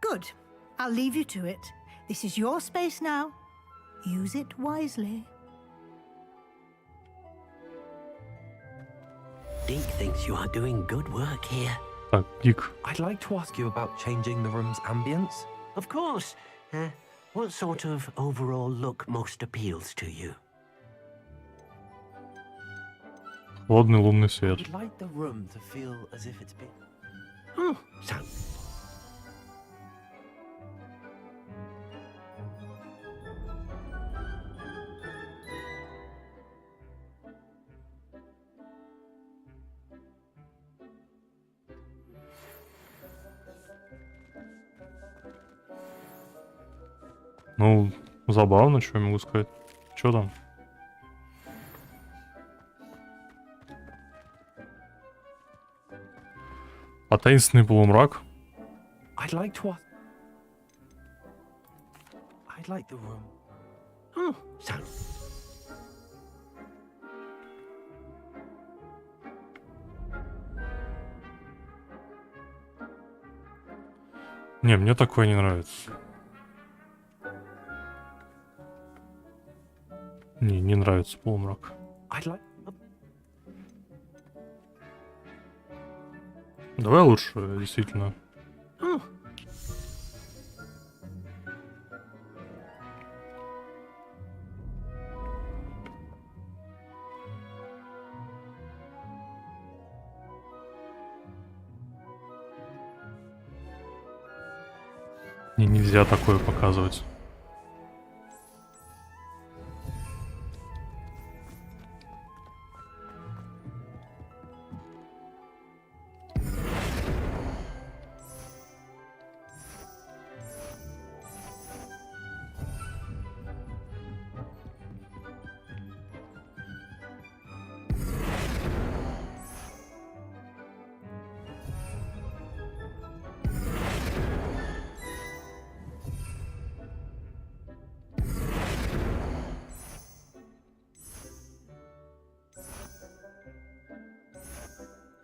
S19: Good. I'll leave you to it. This is your space now. Use it wisely.
S10: Deke thinks you are doing good work here.
S1: Так, Дик.
S2: I'd like to ask you about changing the room's ambience.
S10: Of course. What sort of overall look most appeals to you?
S1: Холодный лунный свет.
S2: I'd like the room to feel as if it's been...
S10: Oh, sounds...
S1: Ну, забавно, что я могу сказать. Что там? А таинственный полумрак?
S2: I'd like to ask... I'd like the room...
S10: Oh, sounds...
S1: Не, мне такое не нравится. Не нравится полумрак. Давай лучше, действительно. Мне нельзя такое показывать.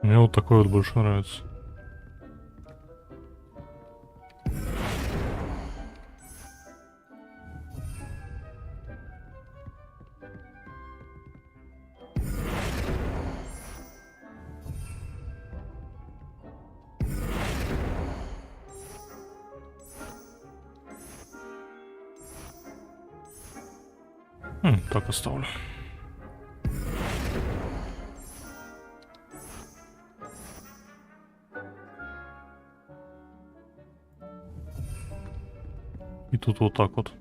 S1: Мне вот такой вот больше нравится. Так оставлю. И тут вот так вот.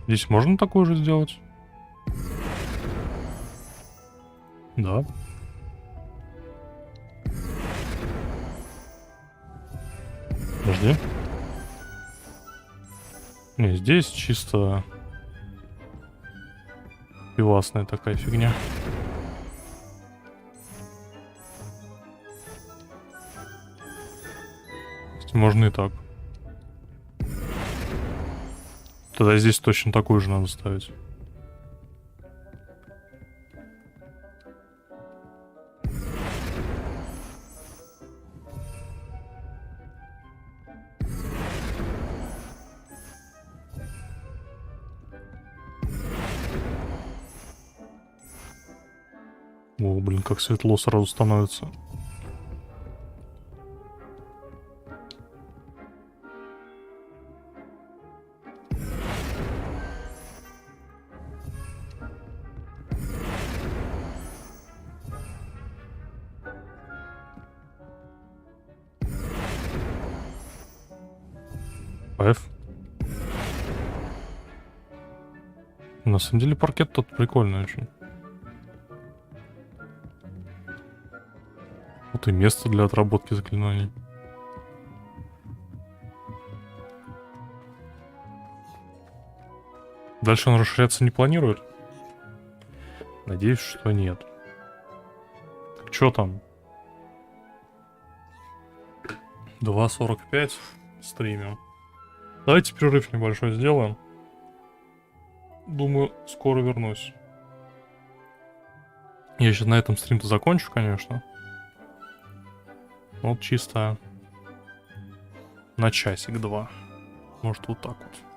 S1: Здесь можно такое же сделать? Да. Подожди. Не, здесь чисто пивасная такая фигня. Можно и так. Тогда здесь точно такую же надо ставить. О, блин, как светло сразу становится. F. На самом деле паркет тут прикольный очень. Вот и место для отработки заклинаний. Дальше он расширяться не планирует? Надеюсь, что нет. Так что там? 2:45 стримим. Давайте перерыв небольшой сделаем. Думаю, скоро вернусь. Я сейчас на этом стрим-то закончу, конечно. Вот чисто на часик-два. Может, вот так вот.